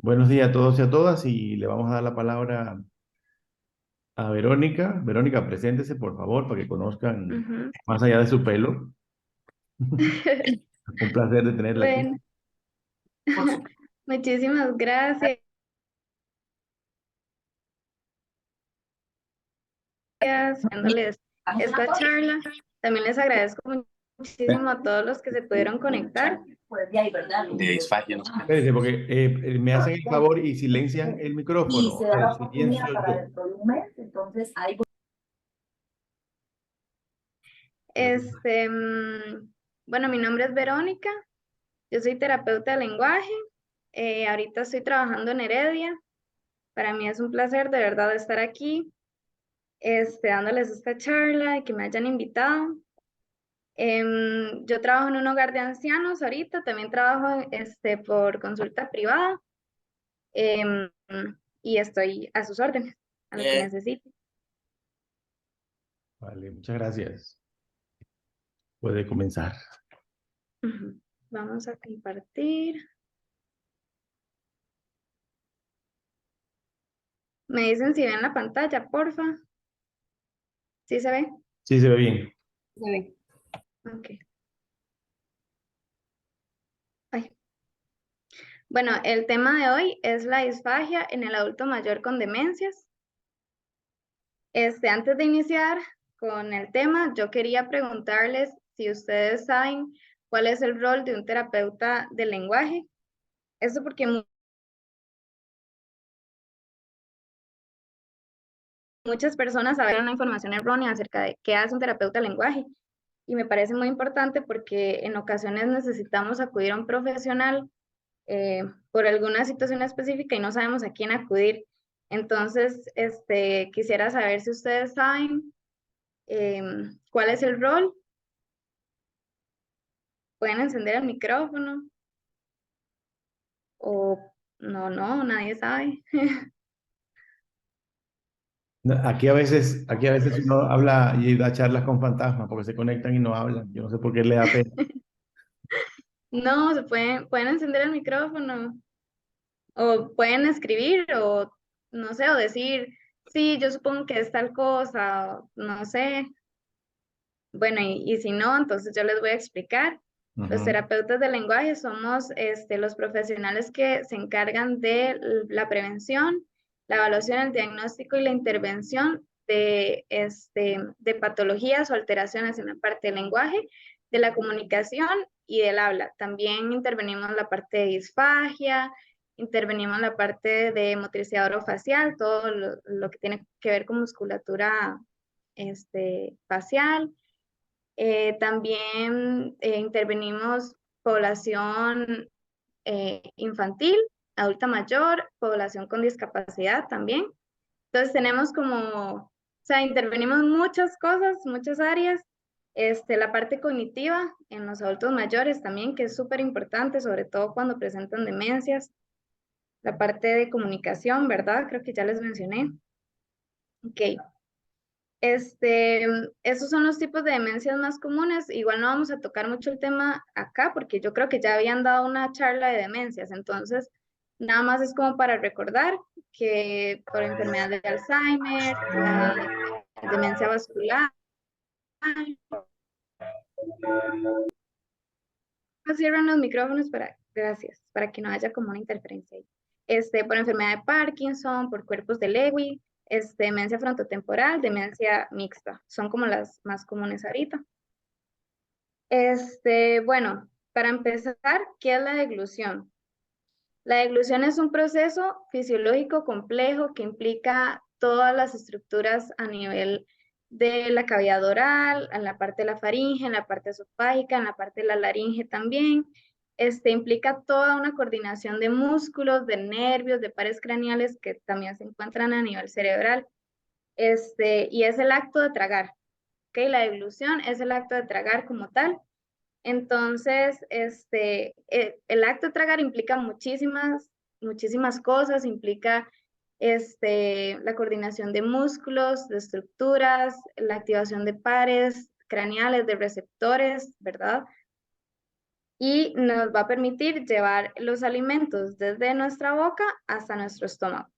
Buenos días a todos y a todas y le vamos a dar la palabra a Verónica. Verónica, preséntese por favor para que conozcan Ujú. más allá de su pelo. Un placer de tenerla aquí. Bueno, muchísimas gracias dándoles esta charla. También les agradezco muchísimo a todos los que se pudieron conectar. De disfagia, no sé. Espérense porque me hacen el favor y silencian el micrófono. O sea, el silencio yo. Este, bueno, mi nombre es Verónica, yo soy terapeuta de lenguaje. Ahorita estoy trabajando en Heredia. Para mí es un placer de verdad estar aquí, dándoles esta charla y que me hayan invitado. Yo trabajo en un hogar de ancianos ahorita, también trabajo por consulta privada, em, y estoy a sus órdenes, a lo que necesite. Vale, muchas gracias. Puede comenzar. Ujú. Vamos a compartir. Me dicen si ven la pantalla, porfa. ¿Sí se ve? Sí, se ve bien. Se ve. Ok. Ay. Bueno, el tema de hoy es la disfagia en el adulto mayor con demencias. Antes de iniciar con el tema, yo quería preguntarles si ustedes saben cuál es el rol de un terapeuta del lenguaje. Esto porque muchas personas saben una información errónea acerca de qué hace un terapeuta del lenguaje. Y me parece muy importante porque en ocasiones necesitamos acudir a un profesional por alguna situación específica y no sabemos a quién acudir. Entonces, quisiera saber si ustedes saben cuál es el rol. Pueden encender el micrófono o no, nadie sabe. No, aquí a veces uno habla y da charlas con fantasmas porque se conectan y no hablan. Yo no sé por qué le da pena. No, pueden encender el micrófono o pueden escribir o no sé, o decir, sí, yo supongo que es tal cosa, o no sé. Bueno, y si no, entonces yo les voy a explicar. Los Ujú. terapeutas del lenguaje somos los profesionales que se encargan de la prevención, la evaluación, el diagnóstico y la intervención de patologías o alteraciones en la parte del lenguaje, de la comunicación y del habla. También intervenimos en la parte de disfagia, intervenimos en la parte de motricidad orofacial, todo lo que tiene que ver con musculatura facial. También intervenimos población infantil, adulta mayor, población con discapacidad también. Entonces tenemos como, o sea, intervenimos muchas cosas, muchas áreas. La parte cognitiva en los adultos mayores también, que es súper importante, sobre todo cuando presentan demencias. La parte de comunicación, ¿verdad? Creo que ya les mencioné. Ok. Esos son los tipos de demencias más comunes. Igual no vamos a tocar mucho el tema acá porque yo creo que ya habían dado una charla de demencias. Entonces, nada más es como para recordar que por enfermedad de Alzheimer, la demencia vascular, cierran los micrófonos gracias, para que no haya como una interferencia ahí. Por enfermedad de Parkinson, por cuerpos de Lewy, demencia frontotemporal, demencia mixta. Son como las más comunes ahorita. Bueno, para empezar, ¿qué es la deglución? La deglución es un proceso fisiológico complejo que implica todas las estructuras a nivel de la cavidad oral, en la parte de la faringe, en la parte esofágica, en la parte de la laringe también. Implica toda una coordinación de músculos, de nervios, de pares craneales que también se encuentran a nivel cerebral. Y es el acto de tragar. ¿Ok? La deglución es el acto de tragar como tal. Entonces, el acto de tragar implica muchísimas cosas, implica la coordinación de músculos, de estructuras, la activación de pares craneales, de receptores, ¿verdad? y nos va a permitir llevar los alimentos desde nuestra boca hasta nuestro estómago.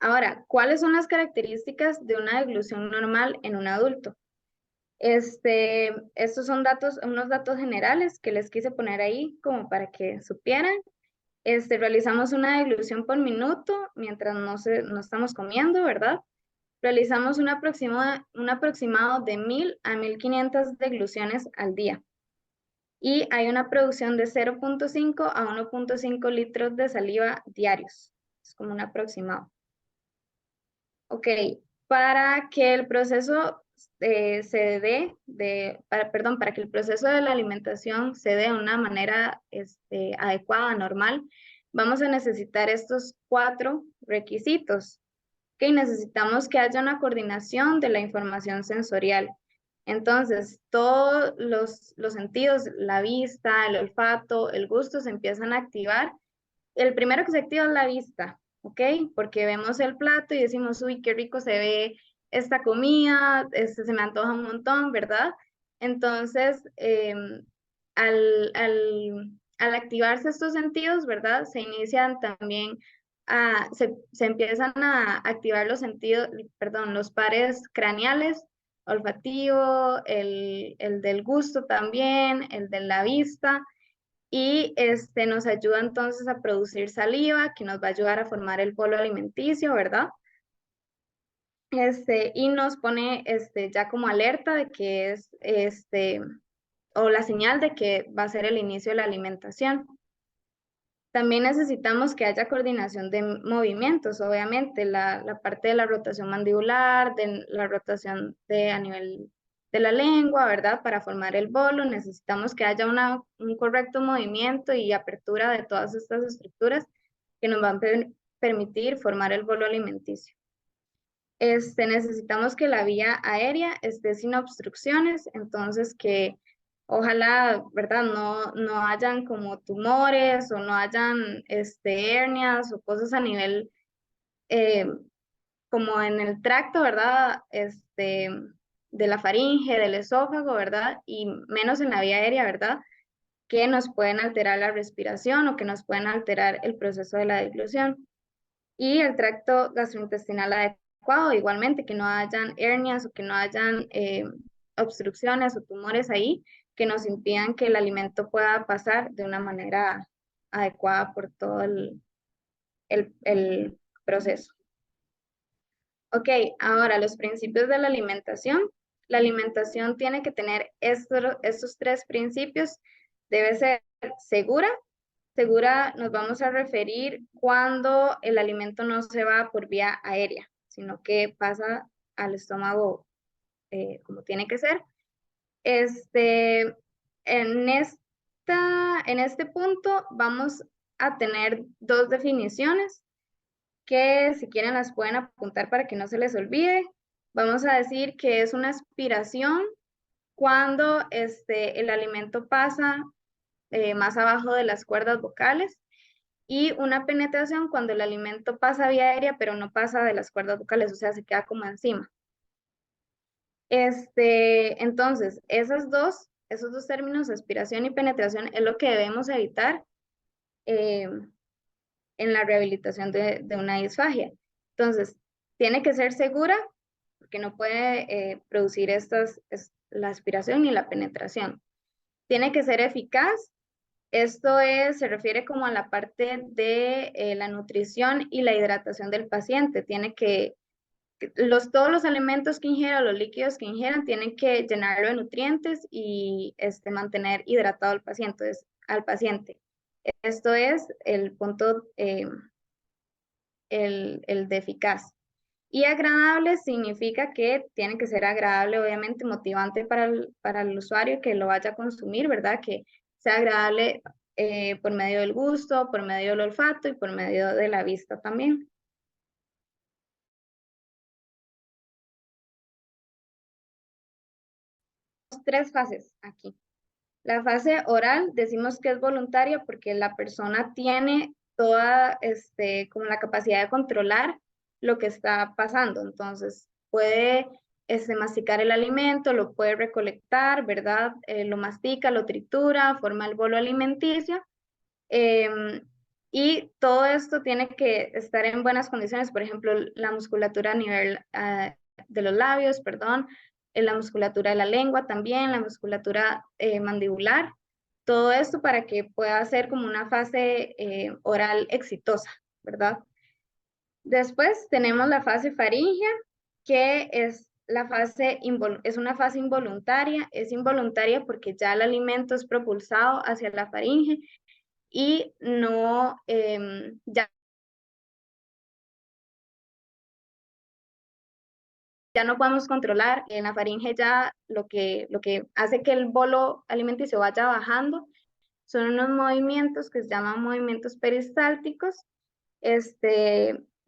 Ahora, ¿cuáles son las características de una deglución normal en un adulto? Estos son unos datos generales que les quise poner ahí como para que supieran. Realizamos una deglución por minuto mientras no estamos comiendo, ¿verdad? Realizamos un aproximado de 1000 a 1500 degluciones al día. Y hay una producción de 0.5 a 1.5 litros de saliva diarios. Es como un aproximado. Ok, para que el proceso para que el proceso de la alimentación se dé de una manera adecuada, normal, vamos a necesitar estos 4 requisitos. Ok, necesitamos que haya una coordinación de la información sensorial. Entonces, todos los sentidos, la vista, el olfato, el gusto, se empiezan a activar. El primero que se activa es la vista, ¿ok? Porque vemos el plato y decimos, uy, qué rico se ve esta comida, se me antoja un montón, ¿verdad? Entonces, al activarse estos sentidos, ¿verdad? Se inician también, se empiezan a activar los sentidos, perdón, los pares craneales, olfativo, el del gusto también, el de la vista, y nos ayuda entonces a producir saliva, que nos va a ayudar a formar el bolo alimenticio, ¿verdad? Y nos pone ya como alerta de que es, o la señal de que va a ser el inicio de la alimentación. También necesitamos que haya coordinación de movimientos, obviamente, la parte de la rotación mandibular, de la rotación a nivel de la lengua, ¿verdad? Para formar el bolo necesitamos que haya un correcto movimiento y apertura de todas estas estructuras que nos van a permitir formar el bolo alimenticio. Necesitamos que la vía aérea esté sin obstrucciones, entonces que ojalá, ¿verdad? No hayan como tumores o no hayan hernias o cosas a nivel, como en el tracto, ¿verdad? De la faringe, del esófago, ¿verdad? Y menos en la vía aérea, ¿verdad? Que nos pueden alterar la respiración o que nos pueden alterar el proceso de la deglución. Y el tracto gastrointestinal adecuado, igualmente, que no hayan hernias o que no hayan obstrucciones o tumores ahí que nos impidan que el alimento pueda pasar de una manera adecuada por todo el proceso. Ok, ahora los principios de la alimentación. La alimentación tiene que tener estos 3 principios. Debe ser segura. Segura nos vamos a referir cuando el alimento no se va por vía aérea, sino que pasa al estómago como tiene que ser. En este punto vamos a tener 2 definiciones que si quieren las pueden apuntar para que no se les olvide. Vamos a decir que es una aspiración cuando el alimento pasa más abajo de las cuerdas vocales, y una penetración cuando el alimento pasa vía aérea pero no pasa de las cuerdas vocales, o sea, se queda como encima. Entonces, esos dos términos, aspiración y penetración, es lo que debemos evitar en la rehabilitación de una disfagia. Entonces, tiene que ser segura, porque no puede producir la aspiración ni la penetración. Tiene que ser eficaz. Esto se refiere como a la parte de la nutrición y la hidratación del paciente. Todos los alimentos que ingiera, los líquidos que ingieran, tienen que llenarlo de nutrientes y mantener hidratado al paciente. Esto es el punto, el de eficaz. Y agradable significa que tiene que ser agradable, obviamente, motivante para el usuario que lo vaya a consumir, ¿verdad? Que sea agradable por medio del gusto, por medio del olfato y por medio de la vista también. 3 fases aquí. La fase oral decimos que es voluntaria porque la persona tiene toda, como la capacidad de controlar lo que está pasando. Entonces, puede masticar el alimento, lo puede recolectar, ¿verdad? Lo mastica, lo tritura, forma el bolo alimenticio. Y todo esto tiene que estar en buenas condiciones, por ejemplo, la musculatura a nivel de los labios, perdón, la musculatura de la lengua también, la musculatura mandibular, todo esto para que pueda ser como una fase oral exitosa, ¿verdad? Después tenemos la fase faríngea, que es es una fase involuntaria, es involuntaria porque ya el alimento es propulsado hacia la faringe y no, ya no podemos controlar. En la faringe ya lo que hace que el bolo alimenticio vaya bajando son unos movimientos que se llaman movimientos peristálticos,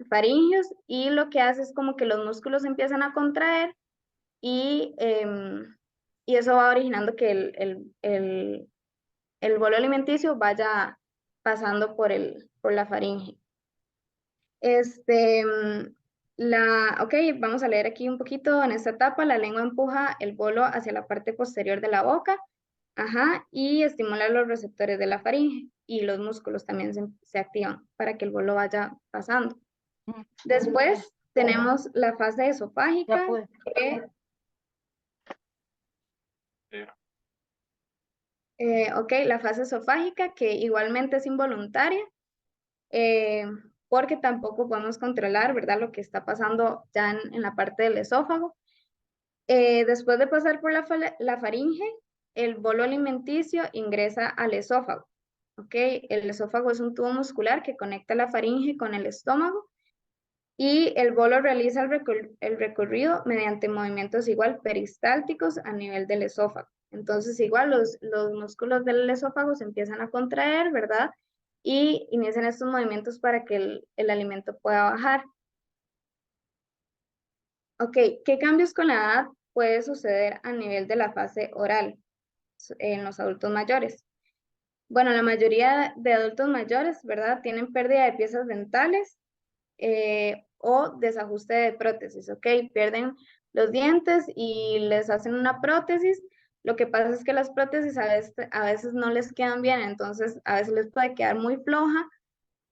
faringios, y lo que hace es como que los músculos empiezan a contraer y, y eso va originando que el bolo alimenticio vaya pasando por la faringe. Ok, vamos a leer aquí un poquito en esta etapa. La lengua empuja el bolo hacia la parte posterior de la boca, ajá, y estimula los receptores de la faringe y los músculos también se activan para que el bolo vaya pasando. Después tenemos la fase esofágica, la fase esofágica que igualmente es involuntaria, porque tampoco podemos controlar, ¿verdad?, lo que está pasando ya en la parte del esófago. Después de pasar por la faringe, el bolo alimenticio ingresa al esófago. El esófago es un tubo muscular que conecta la faringe con el estómago y el bolo realiza el recorrido mediante movimientos igual peristálticos a nivel del esófago. Entonces igual los músculos del esófago se empiezan a contraer, ¿verdad? Y inician estos movimientos para que el alimento pueda bajar. Ok, ¿qué cambios con la edad puede suceder a nivel de la fase oral en los adultos mayores? Bueno, la mayoría de adultos mayores, ¿verdad?, tienen pérdida de piezas dentales o desajuste de prótesis, ¿ok? Pierden los dientes y les hacen una prótesis. Lo que pasa es que las prótesis a veces no les quedan bien, entonces a veces les puede quedar muy floja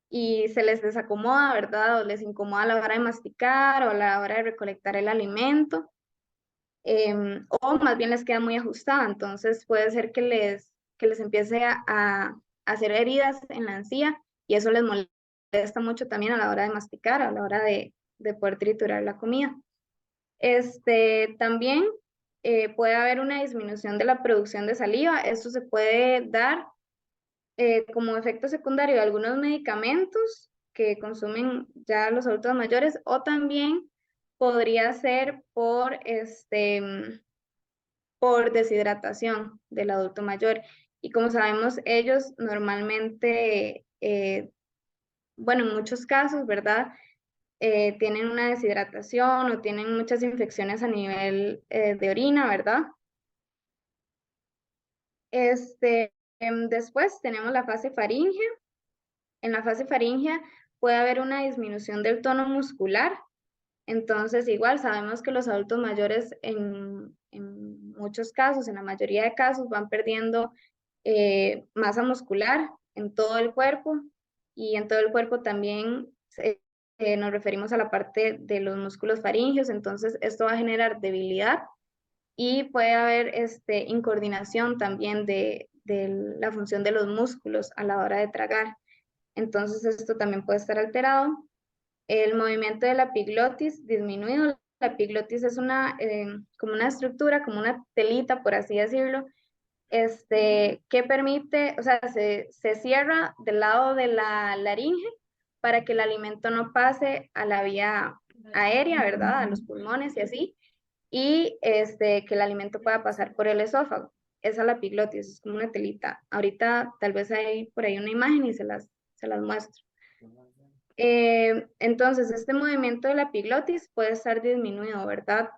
y se les desacomoda, ¿verdad? O les incomoda a la hora de masticar o a la hora de recolectar el alimento. O más bien les queda muy ajustada, entonces puede ser que les empiece a hacer heridas en la encía y eso les molesta mucho también a la hora de masticar, a la hora de poder triturar la comida. También puede haber una disminución de la producción de saliva. Esto se puede dar como efecto secundario de algunos medicamentos que consumen ya los adultos mayores, o también podría ser por deshidratación del adulto mayor. Y como sabemos, ellos normalmente, bueno, en muchos casos, ¿verdad?, tienen una deshidratación o tienen muchas infecciones a nivel de orina, ¿verdad? Después tenemos la fase faríngea. En la fase faríngea puede haber una disminución del tono muscular. Entonces, igual sabemos que los adultos mayores en muchos casos, en la mayoría de casos, van perdiendo masa muscular en todo el cuerpo, y en todo el cuerpo también nos referimos a la parte de los músculos faríngeos. Entonces esto va a generar debilidad y puede haber incoordinación también de la función de los músculos a la hora de tragar. Entonces esto también puede estar alterado. El movimiento de la epiglotis disminuido. La epiglotis es como una estructura, como una telita, por así decirlo, que permite, o sea, se cierra del lado de la laringe para que el alimento no pase a la vía aérea, ¿verdad?, a los pulmones y así, y que el alimento pueda pasar por el esófago. Esa es la epiglotis, es como una telita. Ahorita tal vez hay por ahí una imagen y se las muestro. Entonces, este movimiento de la epiglotis puede estar disminuido, ¿verdad?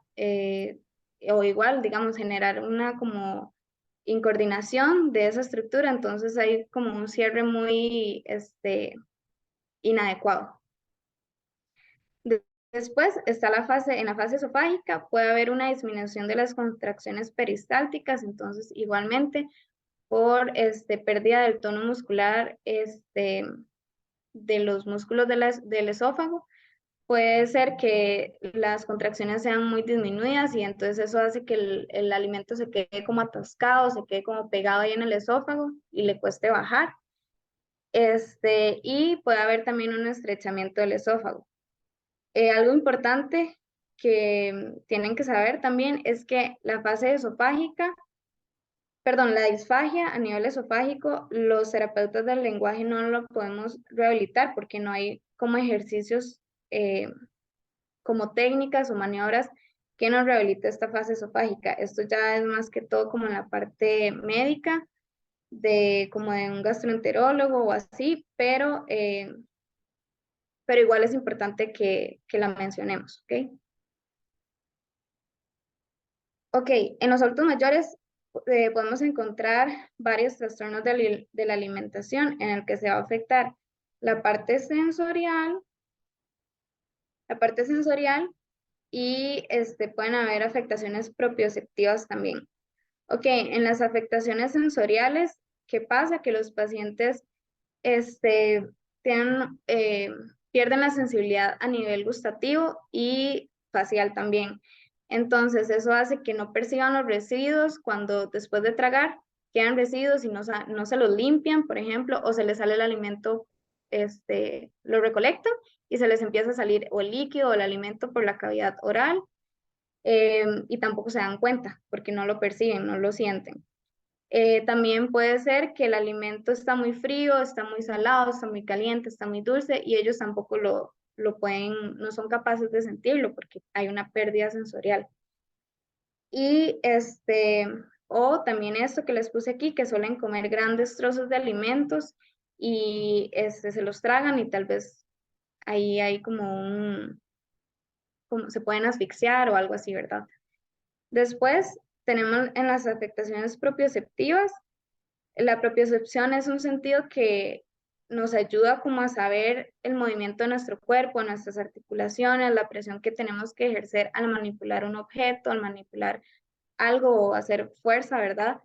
O igual, digamos, generar una como incoordinación de esa estructura, entonces hay como un cierre muy inadecuado. Después está en la fase esofágica puede haber una disminución de las contracciones peristálticas, entonces igualmente por pérdida del tono muscular de los músculos del esófago, puede ser que las contracciones sean muy disminuidas y entonces eso hace que el alimento se quede como atascado, se quede como pegado ahí en el esófago y le cueste bajar. Y puede haber también un estrechamiento del esófago. Algo importante que tienen que saber también es que la fase esofágica, perdón, la disfagia a nivel esofágico, los terapeutas del lenguaje no lo podemos rehabilitar porque no hay como ejercicios, como técnicas o maniobras que nos rehabilite esta fase esofágica. Esto ya es más que todo como en la parte médica, como de un gastroenterólogo o así, pero igual es importante que la mencionemos, ¿ok? Ok, en los adultos mayores podemos encontrar varios trastornos de la alimentación en el que se va a afectar la parte sensorial, y pueden haber afectaciones propioceptivas también. Ok, en las afectaciones sensoriales, ¿qué pasa? Que los pacientes tienen, pierden la sensibilidad a nivel gustativo y facial también. Entonces, eso hace que no perciban los residuos cuando después de tragar quedan residuos y no se los limpian, por ejemplo, o se les sale el alimento, lo recolectan y se les empieza a salir o el líquido o el alimento por la cavidad oral, y tampoco se dan cuenta porque no lo perciben, no lo sienten. También puede ser que el alimento está muy frío, está muy salado, está muy caliente, está muy dulce y ellos tampoco no son capaces de sentirlo porque hay una pérdida sensorial. Y o también esto que les puse aquí, que suelen comer grandes trozos de alimentos y se los tragan y tal vez ahí hay como se pueden asfixiar o algo así, ¿verdad? Después tenemos en las afectaciones propioceptivas. La propiocepción es un sentido que nos ayuda como a saber el movimiento de nuestro cuerpo, nuestras articulaciones, la presión que tenemos que ejercer al manipular un objeto, al manipular algo o hacer fuerza, ¿verdad?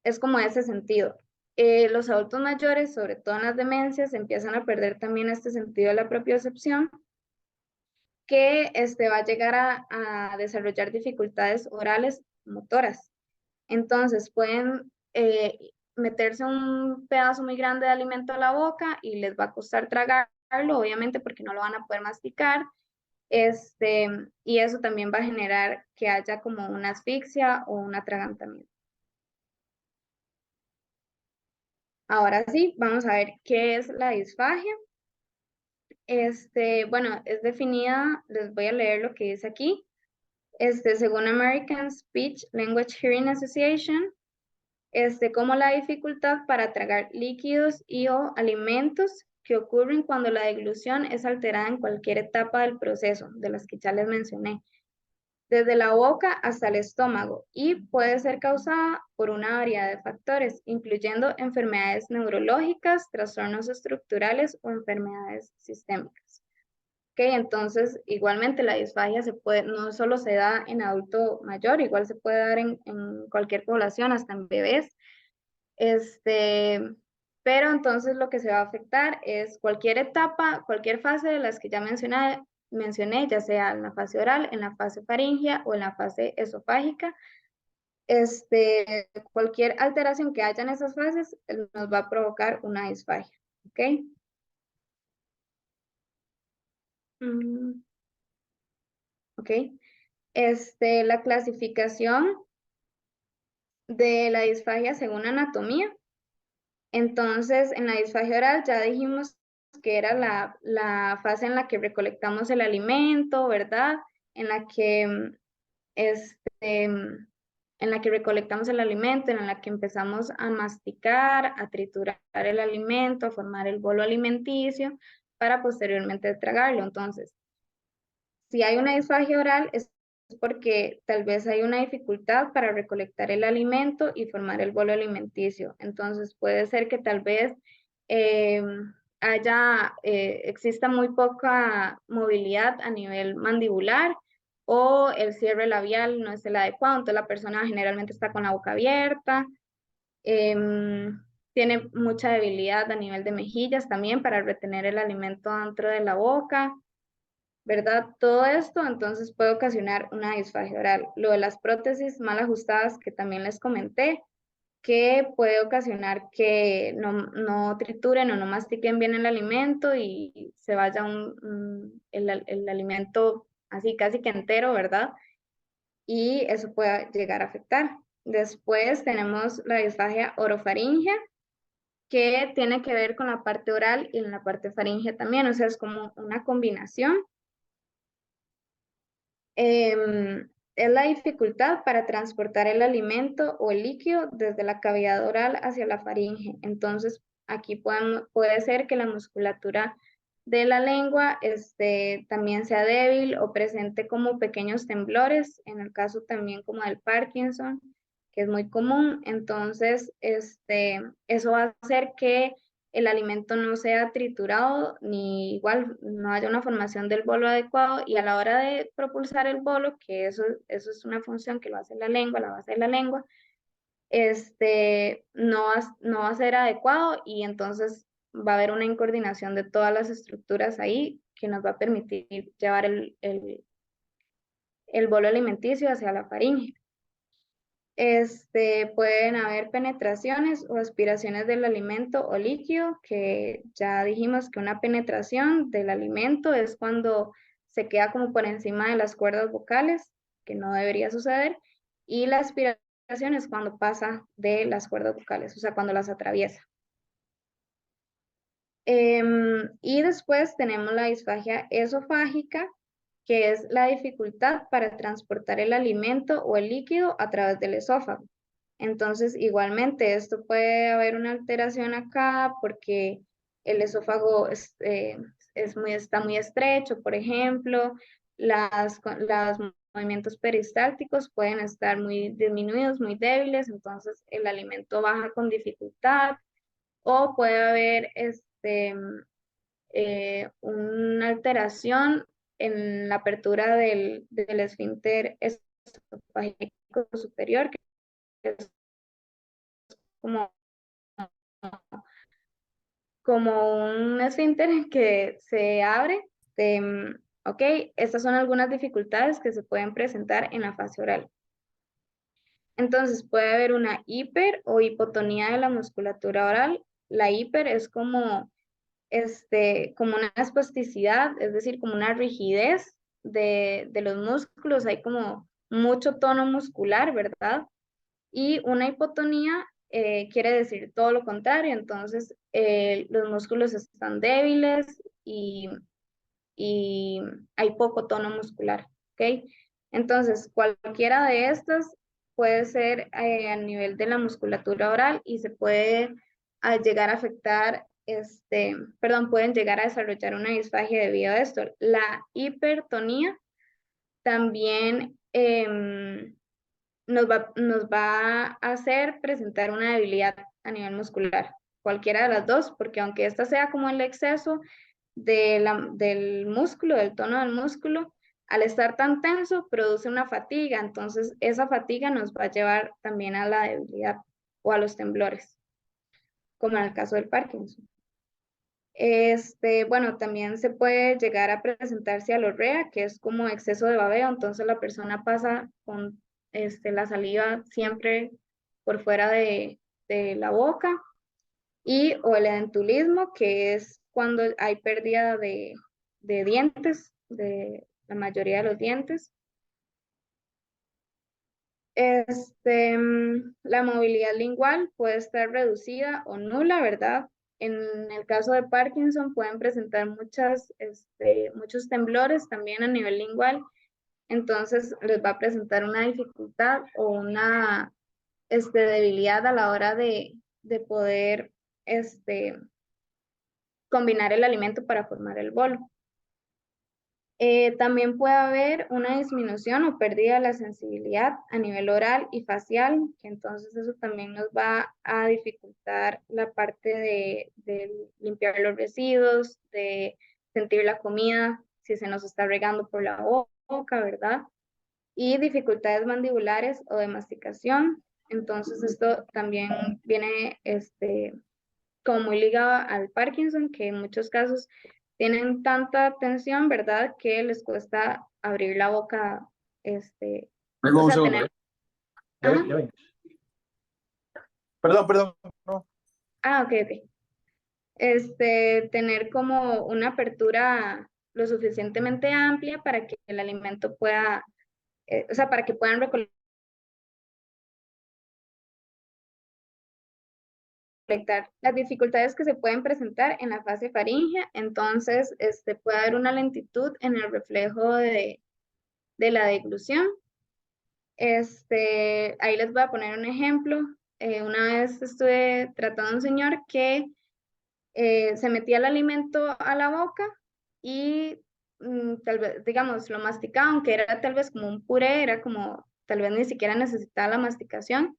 Es como ese sentido. Los adultos mayores, sobre todo en las demencias, empiezan a perder también este sentido de la propiocepción, que va a llegar a desarrollar dificultades orales motoras. Entonces pueden meterse un pedazo muy grande de alimento a la boca y les va a costar tragarlo, obviamente porque no lo van a poder masticar. Y eso también va a generar que haya como una asfixia o un atragantamiento. Ahora sí, vamos a ver qué es la disfagia. Bueno, es definida, les voy a leer lo que dice aquí. Según American Speech Language Hearing Association, como la dificultad para tragar líquidos y o alimentos que ocurren cuando la deglución es alterada en cualquier etapa del proceso, de las que ya les mencioné, desde la boca hasta el estómago, y puede ser causada por una variedad de factores, incluyendo enfermedades neurológicas, trastornos estructurales o enfermedades sistémicas. Okay, entonces, igualmente la disfagia no solo se da en adulto mayor, igual se puede dar en cualquier población, hasta en bebés. Pero entonces lo que se va a afectar es cualquier etapa, cualquier fase de las que ya mencioné, ya sea en la fase oral, en la fase faríngea o en la fase esofágica. Cualquier alteración que haya en esas fases nos va a provocar una disfagia. ¿Ok? Ok. La clasificación de la disfagia según anatomía. Entonces, en la disfagia oral ya dijimos que era la fase en la que recolectamos el alimento, ¿verdad? En la que, en la que recolectamos el alimento, en la que empezamos a masticar, a triturar el alimento, a formar el bolo alimenticio para posteriormente tragarlo. Entonces, si hay una disfagia oral es porque tal vez hay una dificultad para recolectar el alimento y formar el bolo alimenticio. Entonces puede ser que tal vez exista muy poca movilidad a nivel mandibular o el cierre labial no es el adecuado, entonces la persona generalmente está con la boca abierta, tiene mucha debilidad a nivel de mejillas también para retener el alimento dentro de la boca, ¿verdad? Todo esto entonces puede ocasionar una disfagia oral. Lo de las prótesis mal ajustadas que también les comenté, que puede ocasionar que no trituren o no mastiquen bien el alimento y se vaya el alimento así casi que entero, ¿verdad? Y eso puede llegar a afectar. Después tenemos la disfagia orofaringea, que tiene que ver con la parte oral y en la parte faringea también, o sea, es como una combinación. Es la dificultad para transportar el alimento o el líquido desde la cavidad oral hacia la faringe. Entonces, aquí puede ser que la musculatura de la lengua también sea débil o presente como pequeños temblores, en el caso también como del Parkinson, que es muy común. Entonces, eso va a hacer que el alimento no sea triturado, ni igual no haya una formación del bolo adecuado, y a la hora de propulsar el bolo, que eso es una función que lo hace la lengua, la base de la lengua, no va a ser adecuado y entonces va a haber una incoordinación de todas las estructuras ahí que nos va a permitir llevar el bolo alimenticio hacia la faringe. Pueden haber penetraciones o aspiraciones del alimento o líquido, que ya dijimos que una penetración del alimento es cuando se queda como por encima de las cuerdas vocales, que no debería suceder, y la aspiración es cuando pasa de las cuerdas vocales, o sea, cuando las atraviesa. Y después tenemos la disfagia esofágica, que es la dificultad para transportar el alimento o el líquido a través del esófago. Entonces, igualmente, esto puede haber una alteración acá porque el esófago está muy estrecho, por ejemplo, los movimientos peristálticos pueden estar muy disminuidos, muy débiles, entonces el alimento baja con dificultad, o puede haber una alteración en la apertura del esfínter esofágico superior, que es como, como un esfínter que se abre. Ok, estas son algunas dificultades que se pueden presentar en la fase oral. Entonces puede haber una hiper o hipotonía de la musculatura oral. La hiper es como una espasticidad, es decir, como una rigidez de los músculos, hay como mucho tono muscular, ¿verdad? Y una hipotonía quiere decir todo lo contrario, entonces los músculos están débiles y hay poco tono muscular, ¿ok? Entonces, cualquiera de estas puede ser a nivel de la musculatura oral y se puede llegar a afectar, pueden llegar a desarrollar una disfagia debido a esto. La hipertonía también nos va a hacer presentar una debilidad a nivel muscular, cualquiera de las dos, porque aunque esta sea como el exceso del músculo, del tono del músculo, al estar tan tenso produce una fatiga, entonces esa fatiga nos va a llevar también a la debilidad o a los temblores, como en el caso del Parkinson. Bueno, también se puede llegar a presentar cialorrea, que es como exceso de babeo, entonces la persona pasa con la saliva siempre por fuera de la boca, o el edentulismo, que es cuando hay pérdida de dientes, de la mayoría de los dientes. La movilidad lingual puede estar reducida o nula, ¿verdad? En el caso de Parkinson pueden presentar muchos temblores también a nivel lingual, entonces les va a presentar una dificultad o una debilidad a la hora de poder combinar el alimento para formar el bolo. También puede haber una disminución o pérdida de la sensibilidad a nivel oral y facial, que entonces eso también nos va a dificultar la parte de limpiar los residuos, de sentir la comida, si se nos está regando por la boca, ¿verdad? Y dificultades mandibulares o de masticación. Entonces esto también viene como muy ligado al Parkinson, que en muchos casos tienen tanta tensión, ¿verdad? Que les cuesta abrir la boca, Vengo o un sea, segundo. tener... Ya Ajá. ven, ya ven. Perdón, no. Ok, ok. Tener como una apertura lo suficientemente amplia para que el alimento pueda, o sea, para que puedan recolectar las dificultades que se pueden presentar en la fase faríngea. Entonces, puede haber una lentitud en el reflejo de la deglución. Ahí les voy a poner un ejemplo. Una vez estuve tratando a un señor que se metía el alimento a la boca y tal vez, digamos, lo masticaba, aunque era tal vez como un puré, era como, tal vez ni siquiera necesitaba la masticación,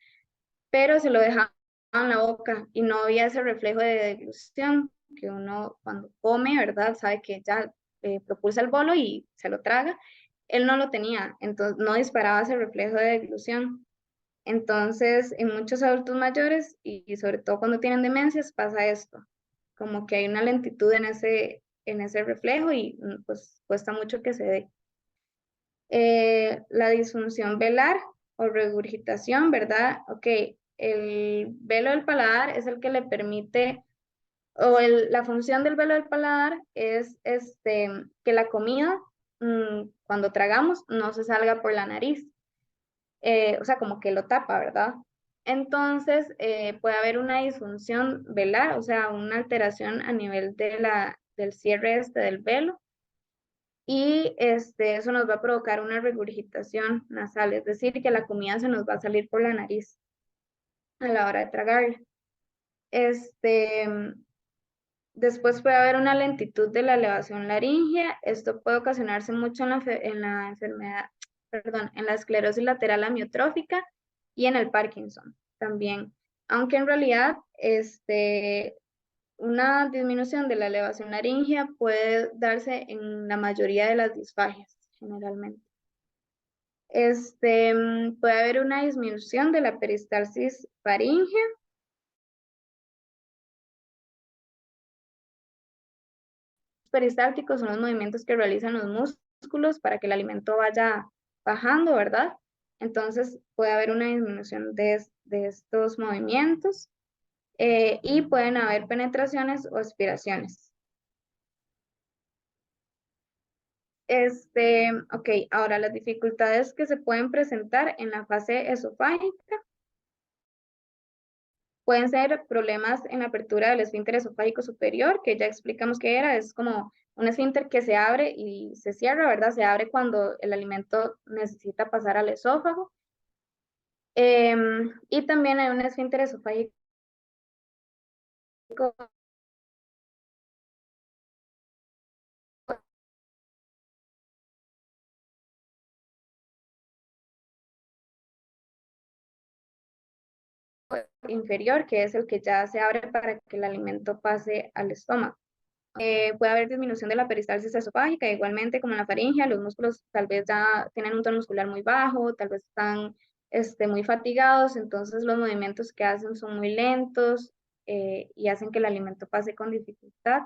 pero se lo dejaba en la boca y no había ese reflejo de deglución que uno cuando come, ¿verdad? Sabe que ya propulsa el bolo y se lo traga. Él no lo tenía, entonces no disparaba ese reflejo de deglución. Entonces, en muchos adultos mayores y sobre todo cuando tienen demencias pasa esto, como que hay una lentitud en ese reflejo y pues cuesta mucho que se dé. La disfunción velar o regurgitación, ¿verdad? Ok, el velo del paladar es el que le permite, la función del velo del paladar es que la comida, cuando tragamos, no se salga por la nariz, o sea, como que lo tapa, ¿verdad? Entonces, puede haber una disfunción velar, o sea, una alteración a nivel del cierre del velo, y eso nos va a provocar una regurgitación nasal, es decir, que la comida se nos va a salir por la nariz a la hora de tragarla. Después puede haber una lentitud de la elevación laringea. Esto puede ocasionarse mucho en la enfermedad, perdón, en la esclerosis lateral amiotrófica y en el Parkinson también. Aunque en realidad, una disminución de la elevación laringea puede darse en la mayoría de las disfagias, generalmente. Puede haber una disminución de la peristalsis faríngea. Peristálticos son los movimientos que realizan los músculos para que el alimento vaya bajando, ¿verdad? Entonces puede haber una disminución de estos movimientos y pueden haber penetraciones o aspiraciones. Ok, ahora las dificultades que se pueden presentar en la fase esofágica pueden ser problemas en la apertura del esfínter esofágico superior, que ya explicamos qué era, es como un esfínter que se abre y se cierra, ¿verdad? Se abre cuando el alimento necesita pasar al esófago. Y también hay un esfínter esofágico inferior, que es el que ya se abre para que el alimento pase al estómago. Puede haber disminución de la peristalsis esofágica, igualmente como en la faringe, los músculos tal vez ya tienen un tono muscular muy bajo, tal vez están muy fatigados, entonces los movimientos que hacen son muy lentos y hacen que el alimento pase con dificultad.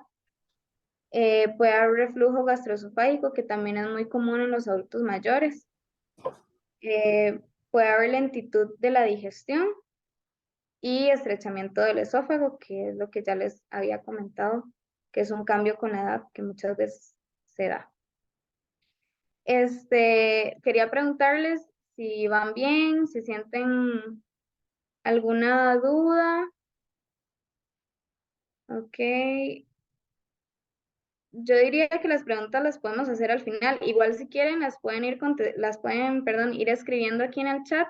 Puede haber reflujo gastroesofágico, que también es muy común en los adultos mayores. Puede haber lentitud de la digestión y estrechamiento del esófago, que es lo que ya les había comentado, que es un cambio con la edad que muchas veces se da. Quería preguntarles si van bien, si sienten alguna duda. Ok. Yo diría que las preguntas las podemos hacer al final. Igual si quieren las pueden ir escribiendo aquí en el chat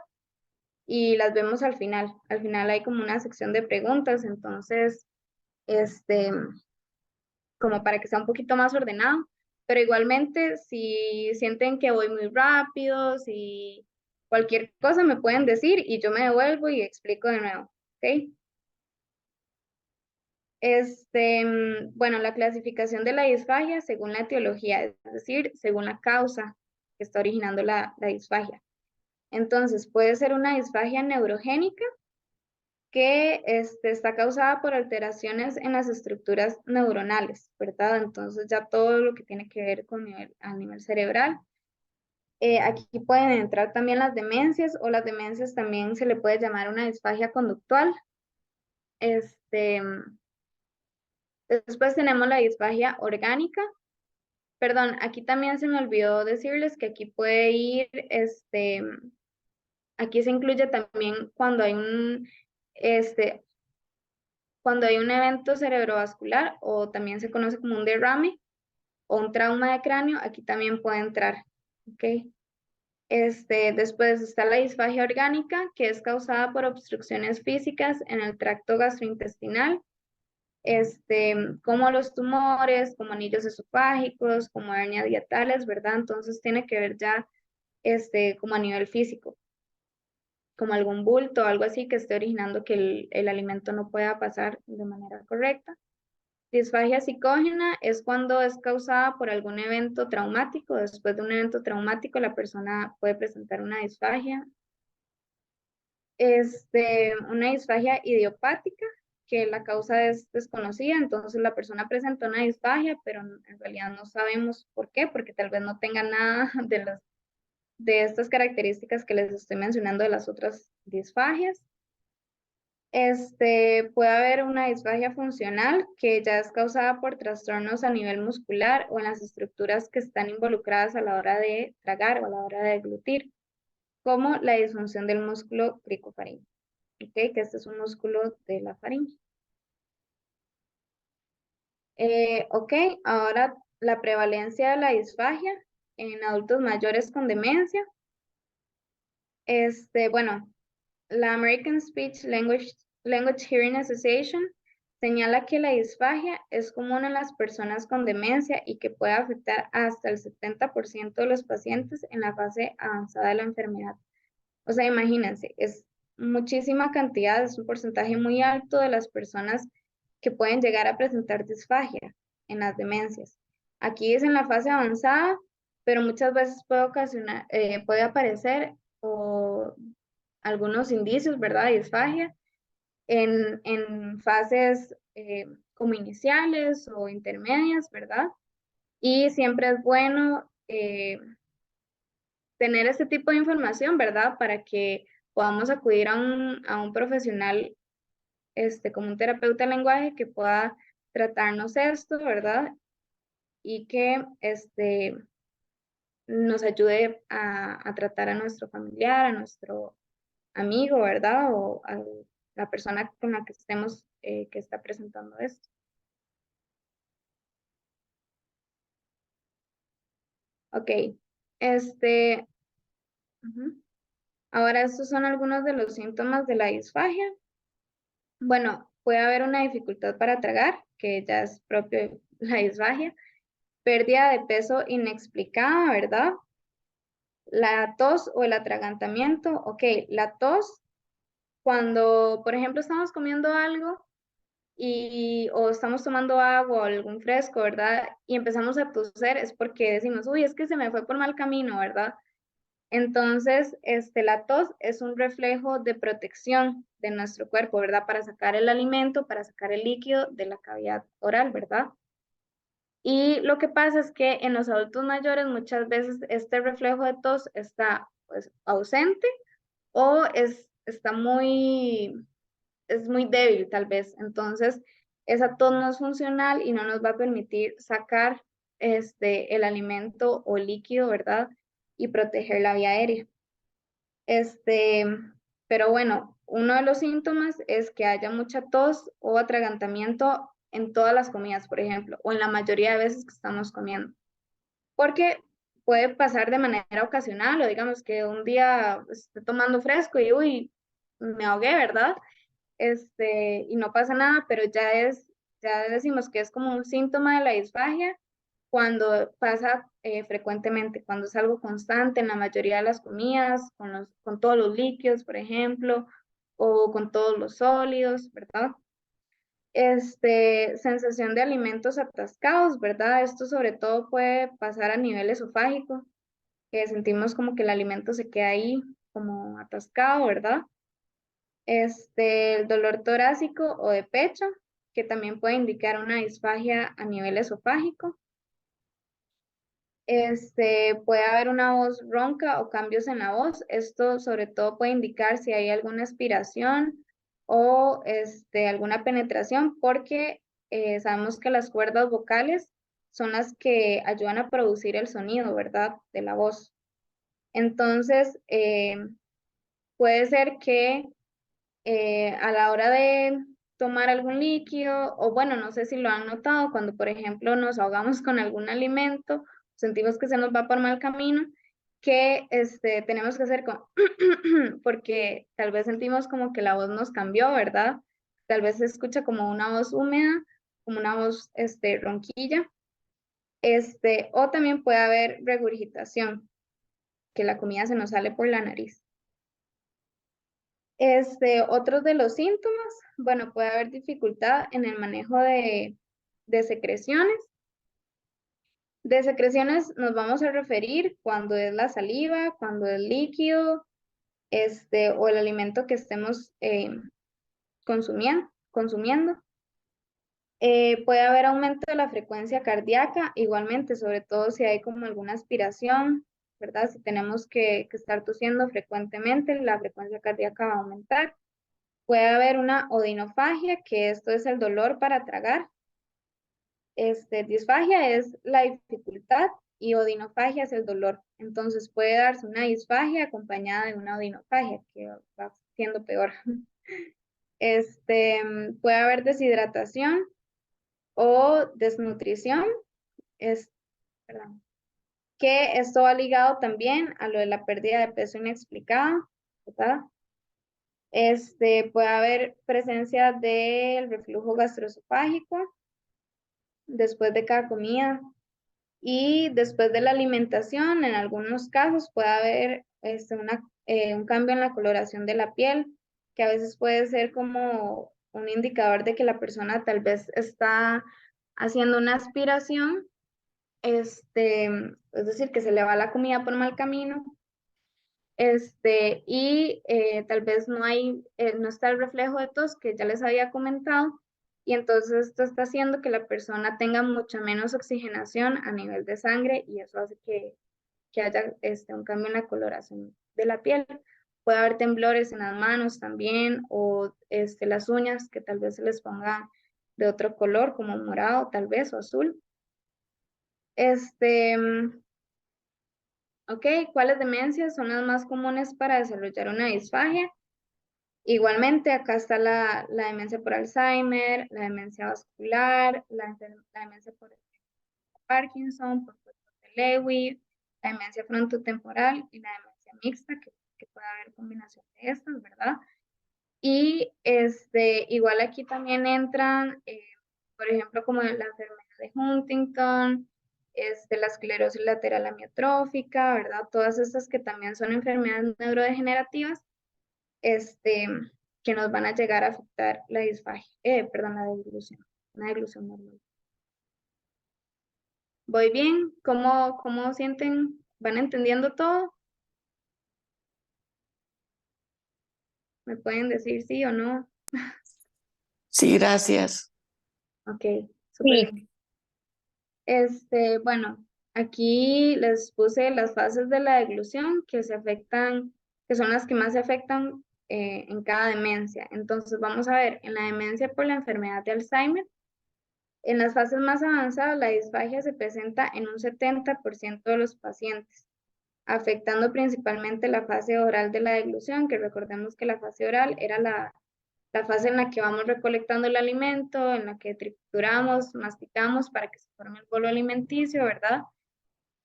y las vemos al final. Al final hay como una sección de preguntas, entonces, como para que sea un poquito más ordenado. Pero igualmente, si sienten que voy muy rápido, si cualquier cosa me pueden decir y yo me devuelvo y explico de nuevo, ¿ok? Bueno, la clasificación de la disfagia según la etiología, es decir, según la causa que está originando la disfagia. Entonces, puede ser una disfagia neurogénica que está causada por alteraciones en las estructuras neuronales, ¿verdad? Entonces, ya todo lo que tiene que ver con a nivel cerebral. Aquí pueden entrar también las demencias, o las demencias también se le puede llamar una disfagia conductual. Este, Después tenemos la disfagia orgánica. Perdón, aquí también se me olvidó decirles que aquí puede ir, aquí se incluye también cuando hay un evento cerebrovascular, o también se conoce como un derrame o un trauma de cráneo, aquí también puede entrar, ¿ok? Después está la disfagia orgánica, que es causada por obstrucciones físicas en el tracto gastrointestinal, como los tumores, como anillos esofágicos, como hernias dietales, ¿verdad? Entonces tiene que ver ya, como a nivel físico, como algún bulto o algo así que esté originando que el alimento no pueda pasar de manera correcta. Disfagia psicógena es cuando es causada por algún evento traumático. Después de un evento traumático, la persona puede presentar una disfagia. Una disfagia idiopática, que la causa es desconocida, entonces la persona presenta una disfagia, pero en realidad no sabemos por qué, porque tal vez no tenga nada de estas características que les estoy mencionando de las otras disfagias. Puede haber una disfagia funcional, que ya es causada por trastornos a nivel muscular o en las estructuras que están involucradas a la hora de tragar o a la hora de deglutir, como la disfunción del músculo cricofaríngeo, ¿ok? Que este es un músculo de la faringe. Ok, ahora la prevalencia de la disfagia en adultos mayores con demencia. Bueno, la American Speech Language Hearing Association señala que la disfagia es común en las personas con demencia y que puede afectar hasta el 70% de los pacientes en la fase avanzada de la enfermedad. O sea, imagínense, es muchísima cantidad, es un porcentaje muy alto de las personas que pueden llegar a presentar disfagia en las demencias. Aquí es en la fase avanzada, pero muchas veces puede aparecer o algunos indicios, ¿verdad? De disfagia en fases como iniciales o intermedias, ¿verdad? Y siempre es bueno tener este tipo de información, ¿verdad? Para que podamos acudir a un profesional, como un terapeuta de lenguaje que pueda tratarnos esto, ¿verdad? Y que nos ayude a tratar a nuestro familiar, a nuestro amigo, ¿verdad? O a la persona con la que estemos que está presentando esto. Ok, ujú. Ahora estos son algunos de los síntomas de la disfagia. Bueno, puede haber una dificultad para tragar, que ya es propio de la disfagia, pérdida de peso inexplicada, ¿verdad? La tos o el atragantamiento. Ok, la tos, cuando, por ejemplo, estamos comiendo algo o estamos tomando agua o algún fresco, ¿verdad? Y empezamos a toser, es porque decimos, uy, es que se me fue por mal camino, ¿verdad? Entonces, la tos es un reflejo de protección de nuestro cuerpo, ¿verdad? Para sacar el alimento, para sacar el líquido de la cavidad oral, ¿verdad? Y lo que pasa es que en los adultos mayores muchas veces este reflejo de tos está pues ausente o es muy débil tal vez. Entonces, esa tos no es funcional y no nos va a permitir sacar el alimento o líquido, ¿verdad? Y proteger la vía aérea. Este, pero bueno, uno de los síntomas es que haya mucha tos o atragantamiento en todas las comidas, por ejemplo, o en la mayoría de veces que estamos comiendo. Porque puede pasar de manera ocasional, o digamos que un día esté tomando fresco y uy, me ahogué, ¿verdad? Y no pasa nada, pero ya decimos que es como un síntoma de la disfagia cuando pasa frecuentemente, cuando es algo constante en la mayoría de las comidas, con todos los líquidos, por ejemplo, o con todos los sólidos, ¿verdad? Sensación de alimentos atascados, ¿verdad? Esto sobre todo puede pasar a nivel esofágico, que sentimos como que el alimento se queda ahí como atascado, ¿verdad? El dolor torácico o de pecho, que también puede indicar una disfagia a nivel esofágico. Puede haber una voz ronca o cambios en la voz. Esto sobre todo puede indicar si hay alguna aspiración o alguna penetración, porque sabemos que las cuerdas vocales son las que ayudan a producir el sonido, ¿verdad? De la voz. Entonces, puede ser que a la hora de tomar algún líquido, o bueno, no sé si lo han notado, cuando por ejemplo nos ahogamos con algún alimento, sentimos que se nos va por mal camino, que tenemos que hacer con, porque tal vez sentimos como que la voz nos cambió, ¿verdad? Tal vez se escucha como una voz húmeda, como una voz ronquilla, o también puede haber regurgitación, que la comida se nos sale por la nariz. Otros de los síntomas, bueno, puede haber dificultad en el manejo de secreciones. De secreciones nos vamos a referir cuando es la saliva, cuando es líquido, o el alimento que estemos consumiendo. Puede haber aumento de la frecuencia cardíaca, igualmente, sobre todo si hay como alguna aspiración, ¿verdad? Si tenemos que estar tosiendo frecuentemente, la frecuencia cardíaca va a aumentar. Puede haber una odinofagia, que esto es el dolor para tragar. Disfagia es la dificultad y odinofagia es el dolor. Entonces puede darse una disfagia acompañada de una odinofagia, que va siendo peor. Puede haber deshidratación o desnutrición, perdón, que esto va ligado también a lo de la pérdida de peso inexplicada, ¿verdad? Puede haber presencia del reflujo gastroesofágico después de cada comida y después de la alimentación. En algunos casos puede haber un cambio en la coloración de la piel, que a veces puede ser como un indicador de que la persona tal vez está haciendo una aspiración, es decir, que se le va la comida por mal camino. Y tal vez no está el reflejo de tos que ya les había comentado, y entonces esto está haciendo que la persona tenga mucha menos oxigenación a nivel de sangre, y eso hace que haya un cambio en la coloración de la piel. Puede haber temblores en las manos también, o las uñas que tal vez se les ponga de otro color, como morado tal vez, o azul. Ok, ¿cuáles demencias son las más comunes para desarrollar una disfagia? Igualmente, acá está la demencia por Alzheimer, la demencia vascular, la demencia por Parkinson, por Lewy, la demencia frontotemporal y la demencia mixta, que puede haber combinación de estas, ¿verdad? Y igual aquí también entran, por ejemplo, como la enfermedad de Huntington, la esclerosis lateral amiotrófica, ¿verdad? Todas estas que también son enfermedades neurodegenerativas, que nos van a llegar a afectar la disfagia, perdón, la deglución, una deglución normal. ¿Voy bien? ¿Cómo sienten? ¿Van entendiendo todo? ¿Me pueden decir sí o no? Sí, gracias. Ok, súper Sí. bien. Bueno, aquí les puse las fases de la deglución que son las que más se afectan en cada demencia. Entonces vamos a ver, en la demencia por la enfermedad de Alzheimer, en las fases más avanzadas la disfagia se presenta en un 70% de los pacientes, afectando principalmente la fase oral de la deglución, que recordemos que la fase oral era la fase en la que vamos recolectando el alimento, en la que trituramos, masticamos para que se forme el bolo alimenticio, ¿verdad?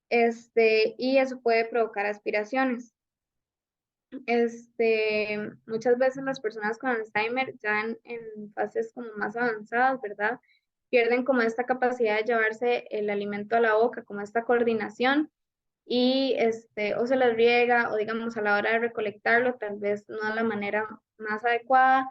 Y eso puede provocar aspiraciones. Muchas veces las personas con Alzheimer ya en fases como más avanzadas, ¿verdad? pierden como esta capacidad de llevarse el alimento a la boca, como esta coordinación, y o se les riega, o digamos a la hora de recolectarlo, tal vez no es la manera más adecuada,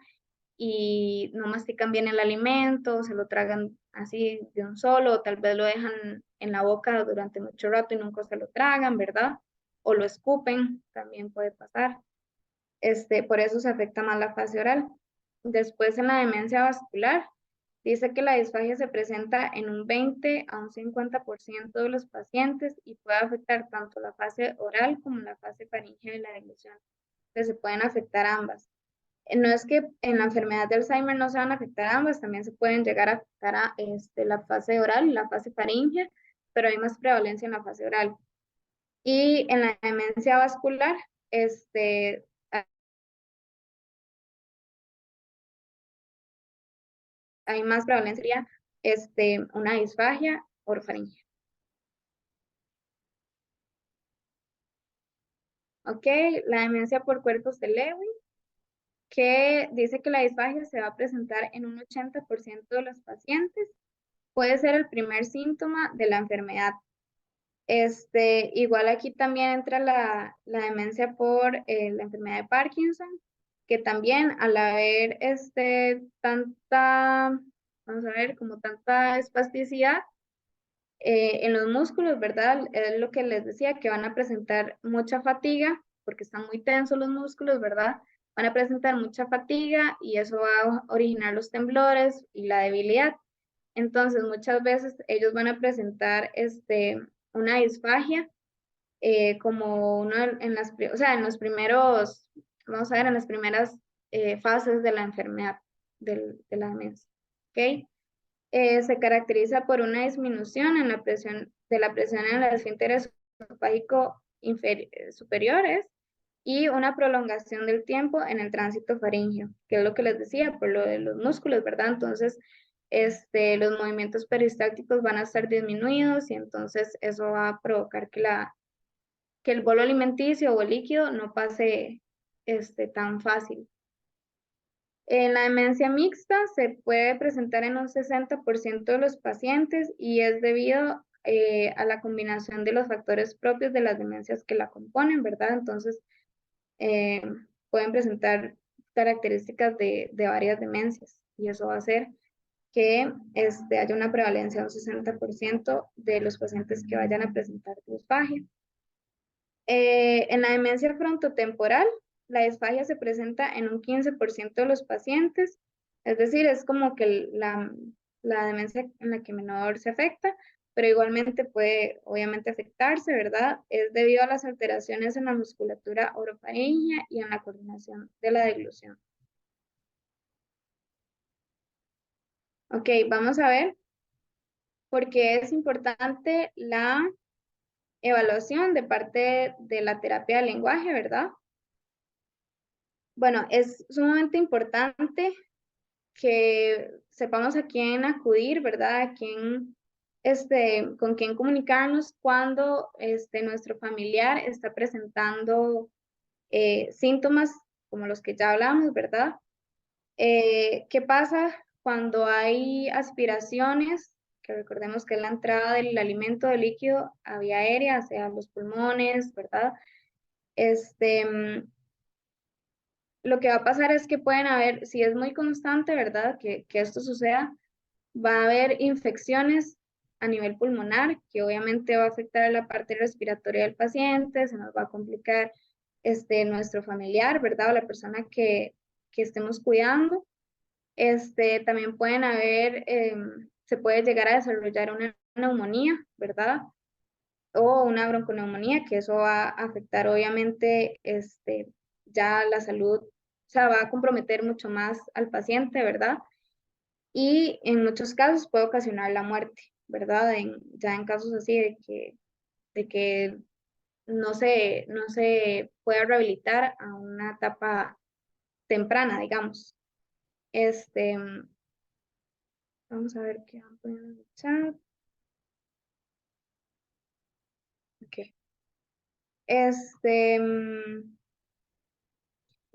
y no mastican bien el alimento, se lo tragan así de un solo, o tal vez lo dejan en la boca durante mucho rato y nunca se lo tragan, ¿verdad? O lo escupen, también puede pasar. Por eso se afecta más la fase oral. Después en la demencia vascular, dice que la disfagia se presenta en un 20 a un 50% de los pacientes y puede afectar tanto la fase oral como la fase faríngea de la deglución. Entonces se pueden afectar ambas. No es que en la enfermedad de Alzheimer no se van a afectar ambas, también se pueden llegar a afectar a la fase oral y la fase faríngea, pero hay más prevalencia en la fase oral. Y en la demencia vascular, hay más prevalencia, una disfagia orofaringea. Ok, la demencia por cuerpos de Lewy, que dice que la disfagia se va a presentar en un 80% de los pacientes. Puede ser el primer síntoma de la enfermedad. Igual aquí también entra la demencia por la enfermedad de Parkinson, que también al haber tanta, vamos a ver, como tanta espasticidad en los músculos, ¿verdad? Es lo que les decía, que van a presentar mucha fatiga, porque están muy tensos los músculos, ¿verdad? Van a presentar mucha fatiga y eso va a originar los temblores y la debilidad. Entonces, muchas veces ellos van a presentar una disfagia como uno o sea, en los primeros, vamos a ver, en las primeras fases de la enfermedad de la demencia. ¿Ok? Se caracteriza por una disminución en la presión, de la presión en los esfínteres esofágico superiores y una prolongación del tiempo en el tránsito faríngeo, que es lo que les decía, por lo de los músculos, ¿verdad? Entonces, los movimientos peristálticos van a estar disminuidos y entonces eso va a provocar que el bolo alimenticio o el líquido no pase tan fácil. En la demencia mixta se puede presentar en un 60% de los pacientes y es debido a la combinación de los factores propios de las demencias que la componen, ¿verdad? Entonces, eh, pueden presentar características de varias demencias y eso va a hacer que haya una prevalencia de un 60% de los pacientes que vayan a presentar disfagia. En la demencia frontotemporal, la disfagia se presenta en un 15% de los pacientes, es decir, es como que la demencia en la que menor se afecta, pero igualmente puede obviamente afectarse, ¿verdad? Es debido a las alteraciones en la musculatura orofaringea y en la coordinación de la deglución. Ok, vamos a ver por qué es importante la evaluación de parte de la terapia del lenguaje, ¿verdad? Bueno, es sumamente importante que sepamos a quién acudir, ¿verdad? A quién, con quién comunicarnos cuando nuestro familiar está presentando síntomas como los que ya hablamos, ¿verdad? ¿Qué pasa cuando hay aspiraciones? Que recordemos que es la entrada del alimento, del líquido a vía aérea, hacia los pulmones, ¿verdad? Lo que va a pasar es que pueden haber, si es muy constante, ¿verdad? Que esto suceda, va a haber infecciones a nivel pulmonar, que obviamente va a afectar a la parte respiratoria del paciente, se nos va a complicar nuestro familiar, ¿verdad? O la persona que estemos cuidando. También pueden haber, se puede llegar a desarrollar una neumonía, ¿verdad? O una bronconeumonía, que eso va a afectar obviamente ya la salud, o sea, va a comprometer mucho más al paciente, ¿verdad? Y en muchos casos puede ocasionar la muerte, ¿verdad? Ya en casos así de que no se pueda rehabilitar a una etapa temprana, digamos. Este, Vamos a ver qué van poniendo en el chat. Ok. Este,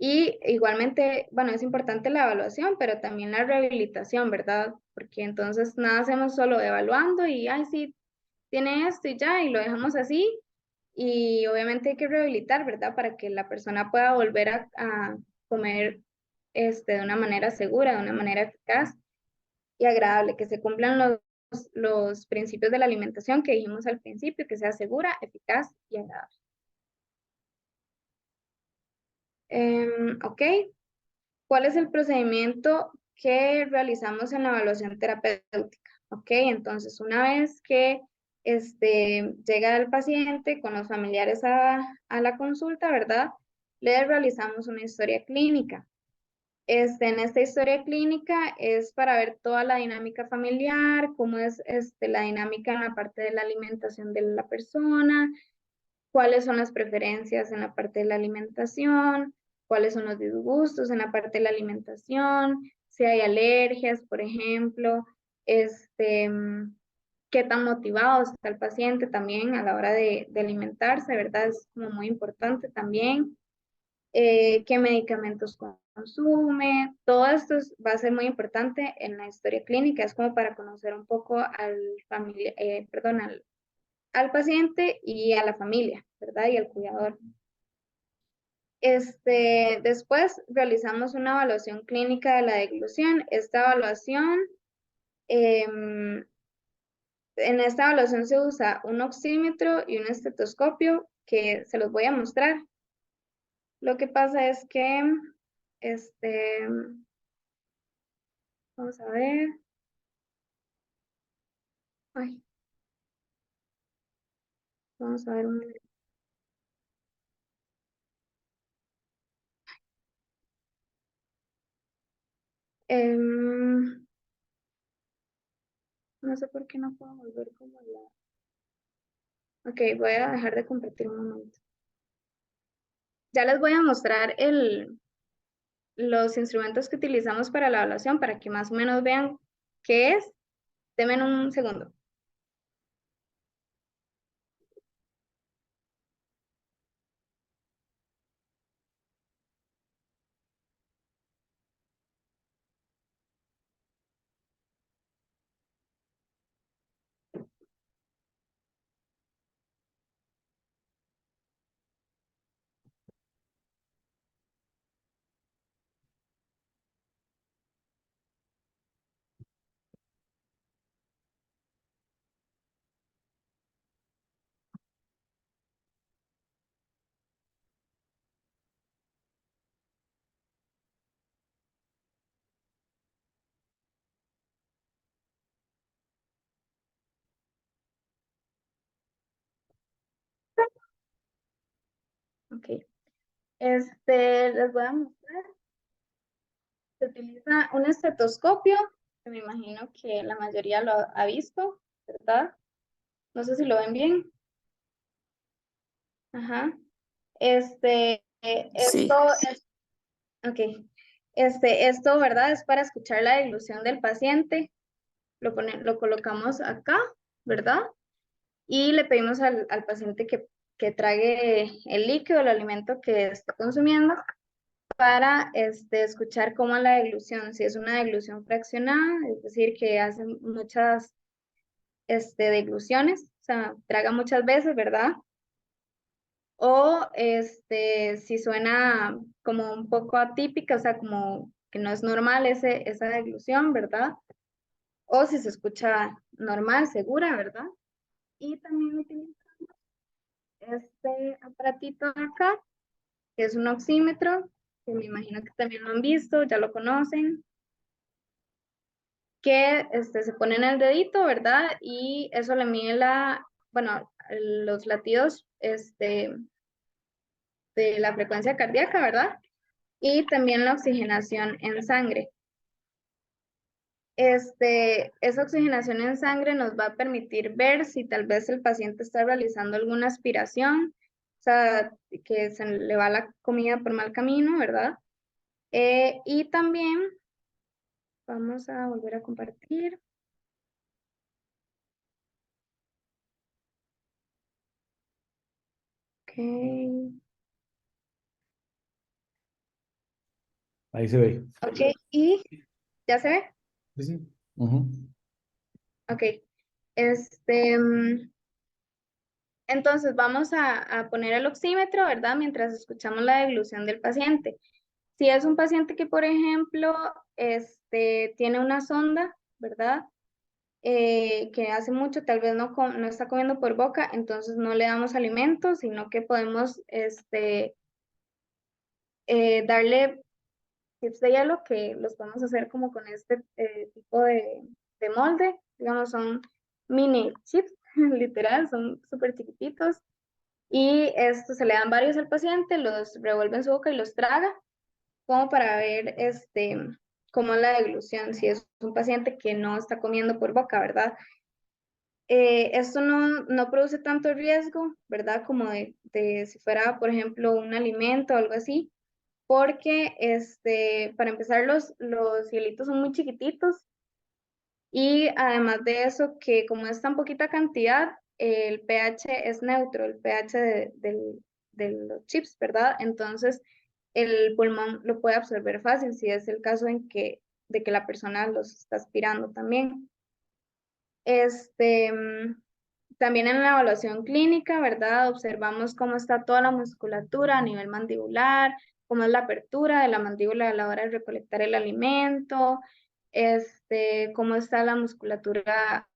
Y igualmente, bueno, es importante la evaluación, pero también la rehabilitación, ¿verdad? Porque entonces nada hacemos solo evaluando y, ay, sí, tiene esto y ya, y lo dejamos así. Y obviamente hay que rehabilitar, ¿verdad? Para que la persona pueda volver a comer de una manera segura, de una manera eficaz y agradable, que se cumplan los principios de la alimentación que dijimos al principio, que sea segura, eficaz y agradable. Ok, ¿cuál es el procedimiento que realizamos en la evaluación terapéutica? Ok, entonces una vez que llega el paciente con los familiares a la consulta, ¿verdad? Le realizamos una historia clínica. En esta historia clínica es para ver toda la dinámica familiar, cómo es la dinámica en la parte de la alimentación de la persona, cuáles son las preferencias en la parte de la alimentación, cuáles son los disgustos en la parte de la alimentación, si hay alergias, por ejemplo, qué tan motivado está el paciente también a la hora de alimentarse, ¿verdad? Es como muy importante también. Qué medicamentos consume, todo esto va a ser muy importante en la historia clínica, es como para conocer un poco perdón, al paciente y a la familia, ¿verdad? Y al cuidador. Después realizamos una evaluación clínica de la deglución. Esta evaluación, en esta evaluación se usa un oxímetro y un estetoscopio que se los voy a mostrar. Lo que pasa es que, este, vamos a ver, ay, vamos a ver em, no sé por qué no puedo volver como la... Ok, voy a dejar de compartir un momento. Ya les voy a mostrar los instrumentos que utilizamos para la evaluación para que más o menos vean qué es. Denme un segundo. Ok. Les voy a mostrar. Se utiliza un estetoscopio, que me imagino que la mayoría lo ha visto, ¿verdad? No sé si lo ven bien. Ajá. Sí, Esto es, ok. Esto, ¿verdad? Es para escuchar la deglución del paciente. Lo colocamos acá, ¿verdad? Y le pedimos al paciente que trague el líquido, el alimento que está consumiendo, para escuchar cómo es la deglución, si es una deglución fraccionada, es decir, que hace muchas degluciones, o sea, traga muchas veces, ¿verdad? O si suena como un poco atípica, o sea, como que no es normal esa deglución, ¿verdad? O si se escucha normal, segura, ¿verdad? Y también utilizamos este aparatito de acá, que es un oxímetro, que me imagino que también lo han visto, ya lo conocen, que se pone en el dedito, ¿verdad? Y eso le mide bueno, los latidos de la frecuencia cardíaca, ¿verdad? Y también la oxigenación en sangre. Esa oxigenación en sangre nos va a permitir ver si tal vez el paciente está realizando alguna aspiración, o sea, que se le va la comida por mal camino, ¿verdad? Y también vamos a volver a compartir. Ok. Ahí se ve. Ok, y ¿ya se ve? Sí, sí. Ujú. Ok. Este, entonces vamos a poner el oxímetro, ¿verdad? Mientras escuchamos la deglución del paciente. Si es un paciente que, por ejemplo, tiene una sonda, ¿verdad? Que hace mucho, tal vez no está comiendo por boca, entonces no le damos alimento, sino que podemos darle chips de hielo que los podemos hacer como con este tipo de molde, digamos, son mini chips, literal, son súper chiquititos, y esto se le dan varios al paciente, los revuelve en su boca y los traga, como para ver cómo es la deglución, si es un paciente que no está comiendo por boca, ¿verdad? Esto no produce tanto riesgo, ¿verdad? Como de si fuera, por ejemplo, un alimento o algo así, porque para empezar los hielitos son muy chiquititos y además de eso que como es tan poquita cantidad, el pH es neutro, el pH de los chips, ¿verdad? Entonces el pulmón lo puede absorber fácil si es el caso de que la persona los está aspirando también. También en la evaluación clínica, ¿verdad? Observamos cómo está toda la musculatura a nivel mandibular, cómo es la apertura de la mandíbula a la hora de recolectar el alimento, cómo está la musculatura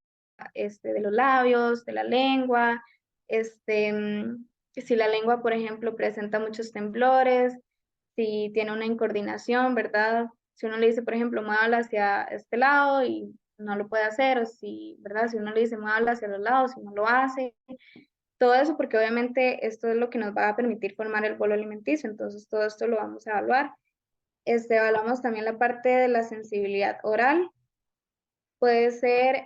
de los labios, de la lengua, si la lengua, por ejemplo, presenta muchos temblores, si tiene una incoordinación, ¿verdad? Si uno le dice, por ejemplo, muévala hacia este lado y no lo puede hacer, o si, ¿verdad? Si uno le dice muévala hacia los lados y no lo hace. Todo eso porque obviamente esto es lo que nos va a permitir formar el bolo alimenticio, entonces todo esto lo vamos a evaluar. Evaluamos también la parte de la sensibilidad oral, puede ser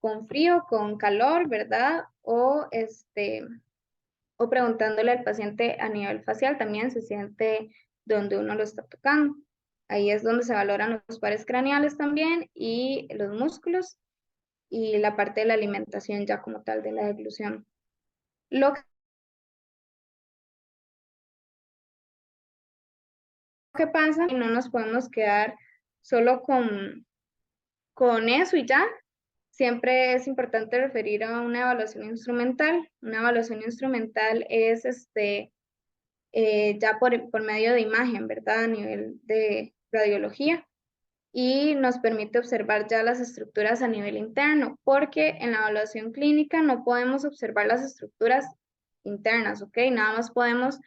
con frío, con calor, ¿verdad? O preguntándole al paciente a nivel facial, también se siente donde uno lo está tocando. Ahí es donde se valoran los pares craneales también y los músculos y la parte de la alimentación ya como tal de la deglución. Lo que pasa es que no nos podemos quedar solo con eso y ya. Siempre es importante referir a una evaluación instrumental. Una evaluación instrumental es ya por medio de imagen, ¿verdad? A nivel de radiología y nos permite observar ya las estructuras a nivel interno, porque en la evaluación clínica no podemos observar las estructuras internas, ¿ok? Nada más podemos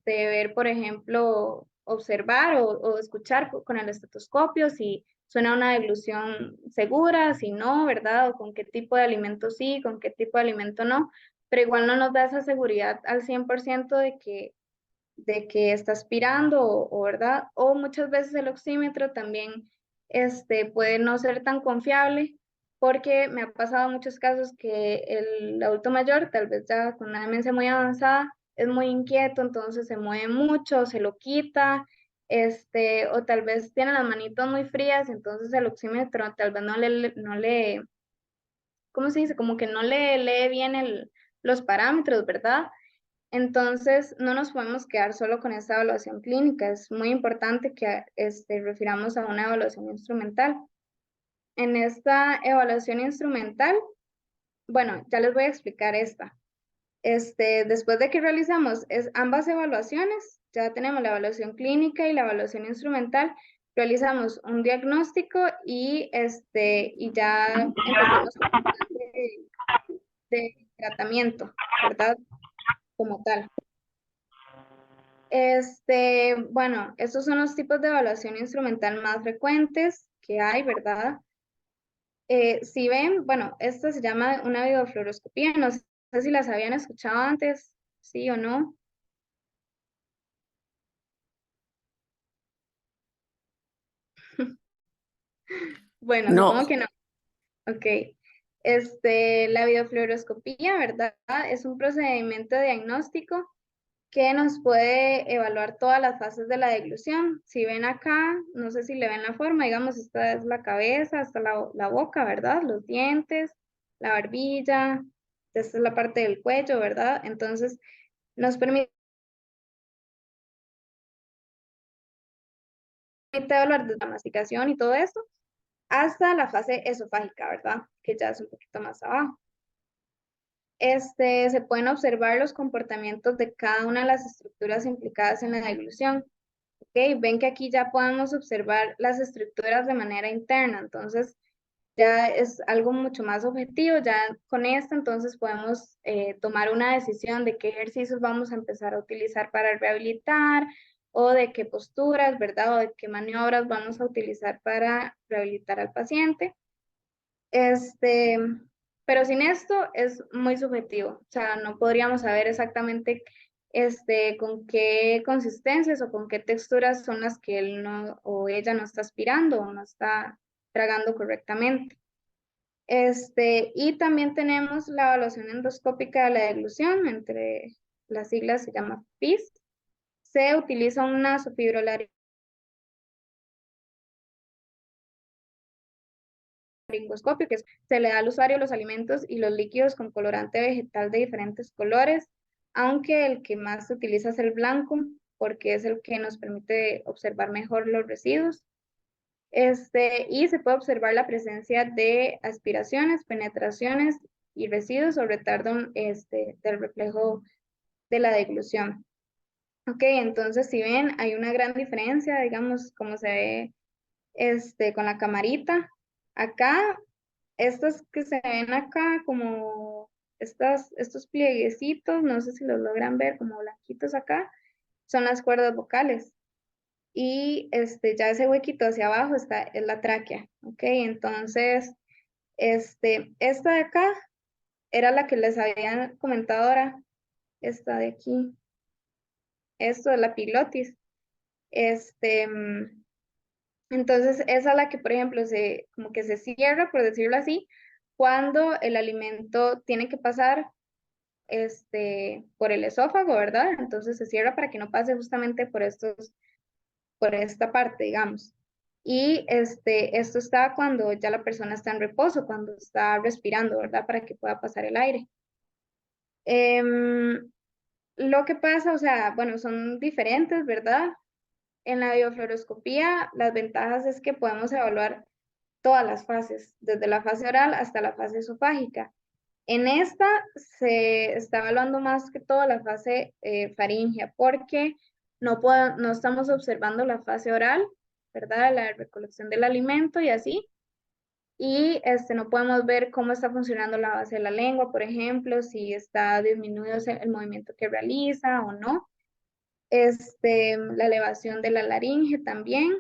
ver, por ejemplo, observar o escuchar con el estetoscopio si suena una deglución segura, si no, ¿verdad? O con qué tipo de alimento sí, con qué tipo de alimento no, pero igual no nos da esa seguridad al 100% de que está aspirando ¿verdad? O muchas veces el oxímetro también puede no ser tan confiable porque me ha pasado en muchos casos que el adulto mayor, tal vez ya con una demencia muy avanzada, es muy inquieto, entonces se mueve mucho, se lo quita, o tal vez tiene las manitos muy frías, entonces el oxímetro tal vez no le, ¿cómo se dice? Como que no le lee bien los parámetros, ¿verdad? Entonces, no nos podemos quedar solo con esta evaluación clínica. Es muy importante que refiramos a una evaluación instrumental. En esta evaluación instrumental, bueno, ya les voy a explicar esta. Después de que realizamos ambas evaluaciones, ya tenemos la evaluación clínica y la evaluación instrumental, realizamos un diagnóstico y ya empezamos con el plan de tratamiento, ¿verdad? Como tal. Bueno, estos son los tipos de evaluación instrumental más frecuentes que hay, ¿verdad? Si ven, bueno, esta se llama una videofluoroscopía, no sé si las habían escuchado antes, sí o no. Bueno, No, supongo que no. Ok. La videofluoroscopía, ¿verdad? Es un procedimiento diagnóstico que nos puede evaluar todas las fases de la deglución. Si ven acá, no sé si le ven la forma, digamos, esta es la cabeza, hasta la boca, ¿verdad? Los dientes, la barbilla, esta es la parte del cuello, ¿verdad? Entonces, nos permite ahorita hablar de la masticación y todo esto, hasta la fase esofágica, ¿verdad? Que ya es un poquito más abajo. Se pueden observar los comportamientos de cada una de las estructuras implicadas en la deglución. ¿Ok? Ven que aquí ya podemos observar las estructuras de manera interna, entonces ya es algo mucho más objetivo, ya con esto entonces podemos tomar una decisión de qué ejercicios vamos a empezar a utilizar para rehabilitar o de qué posturas, ¿verdad? O de qué maniobras vamos a utilizar para rehabilitar al paciente. Pero sin esto es muy subjetivo, o sea, no podríamos saber exactamente con qué consistencias o con qué texturas son las que él no o ella no está aspirando o no está tragando correctamente. Y también tenemos la evaluación endoscópica de la deglución, entre las siglas se llama PIS. Se utiliza un nasofibrolaringoscopio, que se le da al usuario los alimentos y los líquidos con colorante vegetal de diferentes colores, aunque el que más se utiliza es el blanco, porque es el que nos permite observar mejor los residuos. Y se puede observar la presencia de aspiraciones, penetraciones y residuos o retardo del reflejo de la deglución. Ok, entonces si ven, hay una gran diferencia, digamos, como se ve con la camarita. Acá, estos que se ven acá, como estos plieguecitos, no sé si los logran ver, como blanquitos acá, son las cuerdas vocales. Y ya ese huequito hacia abajo es la tráquea, ¿ok? Entonces, esta de acá era la que les había comentado ahora, esta de aquí, esto es la epiglotis. Entonces, esa es la que, por ejemplo, como que se cierra, por decirlo así, cuando el alimento tiene que pasar por el esófago, ¿verdad? Entonces se cierra para que no pase justamente por esta parte, digamos. Y esto está cuando ya la persona está en reposo, cuando está respirando, ¿verdad? Para que pueda pasar el aire. Lo que pasa, o sea, bueno, son diferentes, ¿verdad? En la biofluoroscopía, las ventajas es que podemos evaluar todas las fases, desde la fase oral hasta la fase esofágica. En esta se está evaluando más que todo la fase faríngea, porque no estamos observando la fase oral, ¿verdad? La recolección del alimento y así. Y no podemos ver cómo está funcionando la base de la lengua, por ejemplo, si está disminuido el movimiento que realiza o no. La elevación de la laringe también,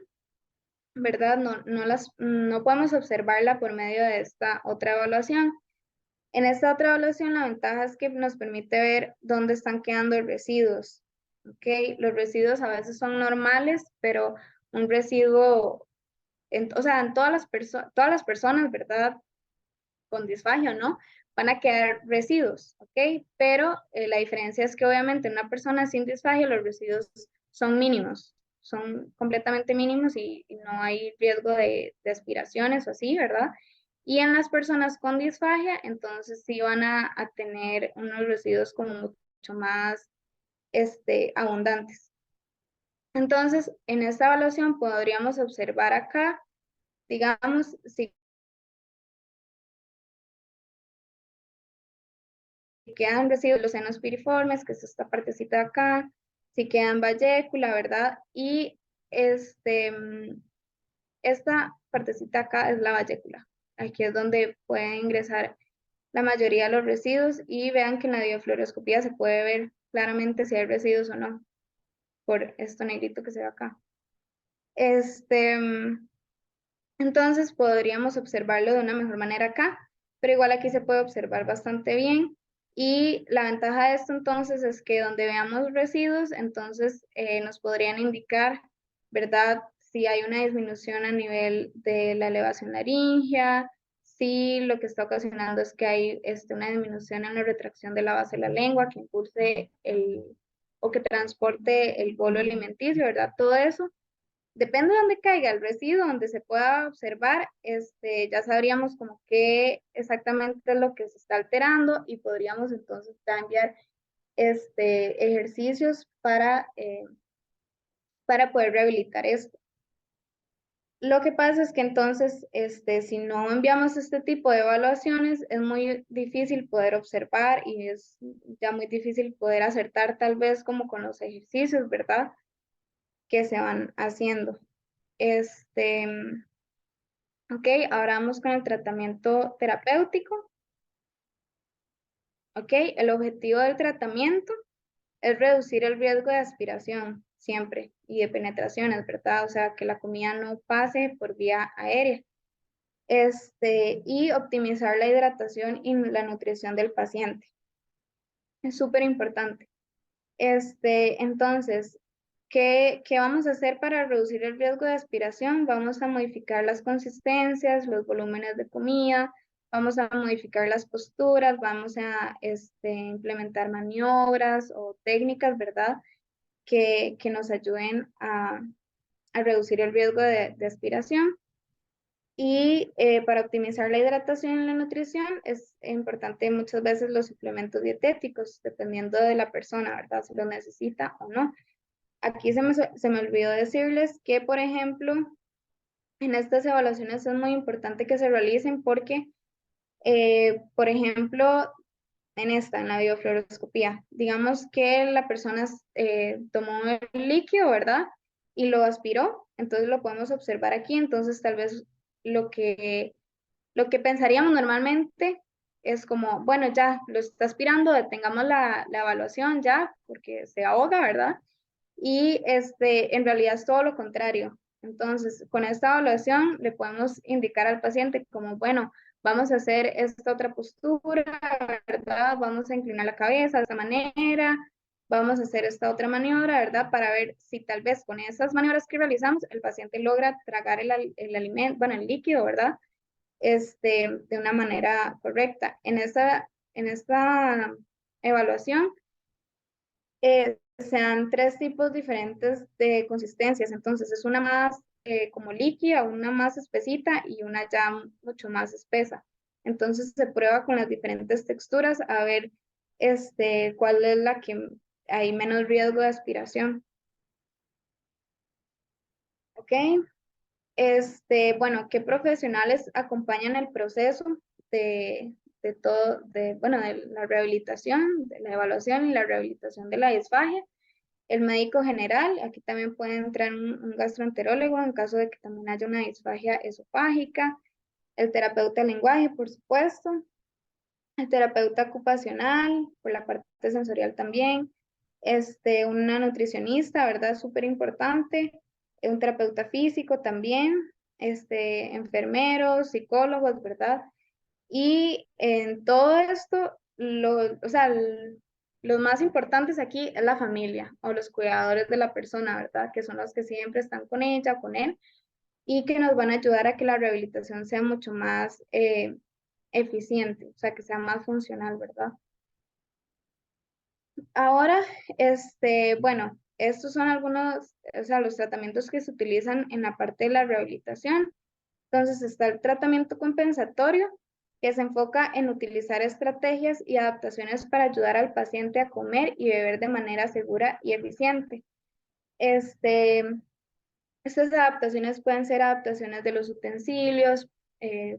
¿verdad? No podemos observarla por medio de esta otra evaluación. En esta otra evaluación, la ventaja es que nos permite ver dónde están quedando los residuos. ¿Ok? Los residuos a veces son normales, pero un residuo, o sea, en todas las personas, ¿verdad? Con disfagia, ¿no? Van a quedar residuos, ¿ok? Pero la diferencia es que obviamente en una persona sin disfagia los residuos son mínimos, son completamente mínimos y no hay riesgo de aspiraciones o así, ¿verdad? Y en las personas con disfagia, entonces sí van a tener unos residuos como mucho más abundantes. Entonces, en esta evaluación podríamos observar acá, digamos, si quedan residuos los senos piriformes, que es esta partecita de acá, si quedan vallécula, ¿verdad? Y esta partecita acá es la vallécula. Aquí es donde pueden ingresar la mayoría de los residuos y vean que en la biofluoroscopía se puede ver claramente si hay residuos o no, por esto negrito que se ve acá. Entonces podríamos observarlo de una mejor manera acá, pero igual aquí se puede observar bastante bien. Y la ventaja de esto entonces es que donde veamos residuos, entonces nos podrían indicar, ¿verdad? Si hay una disminución a nivel de la elevación laringea, si lo que está ocasionando es que hay una disminución en la retracción de la base de la lengua que impulse o que transporte el bolo alimenticio, ¿verdad? Todo eso. Depende de dónde caiga el residuo, donde se pueda observar, ya sabríamos como qué exactamente es lo que se está alterando y podríamos entonces cambiar ejercicios para poder rehabilitar esto. Lo que pasa es que entonces, si no enviamos este tipo de evaluaciones, es muy difícil poder observar y es ya muy difícil poder acertar tal vez como con los ejercicios, ¿verdad? Que se van haciendo. Este, ok, ahora vamos con el tratamiento terapéutico. Ok, el objetivo del tratamiento es reducir el riesgo de aspiración siempre y de penetraciones, ¿verdad? O sea, que la comida no pase por vía aérea. Y optimizar la hidratación y la nutrición del paciente. Es súper importante. Entonces, ¿qué vamos a hacer para reducir el riesgo de aspiración? Vamos a modificar las consistencias, los volúmenes de comida, vamos a modificar las posturas, vamos a implementar maniobras o técnicas, ¿verdad? Que nos ayuden a reducir el riesgo de aspiración. Y para optimizar la hidratación y la nutrición es importante muchas veces los suplementos dietéticos, dependiendo de la persona, ¿verdad? Si lo necesita o no. Aquí se me olvidó decirles que, por ejemplo, en estas evaluaciones es muy importante que se realicen porque, por ejemplo, en la biofluoroscopía, digamos que la persona tomó el líquido, ¿verdad? Y lo aspiró, entonces lo podemos observar aquí, entonces tal vez lo que lo que pensaríamos normalmente es como, bueno, ya lo está aspirando, detengamos la evaluación ya, porque se ahoga, ¿verdad? Y en realidad es todo lo contrario. Entonces, con esta evaluación le podemos indicar al paciente como, bueno, vamos a hacer esta otra postura, ¿verdad? Vamos a inclinar la cabeza de esta manera, vamos a hacer esta otra maniobra, ¿verdad? Para ver si tal vez con esas maniobras que realizamos el paciente logra tragar el alimento, bueno, el líquido, ¿verdad? De una manera correcta. En esta evaluación se dan tres tipos diferentes de consistencias, entonces es una más como líquida, una más espesita y una ya mucho más espesa. Entonces se prueba con las diferentes texturas a ver cuál es la que hay menos riesgo de aspiración. ¿Ok? Bueno, ¿qué profesionales acompañan el proceso de todo, bueno, de la rehabilitación, de la evaluación y la rehabilitación de la disfagia? El médico general, aquí también puede entrar un gastroenterólogo en caso de que también haya una disfagia esofágica, el terapeuta del lenguaje, por supuesto, el terapeuta ocupacional, por la parte sensorial también, una nutricionista, ¿verdad? Súper importante, un terapeuta físico también, enfermeros, psicólogos, ¿verdad? Y en todo esto, o sea, los más importantes aquí es la familia o los cuidadores de la persona, ¿verdad? Que son los que siempre están con ella o con él y que nos van a ayudar a que la rehabilitación sea mucho más eficiente, o sea, que sea más funcional, ¿verdad? Ahora, bueno, estos son algunos, o sea, los tratamientos que se utilizan en la parte de la rehabilitación. Entonces está el tratamiento compensatorio, que se enfoca en utilizar estrategias y adaptaciones para ayudar al paciente a comer y beber de manera segura y eficiente. Este, Estas adaptaciones pueden ser adaptaciones de los utensilios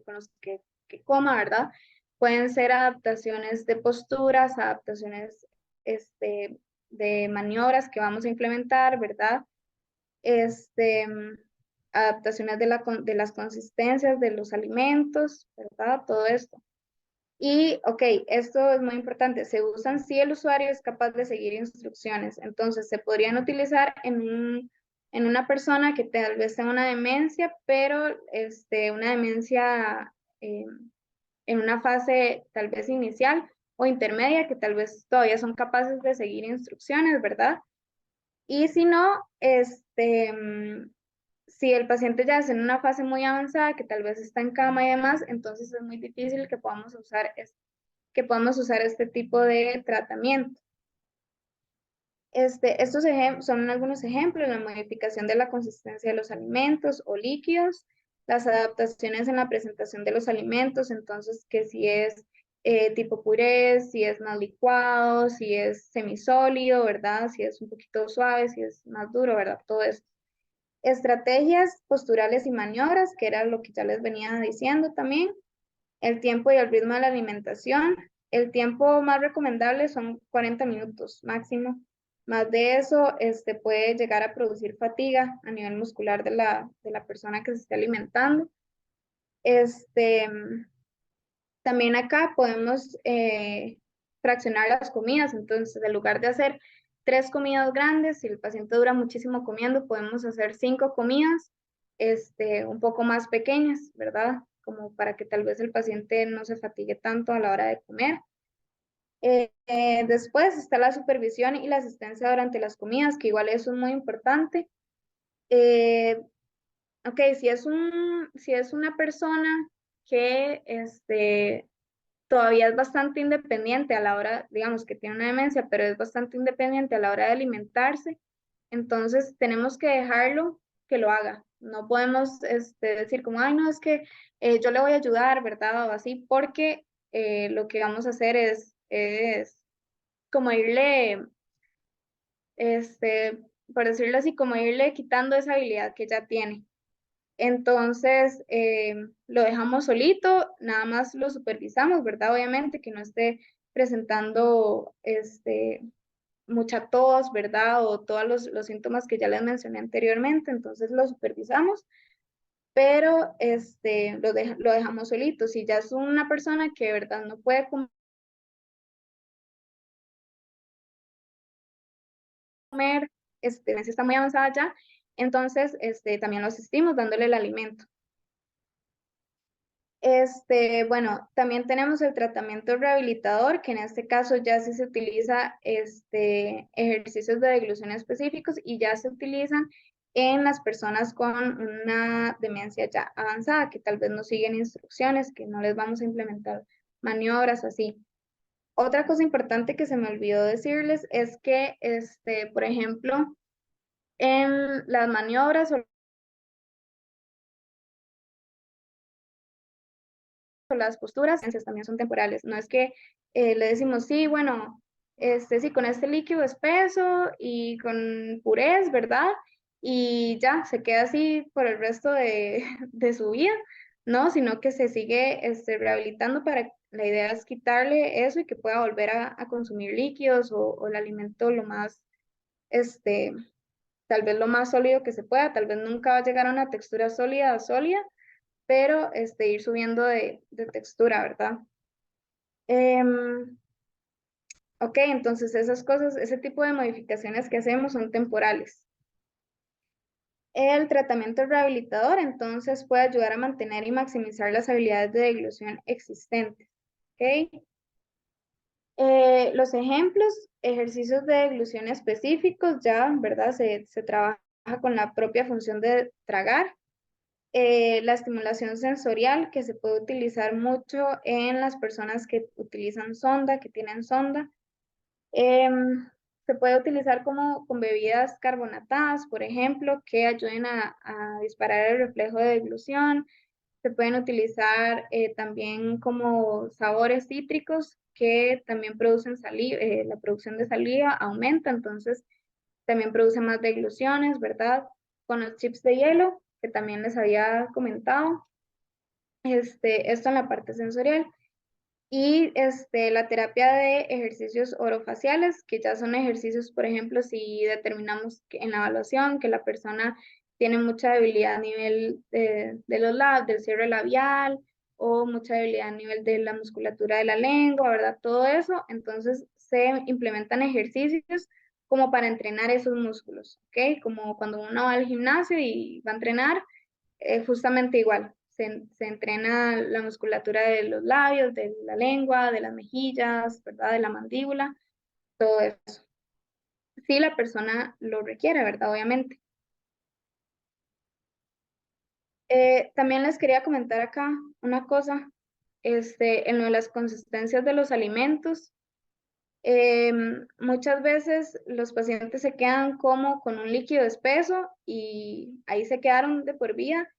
con los que coma, ¿verdad? Pueden ser adaptaciones de posturas, adaptaciones de maniobras que vamos a implementar, ¿verdad? Este, Adaptaciones de las consistencias de los alimentos, ¿verdad? Todo esto. Y, ok, esto es muy importante, se usan si el usuario es capaz de seguir instrucciones, entonces se podrían utilizar en una persona que tal vez tenga una demencia, pero una demencia eh, en una fase tal vez inicial o intermedia, que tal vez todavía son capaces de seguir instrucciones, ¿verdad? Y si no, si el paciente ya es en una fase muy avanzada, que tal vez está en cama y demás, entonces es muy difícil que podamos usar este tipo de tratamiento. Estos son algunos ejemplos: la modificación de la consistencia de los alimentos o líquidos, las adaptaciones en la presentación de los alimentos, entonces que si es tipo puré, si es más licuado, si es semisólido, ¿verdad? Si es un poquito suave, si es más duro, ¿verdad? Todo esto. Estrategias posturales y maniobras, que era lo que ya les venía diciendo también. El tiempo y el ritmo de la alimentación. El tiempo más recomendable son 40 minutos máximo. Más de eso, puede llegar a producir fatiga a nivel muscular de la persona que se esté alimentando. También acá podemos fraccionar las comidas. Entonces, en lugar de hacer 3 comidas grandes, si el paciente dura muchísimo comiendo, podemos hacer 5 comidas un poco más pequeñas, ¿verdad? Como para que tal vez el paciente no se fatigue tanto a la hora de comer. Después está la supervisión y la asistencia durante las comidas, que igual eso es muy importante. Ok, si es una persona que todavía es bastante independiente a la hora, digamos que tiene una demencia, pero es bastante independiente a la hora de alimentarse, entonces tenemos que dejarlo que lo haga. No podemos decir como, ay, no, es que yo le voy a ayudar, ¿verdad? O así, porque lo que vamos a hacer es como irle, este, por decirlo así, como irle quitando esa habilidad que ya tiene. Entonces, lo dejamos solito, nada más lo supervisamos, ¿verdad? Obviamente que no esté presentando mucha tos, ¿verdad? O todos los síntomas que ya les mencioné anteriormente, entonces lo supervisamos, pero lo dejamos solito. Si ya es una persona que de verdad no puede comer, si está muy avanzada ya, entonces también lo asistimos dándole el alimento. Bueno, también tenemos el tratamiento rehabilitador, que en este caso ya sí se utiliza ejercicios de deglución específicos y ya se utilizan en las personas con una demencia ya avanzada, que tal vez no siguen instrucciones, que no les vamos a implementar maniobras así. Otra cosa importante que se me olvidó decirles es que, por ejemplo, en las maniobras o las posturas también son temporales. No es que le decimos, sí, bueno, sí, con este líquido espeso y con purés, ¿verdad? Y ya, se queda así por el resto de su vida, ¿no? Sino que se sigue rehabilitando para, la idea es quitarle eso y que pueda volver a consumir líquidos o el alimento lo más, este, tal vez lo más sólido que se pueda, tal vez nunca va a llegar a una textura sólida, pero ir subiendo de textura, ¿verdad? Ok, entonces esas cosas, ese tipo de modificaciones que hacemos son temporales. El tratamiento rehabilitador entonces puede ayudar a mantener y maximizar las habilidades de deglución existentes. ¿Ok? Los ejemplos, ejercicios de deglución específicos, ya, ¿verdad? Se trabaja con la propia función de tragar. La estimulación sensorial, que se puede utilizar mucho en las personas que utilizan sonda, que tienen sonda. Se puede utilizar como con bebidas carbonatadas, por ejemplo, que ayuden a disparar el reflejo de deglución. Se pueden utilizar también como sabores cítricos que también producen saliva, la producción de saliva aumenta, entonces también produce más degluciones, ¿verdad? Con los chips de hielo, que también les había comentado, esto en la parte sensorial. Y la terapia de ejercicios orofaciales, que ya son ejercicios, por ejemplo, si determinamos que en la evaluación que la persona tiene mucha debilidad a nivel de los labios, del cierre labial, o mucha debilidad a nivel de la musculatura de la lengua, ¿verdad? Todo eso, entonces se implementan ejercicios como para entrenar esos músculos, ¿ok? Como cuando uno va al gimnasio y va a entrenar, justamente igual, se entrena la musculatura de los labios, de la lengua, de las mejillas, ¿verdad? De la mandíbula, todo eso. Si la persona lo requiere, ¿verdad? Obviamente. También les quería comentar acá una cosa, en lo de las consistencias de los alimentos. Muchas veces los pacientes se quedan como con un líquido espeso y ahí se quedaron de por vida.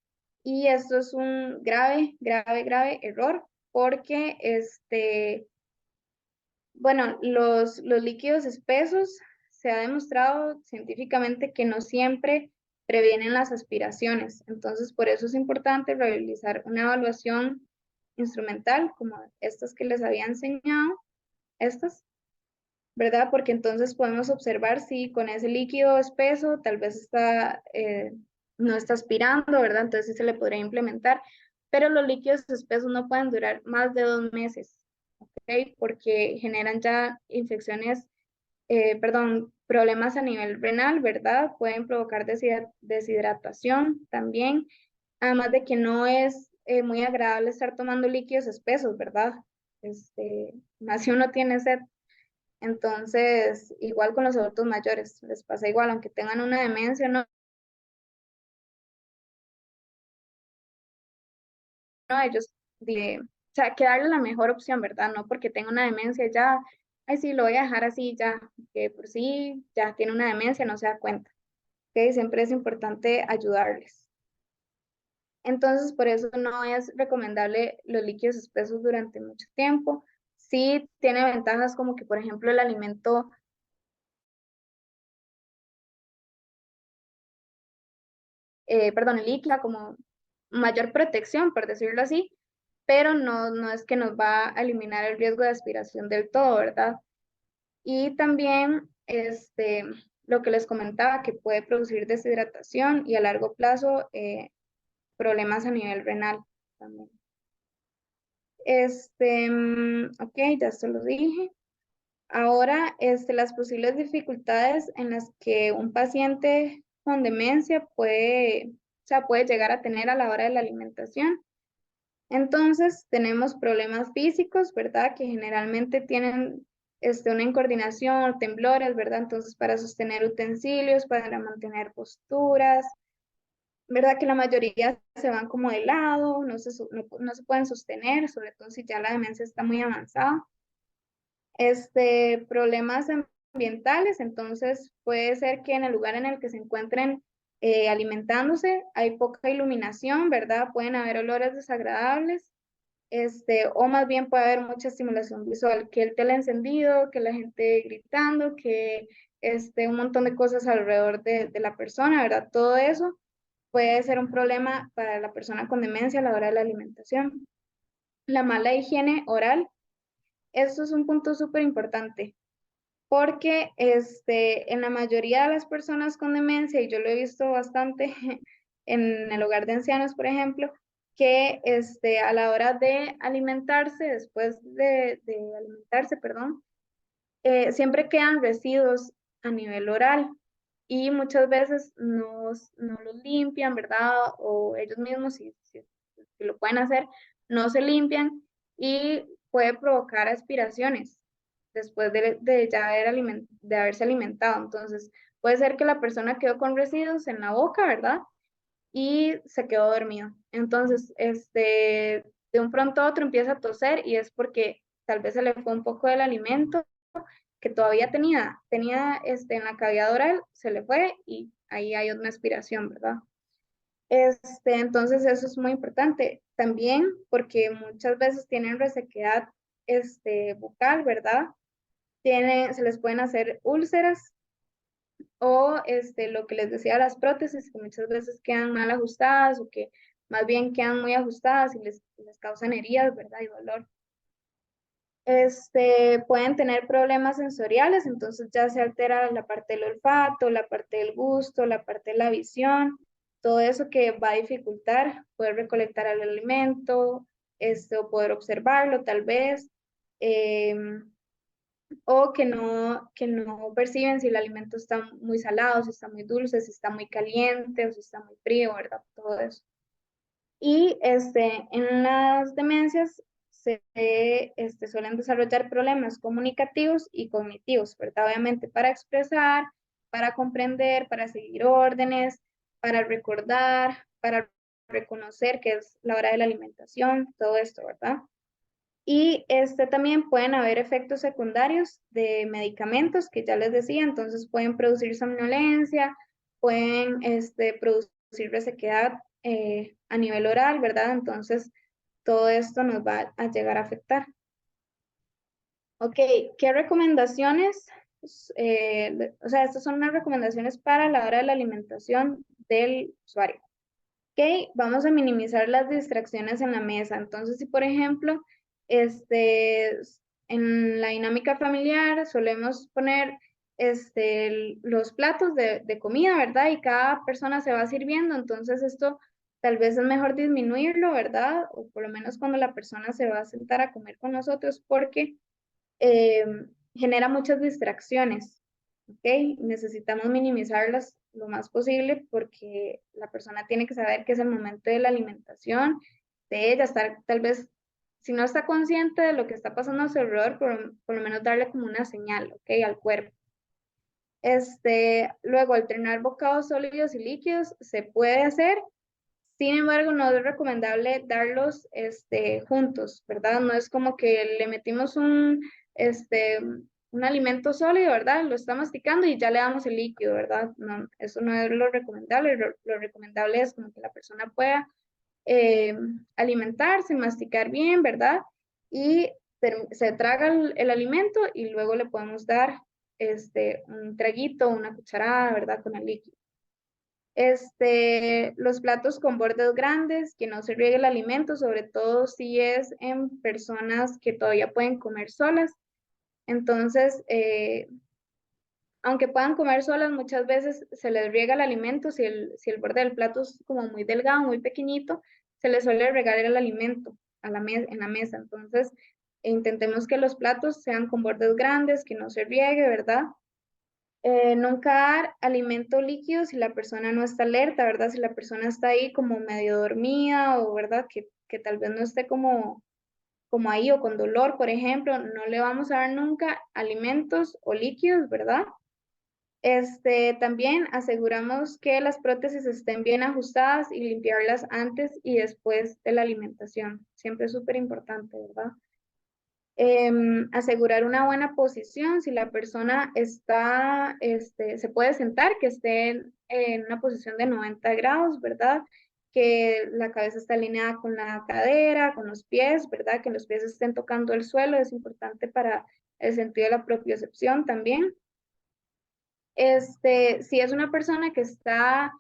Y esto es un grave, grave, grave error porque bueno, los líquidos espesos se ha demostrado científicamente que no siempre previenen las aspiraciones. Entonces, por eso es importante realizar una evaluación instrumental, como estas que les había enseñado, estas, ¿verdad? Porque entonces podemos observar si con ese líquido espeso tal vez no está aspirando, ¿verdad? Entonces sí se le podría implementar, pero los líquidos espesos no pueden durar más de 2 meses, ¿ok? Porque generan ya infecciones, perdón, problemas a nivel renal, ¿verdad? Pueden provocar deshidratación también, además de que no es muy agradable estar tomando líquidos espesos, ¿verdad? Más si uno tiene sed. Entonces, igual con los adultos mayores, les pasa igual, aunque tengan una demencia, no, no ellos, o sea, que darle la mejor opción, ¿verdad? No porque tenga una demencia ya, ay, sí, lo voy a dejar así ya, que por sí ya tiene una demencia, no se da cuenta. ¿Ok? Siempre es importante ayudarles. Entonces, por eso no es recomendable los líquidos espesos durante mucho tiempo. Sí tiene ventajas como que, por ejemplo, el alimento, perdón, el líquido como mayor protección, por decirlo así, pero no es que nos va a eliminar el riesgo de aspiración del todo, ¿verdad? Y también lo que les comentaba, que puede producir deshidratación y a largo plazo problemas a nivel renal también. Ok, ya se lo dije. Ahora, las posibles dificultades en las que un paciente con demencia o sea, puede llegar a tener a la hora de la alimentación. Entonces, tenemos problemas físicos, ¿verdad? Que generalmente tienen una incoordinación, temblores, ¿verdad? Entonces, para sostener utensilios, para mantener posturas, ¿verdad? Que la mayoría se van como de lado, no se pueden sostener, sobre todo si ya la demencia está muy avanzada. Problemas ambientales, entonces puede ser que en el lugar en el que se encuentren alimentándose hay poca iluminación, ¿verdad? Pueden haber olores desagradables, o más bien puede haber mucha estimulación visual, que el tele encendido, que la gente gritando, que un montón de cosas alrededor de la persona, ¿verdad? Todo eso puede ser un problema para la persona con demencia a la hora de la alimentación. La mala higiene oral, esto es un punto súper importante, porque en la mayoría de las personas con demencia, y yo lo he visto bastante en el hogar de ancianos, por ejemplo, que a la hora de alimentarse, después de alimentarse, perdón, siempre quedan residuos a nivel oral y muchas veces no los limpian, ¿verdad? O ellos mismos, si lo pueden hacer, no se limpian y puede provocar aspiraciones después de ya de haberse alimentado. Entonces, puede ser que la persona quedó con residuos en la boca, ¿verdad? Y se quedó dormido. Entonces, de un pronto a otro empieza a toser y es porque tal vez se le fue un poco del alimento que todavía tenía en la cavidad oral, se le fue y ahí hay una aspiración, ¿verdad? Entonces eso es muy importante también porque muchas veces tienen resequedad bucal, ¿verdad? Se les pueden hacer úlceras o lo que les decía, las prótesis que muchas veces quedan mal ajustadas o que más bien quedan muy ajustadas y les causan heridas, ¿verdad? Y dolor. Pueden tener problemas sensoriales, entonces ya se altera la parte del olfato, la parte del gusto, la parte de la visión, todo eso que va a dificultar poder recolectar el alimento, o poder observarlo tal vez, o que no perciben si el alimento está muy salado, si está muy dulce, si está muy caliente o si está muy frío, ¿verdad? Todo eso. Y en las demencias suelen desarrollar problemas comunicativos y cognitivos, ¿verdad? Obviamente para expresar, para comprender, para seguir órdenes, para recordar, para reconocer que es la hora de la alimentación, todo esto, ¿verdad? Y también pueden haber efectos secundarios de medicamentos que ya les decía, entonces pueden producir somnolencia, pueden producir resequedad a nivel oral, ¿verdad? Entonces todo esto nos va a llegar a afectar. Ok, ¿qué recomendaciones? O sea, estas son unas recomendaciones para la hora de la alimentación del usuario. Ok, vamos a minimizar las distracciones en la mesa. Entonces, si por ejemplo, en la dinámica familiar solemos poner los platos de comida, ¿verdad? Y cada persona se va sirviendo, entonces esto tal vez es mejor disminuirlo, ¿verdad? O por lo menos cuando la persona se va a sentar a comer con nosotros, porque eh, genera muchas distracciones, ¿ok? Necesitamos minimizarlas lo más posible porque la persona tiene que saber que es el momento de la alimentación, de ella estar tal vez, si no está consciente de lo que está pasando a su alrededor, por lo menos darle como una señal, ¿ok? Al cuerpo. Luego, alternar bocados sólidos y líquidos se puede hacer, sin embargo, no es recomendable darlos juntos, ¿verdad? No es como que le metimos un alimento sólido, ¿verdad? Lo está masticando y ya le damos el líquido, ¿verdad? No, eso no es lo recomendable. Lo recomendable es como que la persona pueda eh, alimentarse, masticar bien, ¿verdad? Y se traga el alimento y luego le podemos dar un traguito, una cucharada, ¿verdad? Con el líquido. Los platos con bordes grandes, que no se riegue el alimento, sobre todo si es en personas que todavía pueden comer solas. Entonces, aunque puedan comer solas, muchas veces se les riega el alimento, si el borde del plato es como muy delgado, muy pequeñito, se les suele regar el alimento en la mesa. Entonces, intentemos que los platos sean con bordes grandes, que no se riegue, ¿verdad? Nunca dar alimento líquido si la persona no está alerta, ¿verdad? Si la persona está ahí como medio dormida o, ¿verdad? Que tal vez no esté como ahí o con dolor, por ejemplo, no le vamos a dar nunca alimentos o líquidos, ¿verdad? También aseguramos que las prótesis estén bien ajustadas y limpiarlas antes y después de la alimentación. Siempre es súper importante, ¿verdad? Asegurar una buena posición, si la persona está, se puede sentar, que esté en una posición de 90 grados, ¿verdad? Que la cabeza está alineada con la cadera, con los pies, ¿verdad? Que los pies estén tocando el suelo, es importante para el sentido de la propiocepción también. Si es una persona que está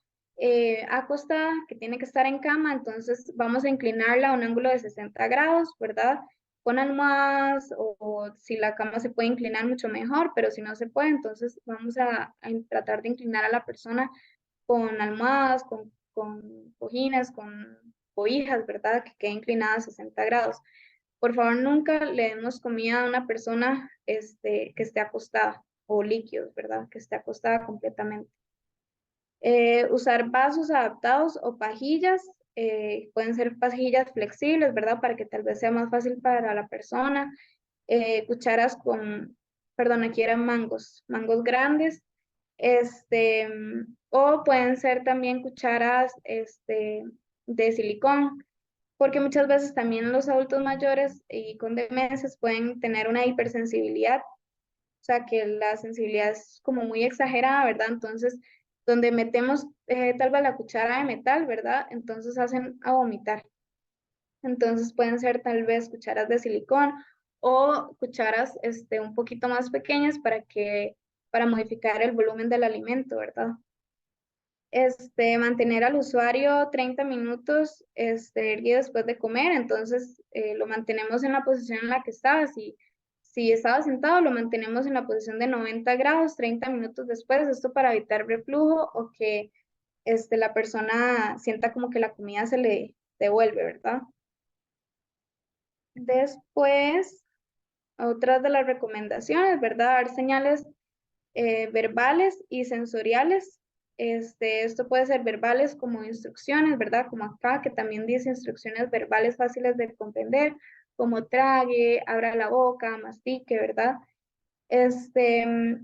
acostada, que tiene que estar en cama, entonces vamos a inclinarla a un ángulo de 60 grados, ¿verdad? Con almohadas o si la cama se puede inclinar mucho mejor, pero si no se puede, entonces vamos a tratar de inclinar a la persona con almohadas, con cojines, con cobijas, ¿verdad? Que quede inclinada a 60 grados. Por favor, nunca le demos comida a una persona que esté acostada o líquidos, ¿verdad? Que esté acostada completamente. Usar vasos adaptados o pajillas, pueden ser pajillas flexibles, ¿verdad? Para que tal vez sea más fácil para la persona. Cucharas perdón, aquí eran mangos grandes, o pueden ser también cucharas de silicón, porque muchas veces también los adultos mayores y con demencias pueden tener una hipersensibilidad, o sea que la sensibilidad es como muy exagerada, ¿verdad? Entonces, donde metemos tal vez la cuchara de metal, ¿verdad? Entonces hacen a vomitar. Entonces pueden ser tal vez cucharas de silicón o cucharas un poquito más pequeñas para modificar el volumen del alimento, ¿verdad? Mantener al usuario 30 minutos erguido después de comer, entonces lo mantenemos en la posición en la que estaba. Si estaba sentado, lo mantenemos en la posición de 90 grados 30 minutos después, esto para evitar reflujo o que la persona sienta como que la comida se le devuelve, ¿verdad? Después, otras de las recomendaciones, ¿verdad? Dar señales verbales y sensoriales. Esto puede ser verbales como instrucciones, ¿verdad? Como acá, que también dice instrucciones verbales fáciles de comprender, como trague, abra la boca, mastique, ¿verdad?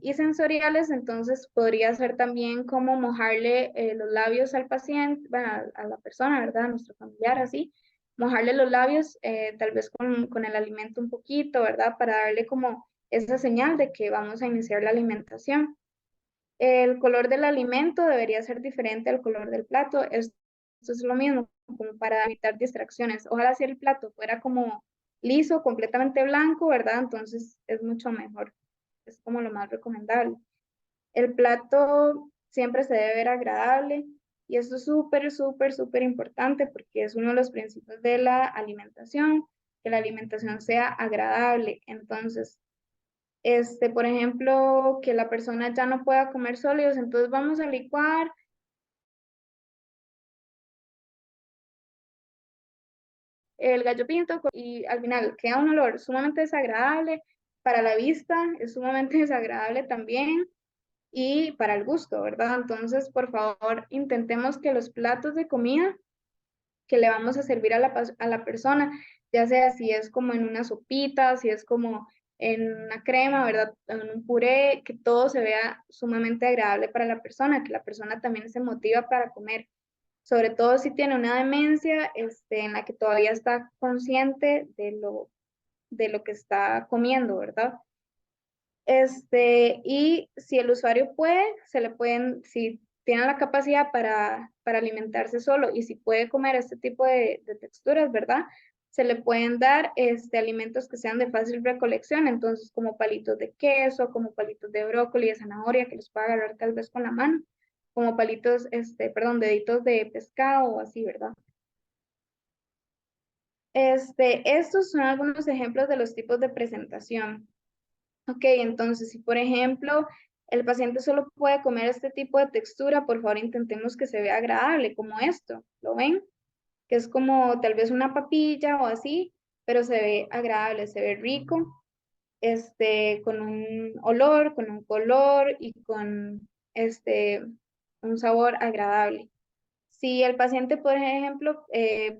Y sensoriales, entonces podría ser también como mojarle los labios al paciente, bueno, a la persona, ¿verdad? A nuestro familiar, así. Mojarle los labios, tal vez con el alimento un poquito, ¿verdad? Para darle como esa señal de que vamos a iniciar la alimentación. El color del alimento debería ser diferente al color del plato. Esto es lo mismo, como para evitar distracciones. Ojalá si el plato fuera como liso, completamente blanco, ¿verdad? Entonces es mucho mejor. Es como lo más recomendable. El plato siempre se debe ver agradable. Y esto es súper, súper, súper importante porque es uno de los principios de la alimentación, que la alimentación sea agradable. Entonces, por ejemplo, que la persona ya no pueda comer sólidos, entonces vamos a licuar el gallo pinto y al final queda un olor sumamente desagradable para la vista, es sumamente desagradable también y para el gusto, ¿verdad? Entonces, por favor, intentemos que los platos de comida que le vamos a servir a la persona, ya sea si es como en una sopita, si es como en una crema, ¿verdad? En un puré, que todo se vea sumamente agradable para la persona, que la persona también se motiva para comer, sobre todo si tiene una demencia en la que todavía está consciente de lo que está comiendo, ¿verdad? Y si el usuario puede, se le pueden, si tiene la capacidad para alimentarse solo y si puede comer este tipo de texturas, ¿verdad? Se le pueden dar alimentos que sean de fácil recolección, entonces como palitos de queso, como palitos de brócoli, de zanahoria, que los pueda agarrar tal vez con la mano, como palitos, perdón, deditos de pescado o así, ¿verdad? Estos son algunos ejemplos de los tipos de presentación. Ok, entonces, si por ejemplo el paciente solo puede comer este tipo de textura, por favor intentemos que se vea agradable, como esto, ¿lo ven? Que es como tal vez una papilla o así, pero se ve agradable, se ve rico, con un olor, con un color y con un sabor agradable. Si el paciente, por ejemplo,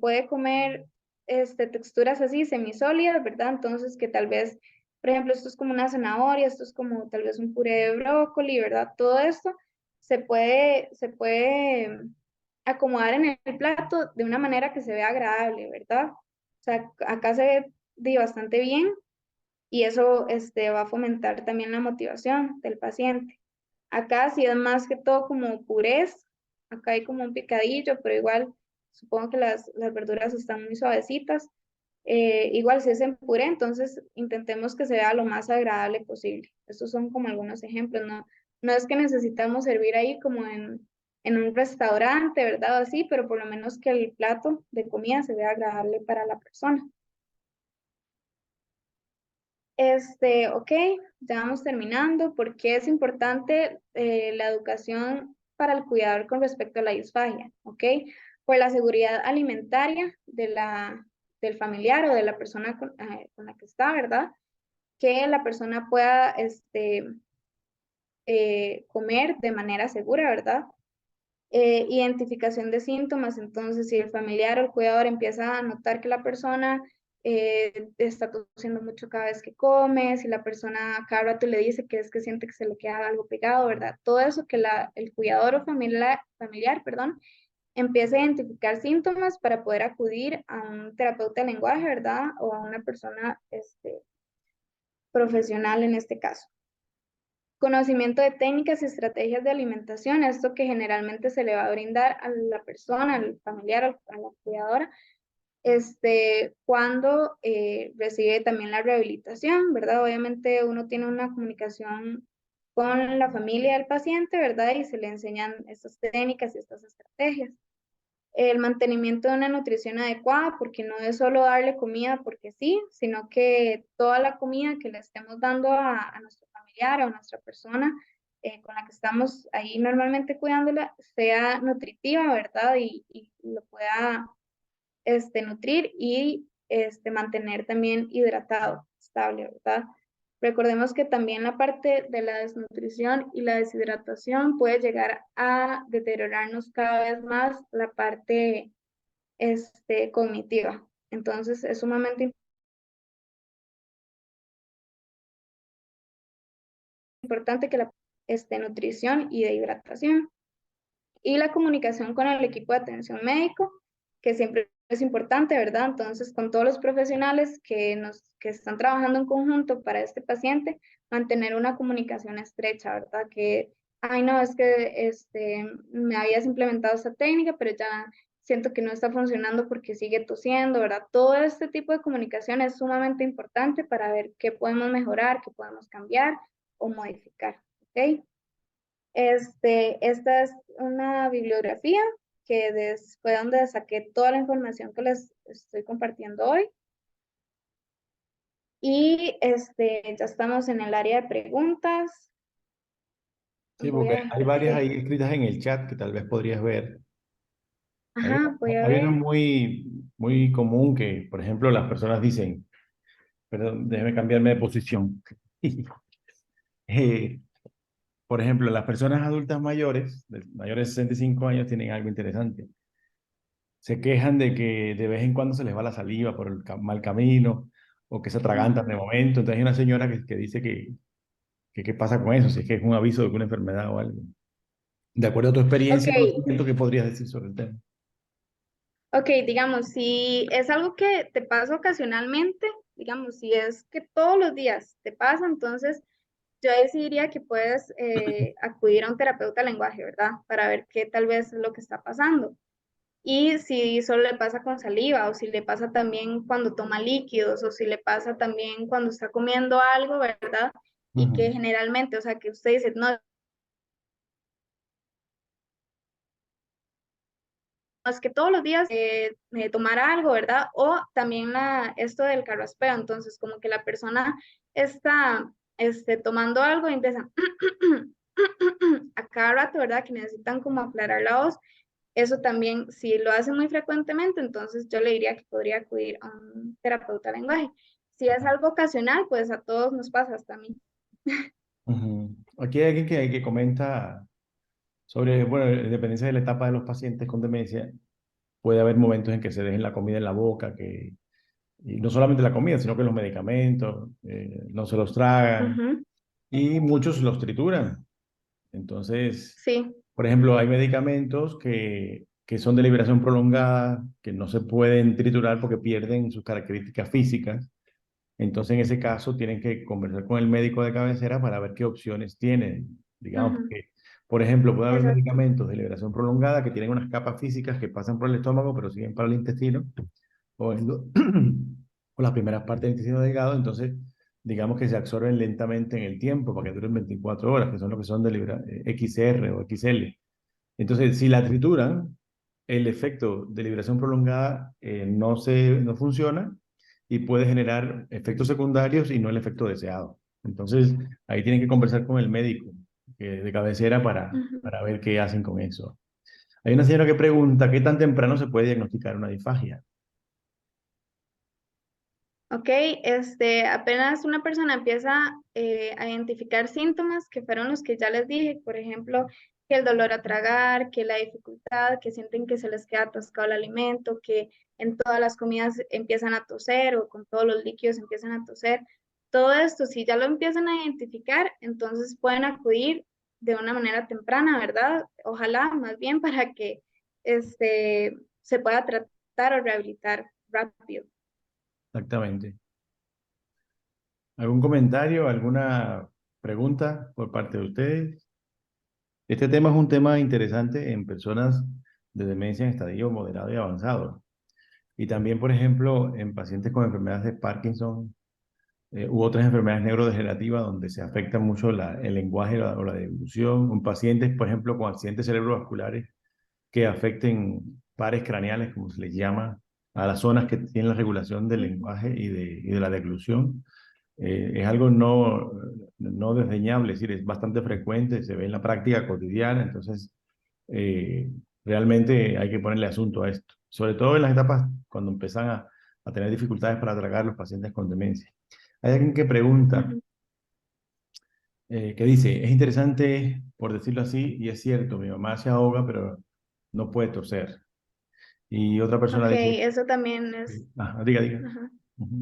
puede comer texturas así, semisólidas, ¿verdad? Entonces, que tal vez, por ejemplo, esto es como una zanahoria, esto es como tal vez un puré de brócoli, ¿verdad? Todo esto se puede acomodar en el plato de una manera que se vea agradable, ¿verdad? O sea, acá se ve bastante bien y eso va a fomentar también la motivación del paciente. Acá sí es más que todo como purés, acá hay como un picadillo, pero igual supongo que las verduras están muy suavecitas. Igual si es en puré, entonces intentemos que se vea lo más agradable posible. Estos son como algunos ejemplos, ¿no? No es que necesitamos servir ahí como en un restaurante, ¿verdad? Así, pero por lo menos que el plato de comida se vea agradable para la persona. Ok, ya vamos terminando. ¿Por qué es importante la educación para el cuidador con respecto a la disfagia? ¿Ok? Por la seguridad alimentaria del familiar o de la persona con la que está, ¿verdad? Que la persona pueda comer de manera segura, ¿verdad? Identificación de síntomas, entonces si el familiar o el cuidador empieza a notar que la persona está tosiendo mucho cada vez que come, si la persona cada rato le dice que es que siente que se le queda algo pegado, ¿verdad? Todo eso que el cuidador o familiar, perdón, empieza a identificar síntomas para poder acudir a un terapeuta de lenguaje, ¿verdad? O a una persona profesional en este caso. Conocimiento de técnicas y estrategias de alimentación, esto que generalmente se le va a brindar a la persona, al familiar, a la cuidadora, cuando recibe también la rehabilitación, ¿verdad? Obviamente uno tiene una comunicación con la familia del paciente, ¿verdad? Y se le enseñan estas técnicas y estas estrategias. El mantenimiento de una nutrición adecuada, porque no es solo darle comida porque sí, sino que toda la comida que le estemos dando a nuestro familiar o a nuestra persona con la que estamos ahí normalmente cuidándola sea nutritiva, ¿verdad? Y lo pueda nutrir y mantener también hidratado, estable, ¿verdad? Recordemos que también la parte de la desnutrición y la deshidratación puede llegar a deteriorarnos cada vez más la parte cognitiva. Entonces, es sumamente importante que la nutrición y de hidratación. Y la comunicación con el equipo de atención médico, que siempre es importante, ¿verdad? Entonces, con todos los profesionales que están trabajando en conjunto para este paciente, mantener una comunicación estrecha, ¿verdad? Que, ay, no, es que me habías implementado esta técnica, pero ya siento que no está funcionando porque sigue tosiendo, ¿verdad? Todo este tipo de comunicación es sumamente importante para ver qué podemos mejorar, qué podemos cambiar o modificar, ¿ok? Esta es una bibliografía fue donde saqué toda la información que les estoy compartiendo hoy. Y ya estamos en el área de preguntas. Sí, Voy porque a hay dejar varias que... ahí escritas en el chat que tal vez podrías ver. Ajá, voy a Hay una ver. muy común que, por ejemplo, las personas dicen, perdón, déjeme cambiarme de posición. Eh, por ejemplo, las personas adultas mayores, mayores de 65 años, tienen algo interesante. Se quejan de que de vez en cuando se les va la saliva por el mal camino o que se atragantan de Ujú. momento. Entonces hay una señora que dice que qué pasa con eso, si es que es un aviso de una enfermedad o algo. De acuerdo a tu Ok, experiencia, conocimiento, ¿qué podrías decir sobre el tema? ok, digamos, si es algo que te pasa ocasionalmente, digamos, si es que todos los días te pasa, entonces yo decidiría que puedes acudir a un terapeuta de lenguaje, ¿verdad? Para ver qué tal vez es lo que está pasando. Y si solo le pasa con saliva, o si le pasa también cuando toma líquidos, o si le pasa también cuando está comiendo algo, ¿verdad? Y que Ujú, generalmente, o sea, que usted dice, no, es que todos los días tomar algo, ¿verdad? O también esto del carraspeo, entonces como que la persona está tomando algo y empieza a cada rato, ¿verdad? Que necesitan como aclarar la voz. Eso también, si lo hace muy frecuentemente, entonces yo le diría que podría acudir a un terapeuta de lenguaje. Si es algo ocasional, pues a todos nos pasa, hasta a mí. ujú. Aquí hay alguien que comenta sobre, bueno, en dependencia de la etapa de los pacientes con demencia, puede haber momentos en que se dejen la comida en la boca, y no solamente la comida, sino que los medicamentos no se los tragan Ujú. y muchos los trituran. Entonces, Sí. por ejemplo, hay medicamentos que son de liberación prolongada, que no se pueden triturar porque pierden sus características físicas. Entonces, en ese caso, tienen que conversar con el médico de cabecera para ver qué opciones tienen. Digamos, Ujú. porque, por ejemplo, puede haber Exacto. medicamentos de liberación prolongada que tienen unas capas físicas que pasan por el estómago, pero siguen para el intestino o las primeras partes del intestino delgado. Entonces, digamos que se absorben lentamente en el tiempo para que duren 24 horas, que son lo que son de XR o XL. Entonces, si la trituran, el efecto de liberación prolongada no funciona y puede generar efectos secundarios y no el efecto deseado. Entonces, ahí tienen que conversar con el médico de cabecera Ujú. para ver qué hacen con eso. Hay una señora que pregunta, ¿qué tan temprano se puede diagnosticar una disfagia? Ok, apenas una persona empieza a identificar síntomas que fueron los que ya les dije, por ejemplo, que el dolor a tragar, que la dificultad, que sienten que se les queda atascado el alimento, que en todas las comidas empiezan a toser o con todos los líquidos empiezan a toser. Todo esto, si ya lo empiezan a identificar, entonces pueden acudir de una manera temprana, ¿verdad? Ojalá más bien para que se pueda tratar o rehabilitar rápido. Exactamente. ¿Algún comentario, alguna pregunta por parte de ustedes? Este tema es un tema interesante en personas de demencia en estadio moderado y avanzado. Y también, por ejemplo, en pacientes con enfermedades de Parkinson u otras enfermedades neurodegenerativas donde se afecta mucho el lenguaje o la devolución. Un paciente, por ejemplo, con accidentes cerebrovasculares que afecten pares craneales, como se les llama, a las zonas que tienen la regulación del Ujú. lenguaje y de la deglución. Es algo no desdeñable, es decir, es bastante frecuente, se ve en la práctica cotidiana. Entonces eh, realmente hay que ponerle asunto a esto, sobre todo en las etapas cuando empiezan a tener dificultades para tragar los pacientes con demencia. Hay alguien que pregunta, Ujú. que dice, es interesante, por decirlo así, y es cierto, mi mamá se ahoga, pero no puede toser. Y otra persona Ok, dice, eso también es, diga. ajá. Ujú.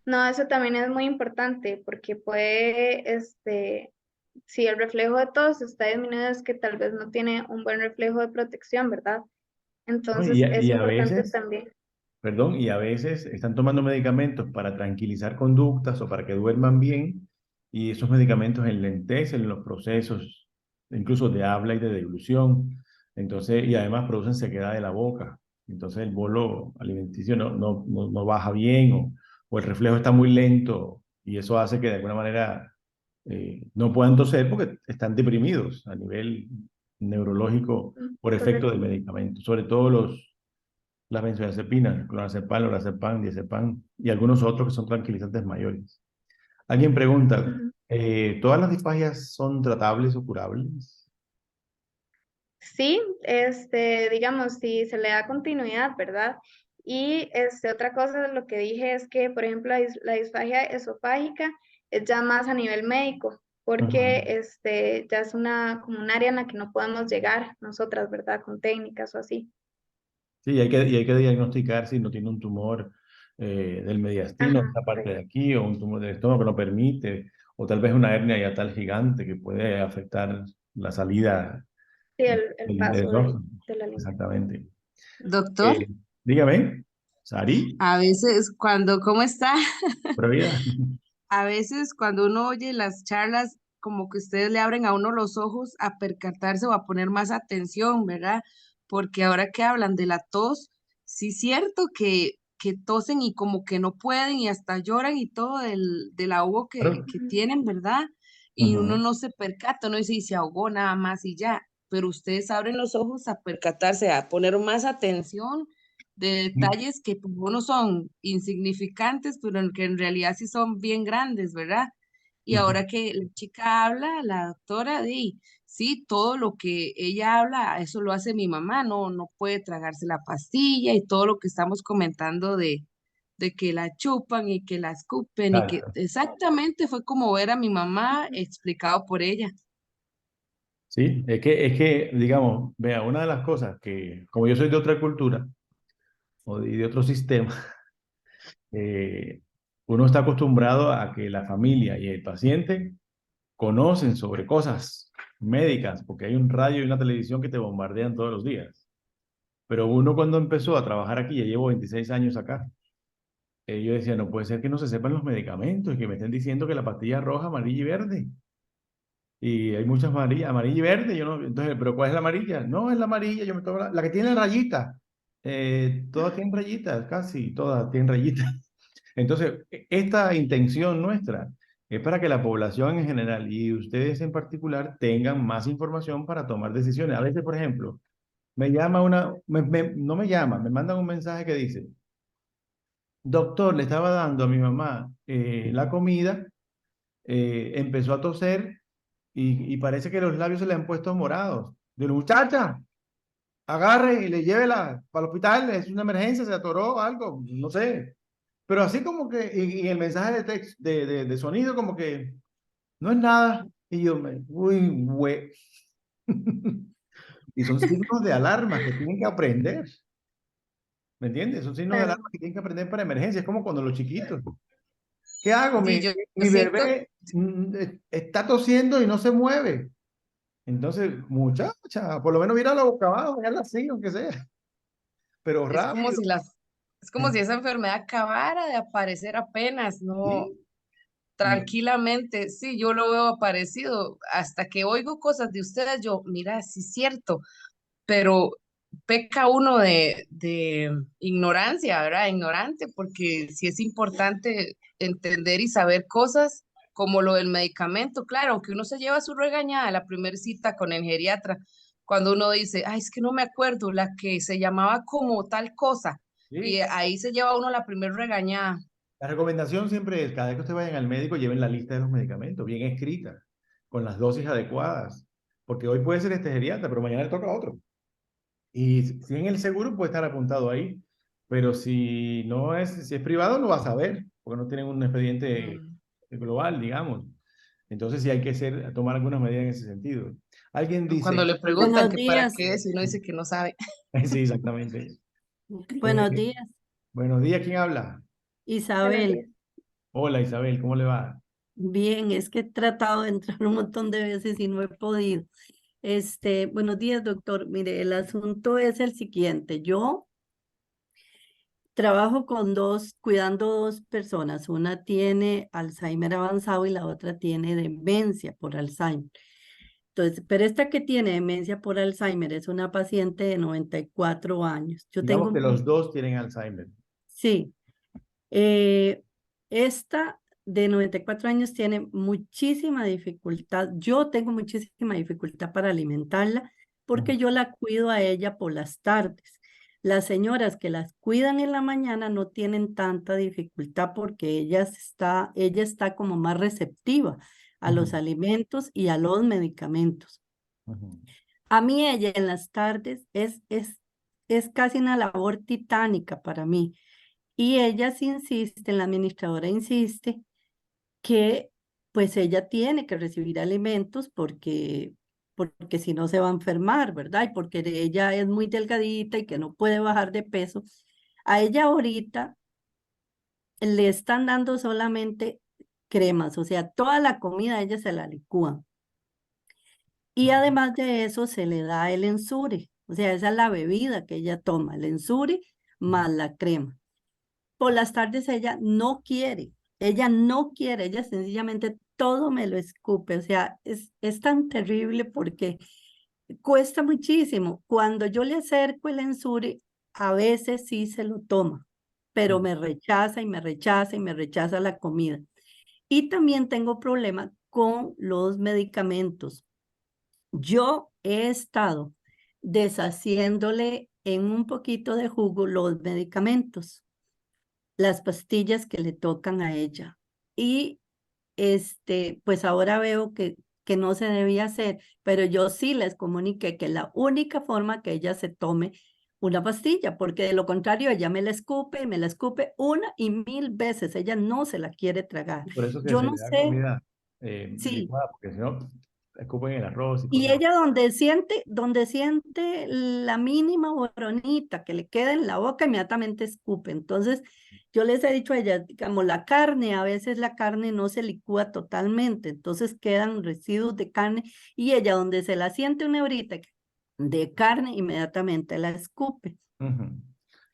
No, eso también es muy importante porque puede, si el reflejo de tos está disminuido es que tal vez no tiene un buen reflejo de protección, ¿verdad? ¿No? Entonces es Y a importante veces también. Perdón, y a veces están tomando medicamentos para tranquilizar conductas o para que duerman bien, y esos medicamentos enlentecen los procesos, incluso de habla y de deglución. Entonces, y además producen sequedad de la boca. Entonces el bolo alimenticio no baja bien, o el reflejo está muy lento y eso hace que de alguna manera no puedan toser porque están deprimidos a nivel neurológico por efecto del Correcto. medicamento, sobre todo las benzodiazepinas, clonazepam, lorazepam, diazepam y algunos otros que son tranquilizantes mayores. Alguien pregunta, Ujú. ¿todas las disfagias son tratables o curables? Sí, digamos, si se le da continuidad, ¿verdad? Y otra cosa de lo que dije es que, por ejemplo, la disfagia esofágica es ya más a nivel médico, porque Ujú. ya es como un área en la que no podemos llegar nosotras, ¿verdad? Con técnicas o así. Sí, y hay que diagnosticar si no tiene un tumor del mediastino, Ajá, esta parte de correcto. aquí, o un tumor del estómago que no permite, o tal vez una hernia yatal gigante que puede afectar la salida Sí, el del paso intestino. de la línea. Exactamente. Doctor, Eh, dígame, Sari, a veces cuando, ¿cómo está? previa. A veces cuando uno oye las charlas, como que ustedes le abren a uno los ojos a percatarse o a poner más atención, ¿verdad? Porque ahora que hablan de la tos, sí es cierto que tosen y como que no pueden y hasta lloran y todo del ahogo que Ujú. tienen, ¿verdad? Y uno Ujú. no se percata, uno dice y se ahogó nada más y ya, pero ustedes abren los ojos a percatarse, a poner más atención de detalles que pues, no son insignificantes, pero que en realidad sí son bien grandes, ¿verdad? Y Ujú. ahora que la chica habla, la doctora, sí, todo lo que ella habla, eso lo hace mi mamá, no puede tragarse la pastilla y todo lo que estamos comentando de que la chupan y que la escupen y que Exacto. exactamente fue como ver a mi mamá explicado por ella. Sí, digamos, vea, una de las cosas que, como yo soy de otra cultura y de otro sistema, eh, uno está acostumbrado a que la familia y el paciente conocen sobre cosas médicas, porque hay un radio y una televisión que te bombardean todos los días. Pero uno cuando empezó a trabajar aquí, ya llevo 26 años acá, yo decía, no puede ser que no se sepan los medicamentos y que me estén diciendo que la pastilla es roja, amarilla y verde. Y hay muchas amarillas, amarilla y verde. Yo no, entonces, ¿pero cuál es la amarilla? No, es la amarilla, yo me tomo la que tiene rayita. Todas tienen rayitas, casi todas tienen rayitas. Entonces, esta intención nuestra es para que la población en general y ustedes en particular tengan más información para tomar decisiones. A veces, por ejemplo, me llama no me llama, me mandan un mensaje que dice, doctor, le estaba dando a mi mamá la comida, empezó a toser y parece que los labios se le han puesto morados. Digo, muchacha, agarre y le llévela para el hospital, es una emergencia, se atoró algo, no sé. Pero así como que, y el mensaje de texto, de sonido, como que no es nada. Y yo uy, güey. Y son signos de alarma que tienen que aprender, ¿me entiendes? Son signos de Claro. alarma que tienen que aprender para emergencias, es como cuando los chiquitos. ¿Qué hago? Sí, yo Mi siento, bebé está tosiendo y no se mueve. Entonces, muchacha, por lo menos mira la boca abajo, ya así, aunque sea, pero es como rápido. si es como si esa enfermedad acabara de aparecer apenas, no. Sí. Y, Tranquilamente, sí, yo lo veo parecido. Hasta que oigo cosas de ustedes, yo, mira, sí es cierto, pero peca uno de ignorancia, ¿verdad? Ignorante, porque sí es importante entender y saber cosas como lo del medicamento. Claro, aunque uno se lleva su regañada a la primera cita con el geriatra, cuando uno dice, ay, es que no me acuerdo, la que se llamaba como tal cosa, y sí, ahí se lleva uno la primera regañada. la recomendación siempre es, cada vez que ustedes vayan al médico, lleven la lista de los medicamentos bien escrita, con las dosis adecuadas, porque hoy puede ser este geriatra, pero mañana le toca a otro. Y si en el seguro puede estar apuntado ahí, pero si no es, si es privado, no va a saber, porque no tienen un expediente Mm. global, digamos. Entonces sí hay que tomar algunas medidas en ese sentido. Alguien Cuando dice, le preguntan Buenos que para días, qué es y uno dice que no sabe. sí, exactamente. buenos Eh, días, buenos días, ¿quién habla? Buenos Isabel. días. Hola Isabel, ¿cómo le va? Bien, es que he tratado de entrar un montón de veces y no he podido. Buenos días, doctor. Mire, el asunto es el siguiente. Yo trabajo cuidando dos personas. Una tiene Alzheimer avanzado y la otra tiene demencia por Alzheimer. Entonces, pero esta que tiene demencia por Alzheimer es una paciente de 94 años. Yo Digamos tengo, que los dos tienen Alzheimer. sí. Eh, esta de 94 años tiene muchísima dificultad. Yo tengo muchísima dificultad para alimentarla. porque yo la cuido a ella por las tardes. Las señoras que las cuidan en la mañana no tienen tanta dificultad porque ella está como más receptiva a los Ujú, alimentos y a los medicamentos. ujú. A mí ella en las tardes es casi una labor titánica para mí. Y ella sí insiste, la administradora insiste, que pues ella tiene que recibir alimentos porque si no se va a enfermar, ¿verdad? Y porque ella es muy delgadita y que no puede bajar de peso. A ella ahorita le están dando solamente cremas, o sea, toda la comida a ella se la licúan. Y además de eso se le da el ensure, o sea, esa es la bebida que ella toma, el ensure más la crema. Por las tardes ella no quiere, ella sencillamente todo me lo escupe, o sea, es tan terrible porque cuesta muchísimo. Cuando yo le acerco el ensure, a veces sí se lo toma, pero me rechaza y me rechaza y me rechaza la comida. Y también tengo problema con los medicamentos. Yo he estado deshaciéndole en un poquito de jugo los medicamentos, las pastillas que le tocan a ella. Y pues ahora veo que no se debía hacer, pero yo sí les comuniqué que la única forma que ella se tome una pastilla, porque de lo contrario ella me la escupe una y mil veces, ella no se la quiere tragar. Por eso que Yo se no le da sé, comida sí, licuada, porque si no, escupen el arroz y y cosas así. ella donde siente la mínima boronita que le queda en la boca, inmediatamente escupe. Entonces, yo les he dicho a ella, digamos, la carne, a veces la carne no se licúa totalmente, entonces quedan residuos de carne y ella donde se la siente una hebrita de carne, inmediatamente la escupe. Ujú.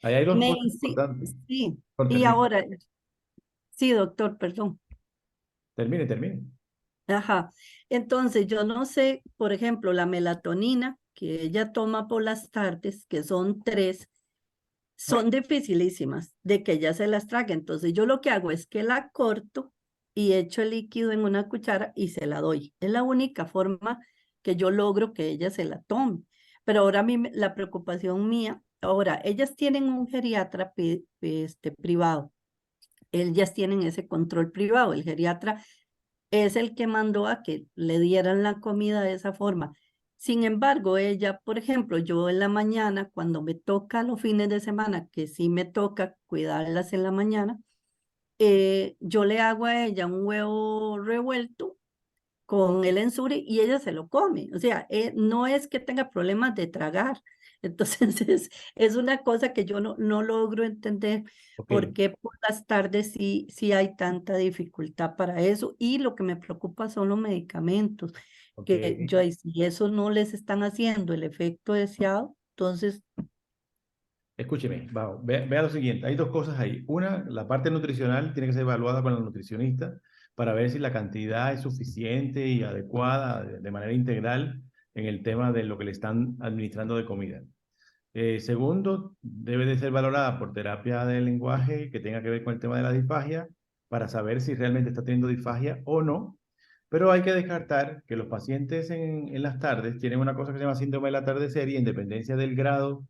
Ahí hay dos Me cosas dice, importantes. sí, y Termine, ahora, sí, doctor, perdón. termine, termine. Ajá. Entonces, yo no sé, por ejemplo, la melatonina que ella toma por las tardes, que son 3, son dificilísimas de que ella se las trague. Entonces, yo lo que hago es que la corto y echo el líquido en una cuchara y se la doy. Es la única forma que yo logro que ella se la tome. Pero ahora a mí la preocupación mía, ahora, ellas tienen un geriatra privado. Ellas tienen ese control privado. El geriatra es el que mandó a que le dieran la comida de esa forma. Sin embargo, ella, por ejemplo, yo en la mañana, cuando me toca los fines de semana, que sí me toca cuidarlas en la mañana, yo le hago a ella un huevo revuelto con el ensure y ella se lo come. O sea, no es que tenga problemas de tragar. Entonces, es una cosa que yo no logro entender Ok, por qué por las tardes sí hay tanta dificultad para eso. Y lo que me preocupa son los medicamentos, ok. que yo, si eso no les están haciendo el efecto deseado, entonces, Escúcheme, vea lo siguiente, hay dos cosas ahí. Una, la parte nutricional tiene que ser evaluada con el nutricionista para ver si la cantidad es suficiente y adecuada de manera integral en el tema de lo que le están administrando de comida. Segundo, debe de ser valorada por terapia del lenguaje que tenga que ver con el tema de la disfagia para saber si realmente está teniendo disfagia o no. Pero hay que descartar que los pacientes en las tardes tienen una cosa que se llama síndrome del atardecer y en dependencia del grado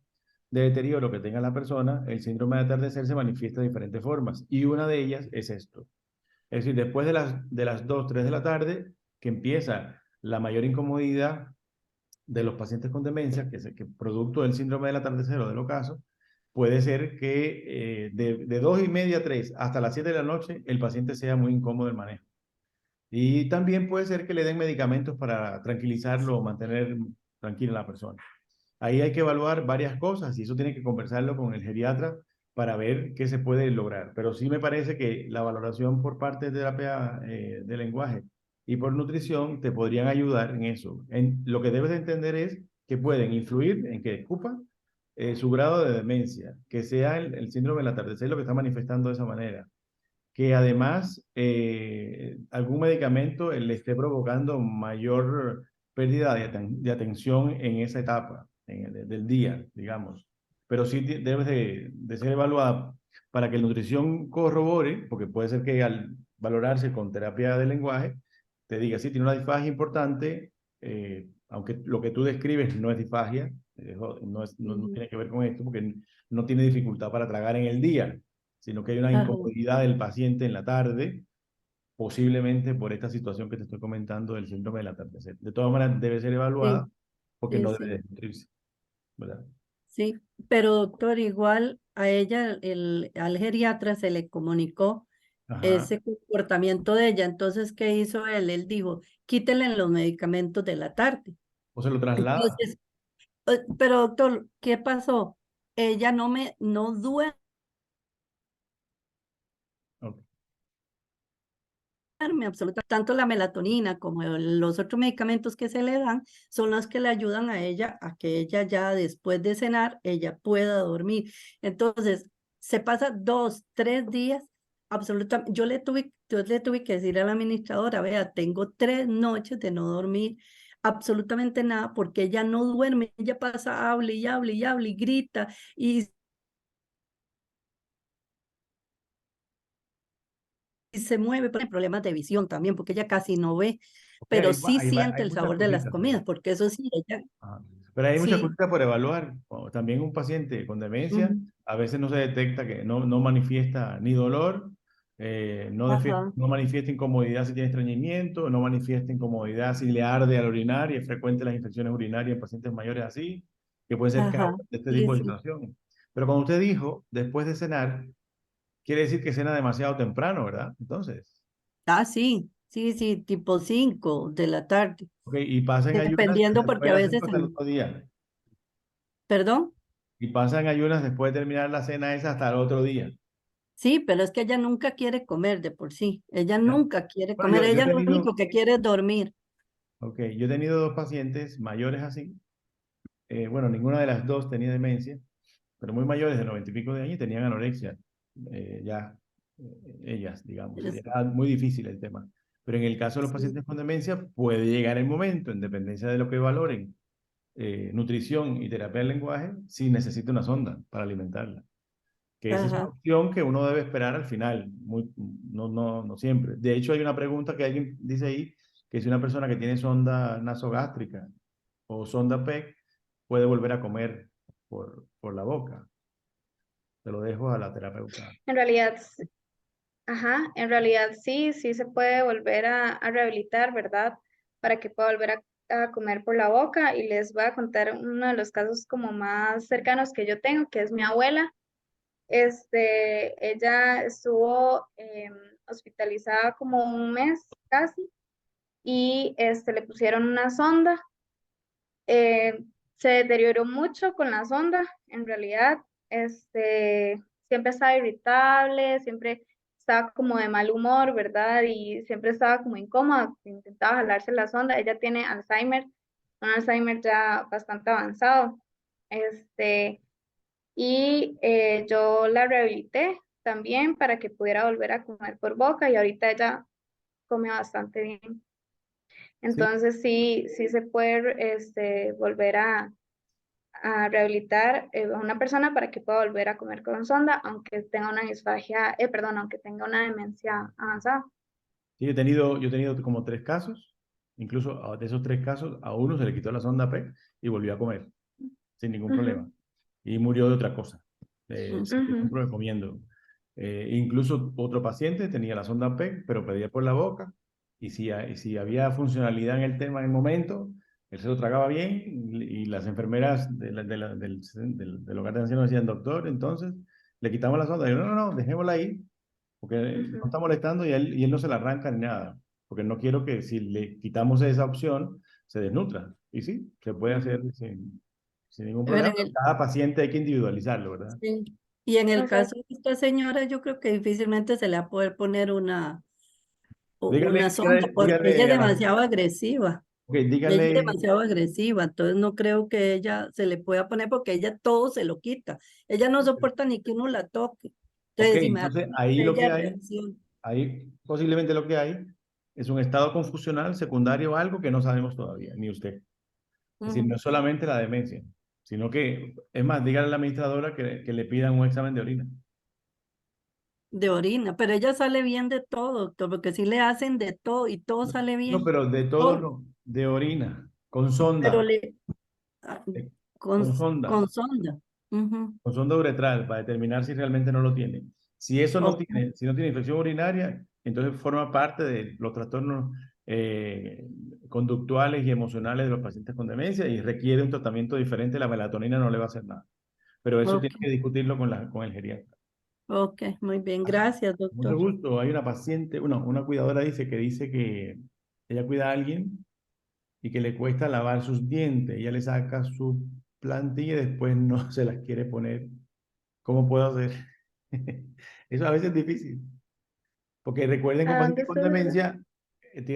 de deterioro que tenga la persona, el síndrome de atardecer se manifiesta de diferentes formas y una de ellas es esto. Es decir, después de las 2, 3 de la tarde, que empieza la mayor incomodidad de los pacientes con demencia, que producto del síndrome del atardecer o del ocaso, puede ser que de 2:30 a 3 hasta las 7 de la noche el paciente sea muy incómodo el manejo. Y también puede ser que le den medicamentos para tranquilizarlo o mantener tranquila a la persona. Ahí hay que evaluar varias cosas y eso tiene que conversarlo con el geriatra para ver qué se puede lograr. Pero sí me parece que la valoración por parte de terapia de lenguaje y por nutrición te podrían ayudar en eso. Lo que debes de entender es que pueden influir en que escupa su grado de demencia, que sea el síndrome del atardecer lo que está manifestando de esa manera, que además algún medicamento le esté provocando mayor pérdida de atención en esa etapa del día, digamos. Pero sí debes de ser evaluada para que la nutrición corrobore, porque puede ser que al valorarse con terapia de lenguaje, te diga, sí, tiene una disfagia importante, aunque lo que tú describes no es disfagia, no tiene que ver con esto, porque no tiene dificultad para tragar en el día, sino que hay una Ajá, incomodidad del paciente en la tarde, posiblemente por esta situación que te estoy comentando del síndrome del atardecer. De todas maneras, debe ser evaluada sí, porque sí, no debe sí, desnutrirse, ¿verdad? sí. Pero doctor, igual a ella, al geriatra se le comunicó Ajá. ese comportamiento de ella. Entonces, ¿qué hizo él? Él dijo, quítele los medicamentos de la tarde. O se lo traslada. Entonces, pero doctor, ¿qué pasó? Ella no duerme Ok. absolutamente. Tanto la melatonina como los otros medicamentos que se le dan son los que le ayudan a ella a que ella ya después de cenar, ella pueda dormir. Entonces, se pasa 2, 3 días, absolutamente. Yo le tuve que decir a la administradora, vea, tengo 3 noches de no dormir absolutamente nada porque ella no duerme, ella pasa, hable y hable y hable y grita y se mueve, tiene problemas de visión también, porque ella casi no ve, Ok, pero sí hay siente el muchas sabor de las cositas ahí. comidas, porque eso sí, ella, Ajá. Pero hay muchas sí, cositas por evaluar. También un paciente con demencia, ujú, a veces no se detecta que no manifiesta ni dolor, ajá, no manifiesta incomodidad si tiene estreñimiento, no manifiesta incomodidad si le arde al orinar, y es frecuente las infecciones urinarias en pacientes mayores así, que pueden ser ajá, causas de este sí, tipo de sí. situaciones. Pero cuando usted dijo, después de cenar, quiere decir que cena demasiado temprano, ¿verdad? Entonces, Ah, sí, sí, sí, tipo 5 de la tarde, ok, y pasa en ayunas dependiendo después porque de a las veces, 5 hasta el otro día. perdón, Y pasan ayunas después de terminar la cena esa hasta el otro día. sí, pero es que ella nunca quiere comer de por sí, ella Ya. nunca quiere Bueno, comer, ella lo único que quiere es dormir. yo he tenido dos pacientes mayores así. Bueno, ninguna de las dos tenía demencia, pero muy mayores, de 90 y pico de años, y tenían anorexia. Ya, ellas, digamos. Es- Era muy difícil el tema. Pero en el caso de los sí, pacientes con demencia, puede llegar el momento, en dependencia de lo que valoren, nutrición y terapia del lenguaje, si necesita una sonda para alimentarla. Que esa es una ajá, opción que uno debe esperar al final, no siempre. De hecho, hay una pregunta que alguien dice ahí, que si una persona que tiene sonda nasogástrica o sonda PEC puede volver a comer por la boca. Te lo dejo a la terapeuta. En realidad, ajá, en realidad sí, sí se puede volver a rehabilitar, ¿verdad? Para que pueda volver a comer por la boca y les voy a contar uno de los casos como más cercanos que yo tengo, que es mi abuela. Ella estuvo hospitalizada como un mes casi y le pusieron una sonda. eh, Se deterioró mucho con la sonda, en realidad, siempre estaba irritable, siempre estaba como de mal humor, ¿verdad? Y siempre estaba como incómoda, intentaba jalarse la sonda. Ella tiene Alzheimer, un Alzheimer ya bastante avanzado. Este, yo la rehabilité también para que pudiera volver a comer por boca y ahorita ella come bastante bien. Sí, Entonces sí, sí se puede volver a rehabilitar a una persona para que pueda volver a comer con sonda, aunque tenga una disfagia, perdón, aunque tenga una demencia avanzada. sí, yo he tenido como 3 casos. Incluso de esos 3 casos, a uno se le quitó la sonda PEC y volvió a comer sin ningún Ujú, problema. Y murió de otra cosa, sin ningún ujú, problema comiendo. Incluso otro paciente tenía la sonda PEC, pero pedía por la boca. Y si había funcionalidad en el tema en el momento, él se lo tragaba bien. Y las enfermeras del hogar de ancianos decían, doctor, entonces le quitamos la sonda. Y yo, no, dejémosla ahí, porque no ujú, está molestando y él no se la arranca ni nada. Porque no quiero que si le quitamos esa opción, se desnutra. Y sí, se puede hacer ujú. sin ningún pero problema. en el, Cada paciente hay que individualizarlo, ¿verdad? sí. Y en el caso Exacto. de esta señora, yo creo que difícilmente se le va a poder poner Dígale, una sonda, dígale, porque ella es dígale demasiado agresiva. ok, Ella es dígale, demasiado agresiva, entonces no creo que ella se le pueda poner porque ella todo se lo quita. Ella no soporta ni que uno la toque. ok, Entonces, si me da entonces ahí lo ella que hay, reacción. ahí posiblemente lo que hay es un estado confusional secundario o algo que no sabemos todavía, ni usted. Es decir, no Ujú. es solamente la demencia, sino que, es más, dígale a la administradora que le pidan un examen de orina. De orina, pero ella sale bien de todo, doctor, porque si le hacen de todo y todo sale No, bien. pero de todo Todo. no, de orina. con pero sonda, ah, eh, con, con sonda. con sonda. Ujú. Con sonda uretral para determinar si realmente no lo tiene. Si eso no Ok, tiene, si no tiene infección urinaria, entonces forma parte de los trastornos conductuales y emocionales de los pacientes con demencia y requiere un tratamiento diferente. La melatonina no le va a hacer nada. Pero eso ok, tiene que discutirlo con el geriatra. ok, muy bien, gracias, Mucho doctor. gusto. Hay una paciente, una cuidadora dice que ella cuida a alguien y que le cuesta lavar sus dientes. Ella le saca su plantilla y después no se las quiere poner. ¿Cómo puedo hacer? Eso a veces es difícil, porque recuerden que un ¿A dónde paciente con está esa pregunta? demencia es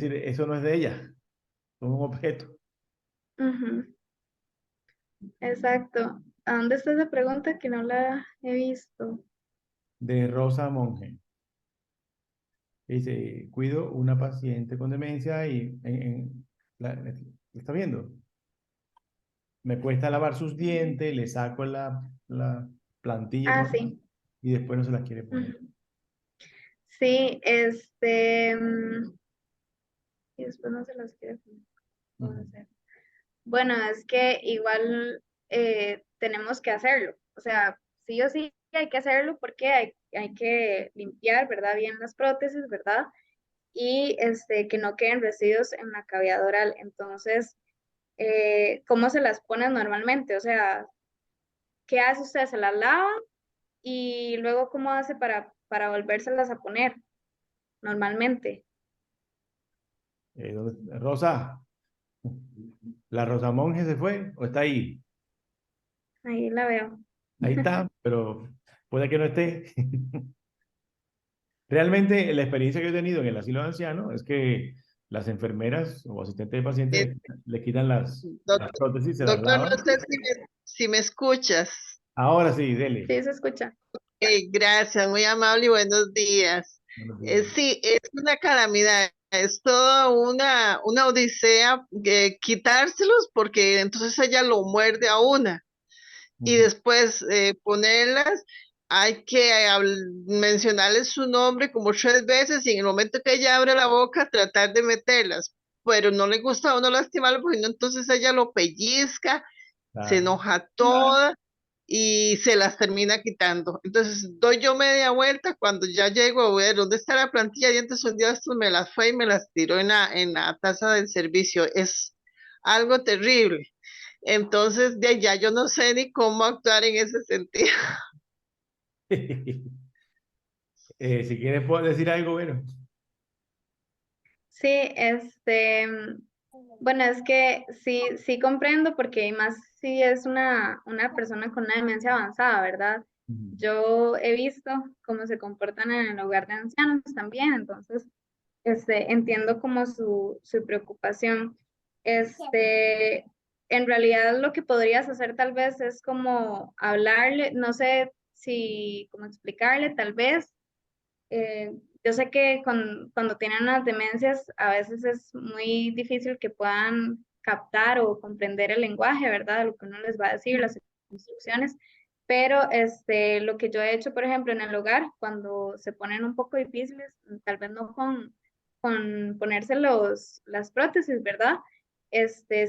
decir, eso no es de ella, es un objeto. Ujú, exacto. ¿A dónde está esa pregunta que no la he visto? De Rosa Monge. Dice, cuido una paciente con demencia y ¿la está viendo? Me cuesta lavar sus dientes, le saco la plantilla Ah, sí. y después no se las quiere poner. Ujú. Sí, y después no se las quiere poner. ¿Qué puedo Ujú. hacer? Bueno, es que igual tenemos que hacerlo. O sea, sí o sí hay que hacerlo porque hay que limpiar, ¿verdad? Bien las prótesis, ¿verdad? Y que no queden residuos en la cavidad oral. Entonces, ¿cómo se las ponen normalmente? O sea, ¿qué hace usted? ¿Se las lava? Y luego, ¿cómo hace para volvérselas a poner normalmente? Rosa, ¿la Rosa Monge se fue o está ahí? Ahí la veo. Ahí está, pero puede que no esté. Realmente la experiencia que he tenido en el asilo de ancianos es que las enfermeras o asistentes de pacientes Eh, le quitan las doc- prótesis, se las doctor, no lavan. sé si me escuchas. Ahora sí, dele. Sí, se escucha. Gracias, muy amable y buenos días. Buenos días. Sí, es una calamidad, es toda una odisea quitárselos porque entonces ella lo muerde a una y Ujú. después ponerlas, hay que mencionarle su nombre como 3 veces y en el momento que ella abre la boca tratar de meterlas, pero no le gusta a uno lastimarlo porque no, entonces ella lo pellizca, se Claro. enoja toda y se las termina quitando. Entonces doy yo media vuelta cuando ya llego a ver dónde está la plantilla de dientes, un día esto me las fue y me las tiró en la taza del servicio. Es algo terrible. Entonces, de allá yo no sé ni cómo actuar en ese sentido. Si quieres, puedo decir algo, bueno. Sí, bueno, es que sí, sí comprendo porque más si es una persona con una demencia avanzada, ¿verdad? Ujú. Yo he visto cómo se comportan en el hogar de ancianos también, entonces, entiendo como su preocupación. Este, en realidad lo que podrías hacer tal vez es como hablarle, no sé si, cómo explicarle, tal vez eh, yo sé que cuando tienen las demencias a veces es muy difícil que puedan captar o comprender el lenguaje, ¿verdad? Lo que uno les va a decir, las instrucciones, pero lo que yo he hecho, por ejemplo, en el hogar, cuando se ponen un poco difíciles, tal vez no con ponerse las prótesis, ¿verdad?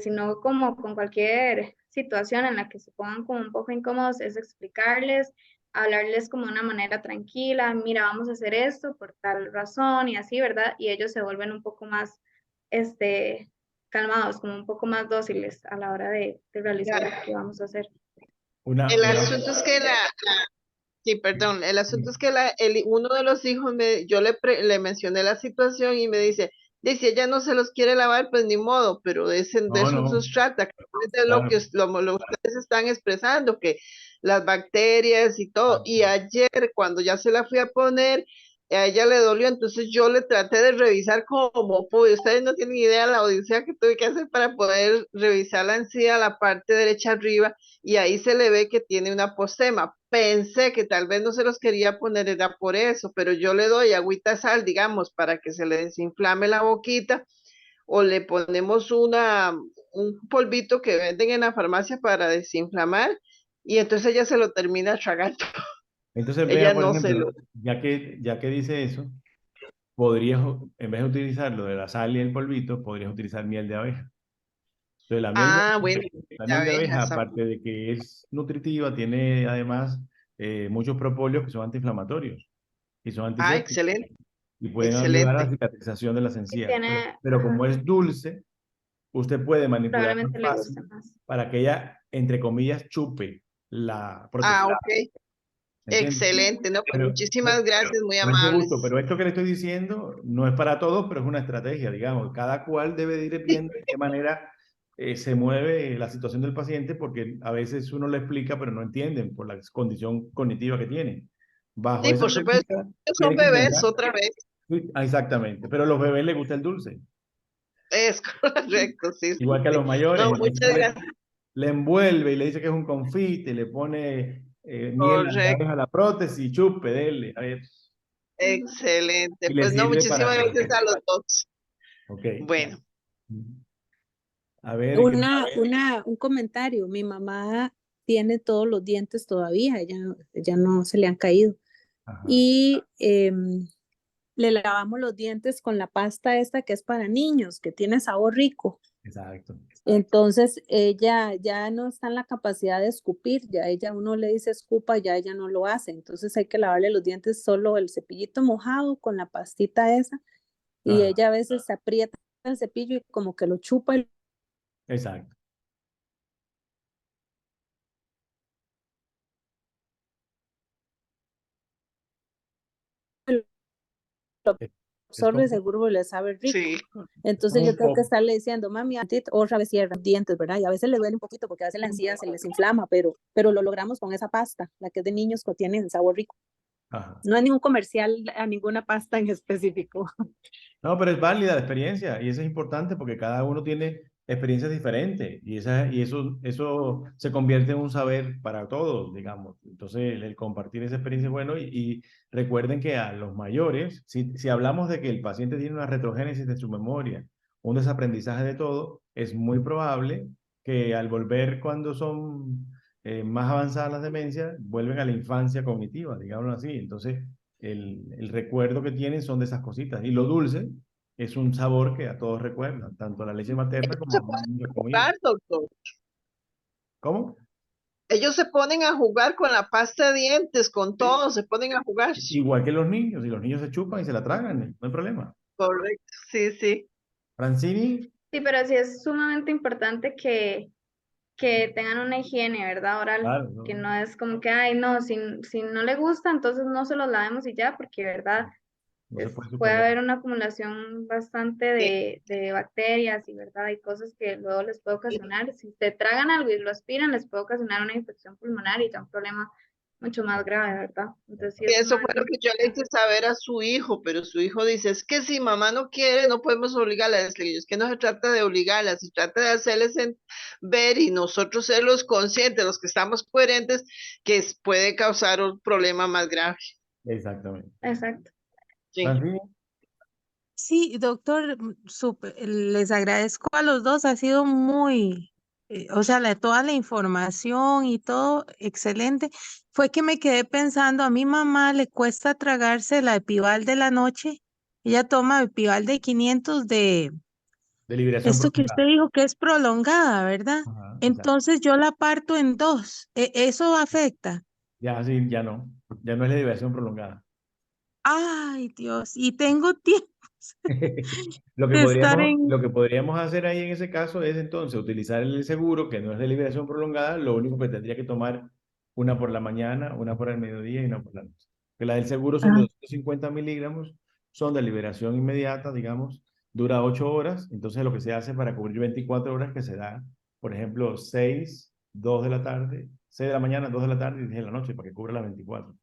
Sino como con cualquier situación en la que se pongan como un poco incómodos, es explicarles, hablarles como de una manera tranquila, mira, vamos a hacer esto por tal razón y así, ¿verdad? Y ellos se vuelven un poco más, calmados, como un poco más dóciles a la hora de realizar lo que vamos a hacer. Una, El una, asunto es que sí, perdón, el asunto es que uno de los hijos, yo le mencioné la situación y me dice, ella no se los quiere lavar, pues ni modo, pero de no, eso no, se trata, que es lo que claro. lo ustedes están expresando, que las bacterias y todo. Y ayer, cuando ya se la fui a poner, a ella le dolió, entonces yo le traté de revisar como pude. Ustedes no tienen idea la odisea que tuve que hacer para poder revisar la encía, la parte derecha arriba, y ahí se le ve que tiene una apostema. Pensé que tal vez no se los quería poner, era por eso, pero yo le doy agüita sal, digamos, para que se le desinflame la boquita, o le ponemos un polvito que venden en la farmacia para desinflamar, y entonces ella se lo termina tragando. Entonces, vea, Ella por no se lo... ejemplo, ya que dice eso, podrías, en vez de utilizar lo de la sal y el polvito, podrías utilizar miel de abeja. Entonces, Ah, bueno, la ya miel de ven, abeja, hasta. aparte de que es nutritiva, tiene además muchos propóleos que son antiinflamatorios y son Ah, antisépticos excelente, y pueden ayudar a la excelente. cicatrización de las Y encías. tiene, Pero como ajá, es dulce, usted puede manipular más probablemente le guste fácil más. para que ella, entre comillas, chupe la Ah, protección. ok, ¿Entiendes? excelente. No, pues Pero, muchísimas gracias, muy con mucho gusto, amables. pero esto que le estoy diciendo no es para todos, pero es una estrategia, digamos. Cada cual debe de ir viendo de qué manera se mueve la situación del paciente, porque a veces uno le explica, pero no entienden por la condición cognitiva que tienen. Bajo Sí, esa por supuesto, premisa, son tiene que bebés intentar. otra vez. Sí, exactamente, pero a los bebés les gusta el dulce, Es correcto, sí, sí, igual que a sí. los mayores. No, Entonces muchas gracias. le envuelve y le dice que es un confite, le pone miel de Correcto, abeja a la prótesis y chupe, dele, a ver, excelente. y le Pues no, sirve para muchísimas que. gracias a los dos. Ok. Bueno, A ver, ¿qué? Un comentario. Mi mamá tiene todos los dientes todavía, ella no se le han caído. Ajá, Y le lavamos los dientes con la pasta esta que es para niños, que tiene sabor rico. exacto. Entonces ella ya no está en la capacidad de escupir, ya ella uno le dice escupa, ya ella no lo hace. Entonces hay que lavarle los dientes solo el cepillito mojado con la pastita esa y Ajá, ella a veces se aprieta el cepillo y como que lo chupa y exacto. lo Es, es absorbe, como, seguro le sabe rico. sí. es como Entonces yo un tengo que poco. estarle diciendo, mami, otra vez cierra los dientes, ¿verdad? Y a veces le duele un poquito porque a veces la encía se les inflama, pero lo logramos con esa pasta, la que es de niños que tiene sabor rico. Ajá. No hay ningún comercial a ninguna pasta en específico. No, pero es válida la experiencia y eso es importante porque cada uno tiene experiencias diferentes y eso se convierte en un saber para todos, digamos. Entonces, el compartir esa experiencia es bueno y recuerden que a los mayores, si hablamos de que el paciente tiene una retrogénesis de su memoria, un desaprendizaje de todo, es muy probable que al volver cuando son más avanzadas las demencias, vuelven a la infancia cognitiva, digámoslo así. Entonces, el recuerdo que tienen son de esas cositas. Y lo dulce es un sabor que a todos recuerdan, tanto a la leche materna como Se a la pueden leche comida. jugar, doctor. ¿Cómo? Ellos se ponen a jugar con la pasta de dientes, con todo, se ponen a jugar. Igual que los niños, y los niños se chupan y se la tragan, no hay problema. Correcto, sí, sí. Francini, Sí, pero sí es sumamente importante que tengan una higiene, ¿verdad? Oral, claro, que no, no es como que, ay, no, si no le gusta, entonces no se los lavemos y ya, porque, ¿verdad? no se puede Puede suponer. haber una acumulación bastante de bacterias y, ¿verdad? Hay cosas que luego les puede ocasionar. Si se tragan algo y lo aspiran, les puede ocasionar una infección pulmonar y un problema mucho más grave, ¿verdad? Entonces sí Y es eso fue sumamente lo que yo le hice importante. saber a su hijo, pero su hijo dice, es que si mamá no quiere, no podemos obligarla. Es que no se trata de obligarla, se trata de hacerles ver y nosotros ser los conscientes, los que estamos coherentes, que puede causar un problema más grave. Exactamente. Exacto. Sí. Francini, Sí, doctor, les agradezco a los dos, ha sido muy, o sea, toda la información y todo, excelente. Fue que me quedé pensando, a mi mamá le cuesta tragarse la Epival de la noche, ella toma Epival de 500 de de liberación esto que usted prolongada. dijo que es prolongada, ¿verdad? Ajá, exacto. Entonces yo la parto en dos, ¿eso afecta? Ya sí, ya no es la liberación prolongada. Ay, Dios, y tengo tiempo Lo que de estar podríamos, en... lo que podríamos hacer ahí en ese caso es entonces utilizar el seguro, que no es de liberación prolongada, lo único que tendría que tomar una por la mañana, una por el mediodía y una por la noche. Que la del seguro son de Ah, 250 miligramos, son de liberación inmediata, digamos, dura 8 horas, entonces lo que se hace para cubrir 24 horas que se da, por ejemplo, 6, 2 de la tarde, 6 de la mañana, 2 de la tarde y 10 de la noche para que cubra las 24.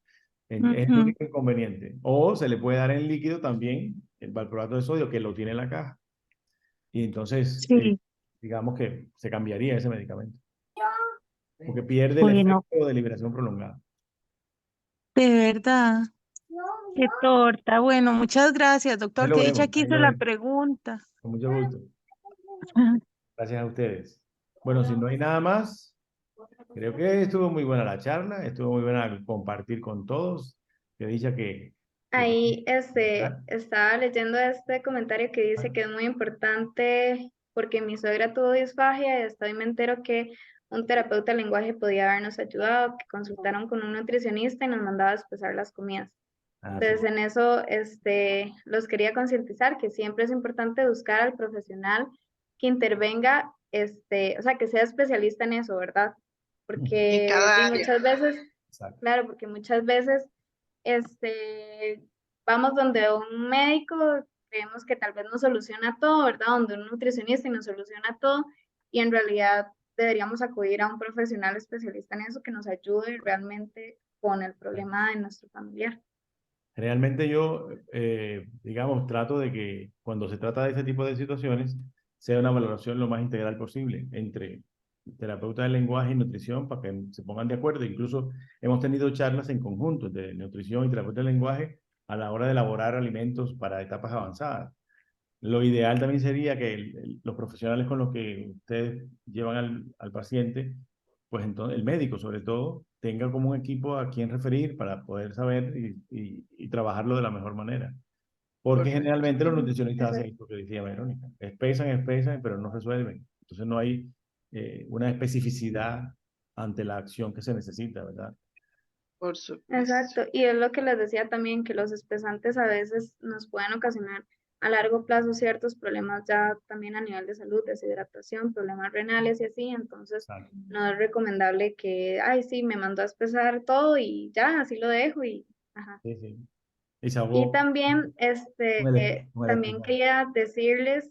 Es el ujú, único inconveniente. O se le puede dar en líquido también el valproato de sodio, que lo tiene en la caja. Y entonces, sí, digamos que se cambiaría ese medicamento, porque pierde el bueno, efecto de liberación prolongada. de verdad. Qué torta. Bueno, muchas gracias, Ahí doctor. lo Que dicha vemos, aquí ahí hice lo la vemos. pregunta. Con mucho gusto. Gracias a ustedes. Bueno, si no hay nada más, creo que estuvo muy buena la charla, estuvo muy buena el compartir con todos. Que dicha que Ahí estaba leyendo este comentario que dice que es muy importante porque mi suegra tuvo disfagia y hasta hoy me entero que un terapeuta de lenguaje podía habernos ayudado, que consultaron con un nutricionista y nos mandaba a despesar las comidas. Ah, Entonces, sí. en eso, los quería concientizar que siempre es importante buscar al profesional que intervenga, o sea, que sea especialista en eso, ¿verdad? En Porque cada y área. muchas veces, Exacto. claro, porque muchas veces, vamos donde un médico, creemos que tal vez nos soluciona todo, ¿verdad? Donde un nutricionista y nos soluciona todo, y en realidad deberíamos acudir a un profesional especialista en eso que nos ayude realmente con el problema de nuestro familiar. Realmente yo, digamos, trato de que cuando se trata de ese tipo de situaciones, sea una valoración lo más integral posible entre terapeuta del lenguaje y nutrición para que se pongan de acuerdo. Incluso hemos tenido charlas en conjunto de nutrición y terapeuta del lenguaje a la hora de elaborar alimentos para etapas avanzadas. Lo ideal también sería que los profesionales con los que ustedes llevan al paciente, pues entonces el médico sobre todo, tenga como un equipo a quien referir para poder saber y trabajarlo de la mejor manera. Porque Correcto. generalmente los Ujú, nutricionistas hacen exacto. esto que decía Verónica, espesan, pero no resuelven. Entonces no hay una especificidad ante la acción que se necesita, ¿verdad? Por supuesto. Exacto, y es lo que les decía también, que los espesantes a veces nos pueden ocasionar a largo plazo ciertos problemas ya también a nivel de salud, deshidratación, problemas renales y así, entonces Exacto. no es recomendable que, ay, sí, me mandó a espesar todo y ya, así lo dejo y, ajá. Sí, sí. Y se Y ahogó también, con el también espesar. quería decirles,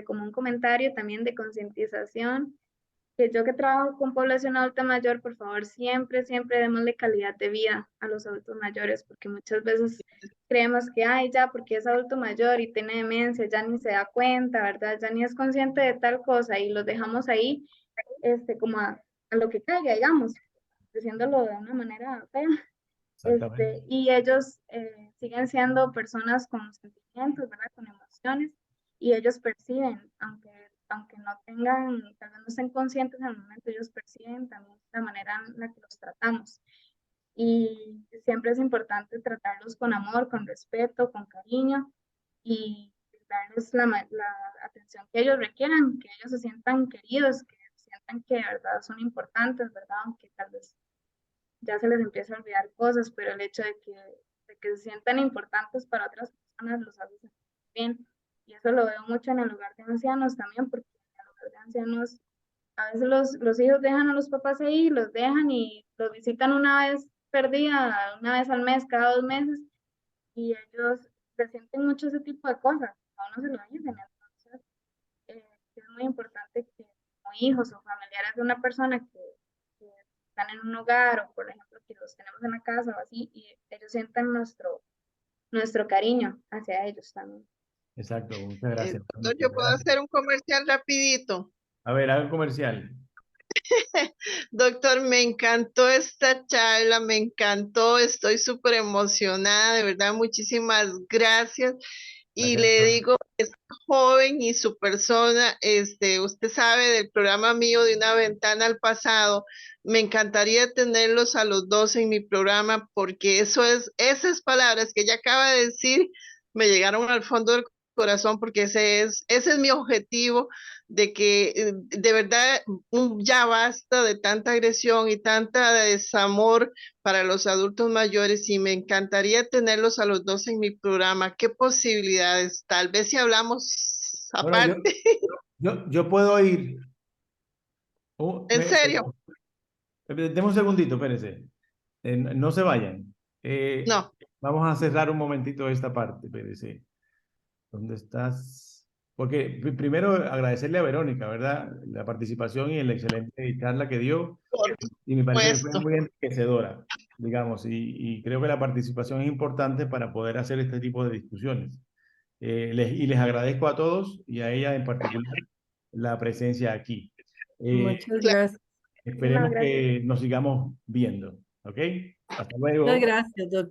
como un comentario también de concientización, que yo que trabajo con población adulta mayor, por favor, siempre, siempre démosle calidad de vida a los adultos mayores, porque muchas veces creemos que, ay, ya, porque es adulto mayor y tiene demencia, ya ni se da cuenta, ¿verdad? Ya ni es consciente de tal cosa y los dejamos ahí, como a lo que caiga, digamos, diciéndolo de una manera fea. Exactamente. Y ellos siguen siendo personas con sentimientos, ¿verdad? Con emociones, y ellos perciben, aunque no tengan, tal vez no estén conscientes en el momento, ellos perciben también la manera en la que los tratamos. Y siempre es importante tratarlos con amor, con respeto, con cariño, y darles la atención que ellos requieran, que ellos se sientan queridos, que sientan que de verdad son importantes, ¿verdad? Aunque tal vez ya se les empieza a olvidar cosas, pero el hecho de que se sientan importantes para otras personas los hace sentir bien. Y eso lo veo mucho en el hogar de ancianos también, porque en el hogar de ancianos a veces los hijos dejan a los papás ahí, los dejan y los visitan una vez perdida, una vez al mes, cada 2 meses, y ellos se sienten mucho ese tipo de cosas, a uno se lo dicen. Entonces, es muy importante que como hijos o familiares de una persona que están en un hogar o por ejemplo que los tenemos en la casa o así, y ellos sientan nuestro cariño hacia ellos también. Exacto, muchas gracias. Doctor, Verónica. yo puedo hacer un comercial rapidito. A ver, haga el comercial. Doctor, me encantó esta charla, me encantó, estoy súper emocionada, de verdad, muchísimas gracias. Y Gracias, le Verónica. digo, es joven y su persona, usted sabe del programa mío de Una Ventana al Pasado, me encantaría tenerlos a los dos en mi programa porque esas palabras que ella acaba de decir me llegaron al fondo del corazón porque ese es mi objetivo de que de verdad ya basta de tanta agresión y tanta desamor para los adultos mayores y me encantaría tenerlos a los dos en mi programa. ¿Qué posibilidades? Tal vez si hablamos Bueno, aparte. yo puedo ir. En serio, Deme un segundito, espérense. No se vayan. Eh, no. vamos a cerrar un momentito esta parte, espérense. ¿Dónde estás? Porque primero agradecerle a Verónica, ¿verdad? La participación y la excelente charla que dio. Por Y me parece que fue supuesto. muy enriquecedora, digamos, y creo que la participación es importante para poder hacer este tipo de discusiones. Y les agradezco a todos y a ella en particular la presencia aquí. Eh, Muchas Claro. gracias. No, esperemos gracias. que nos sigamos viendo, ¿ok? Hasta Muchas luego. gracias, doctor.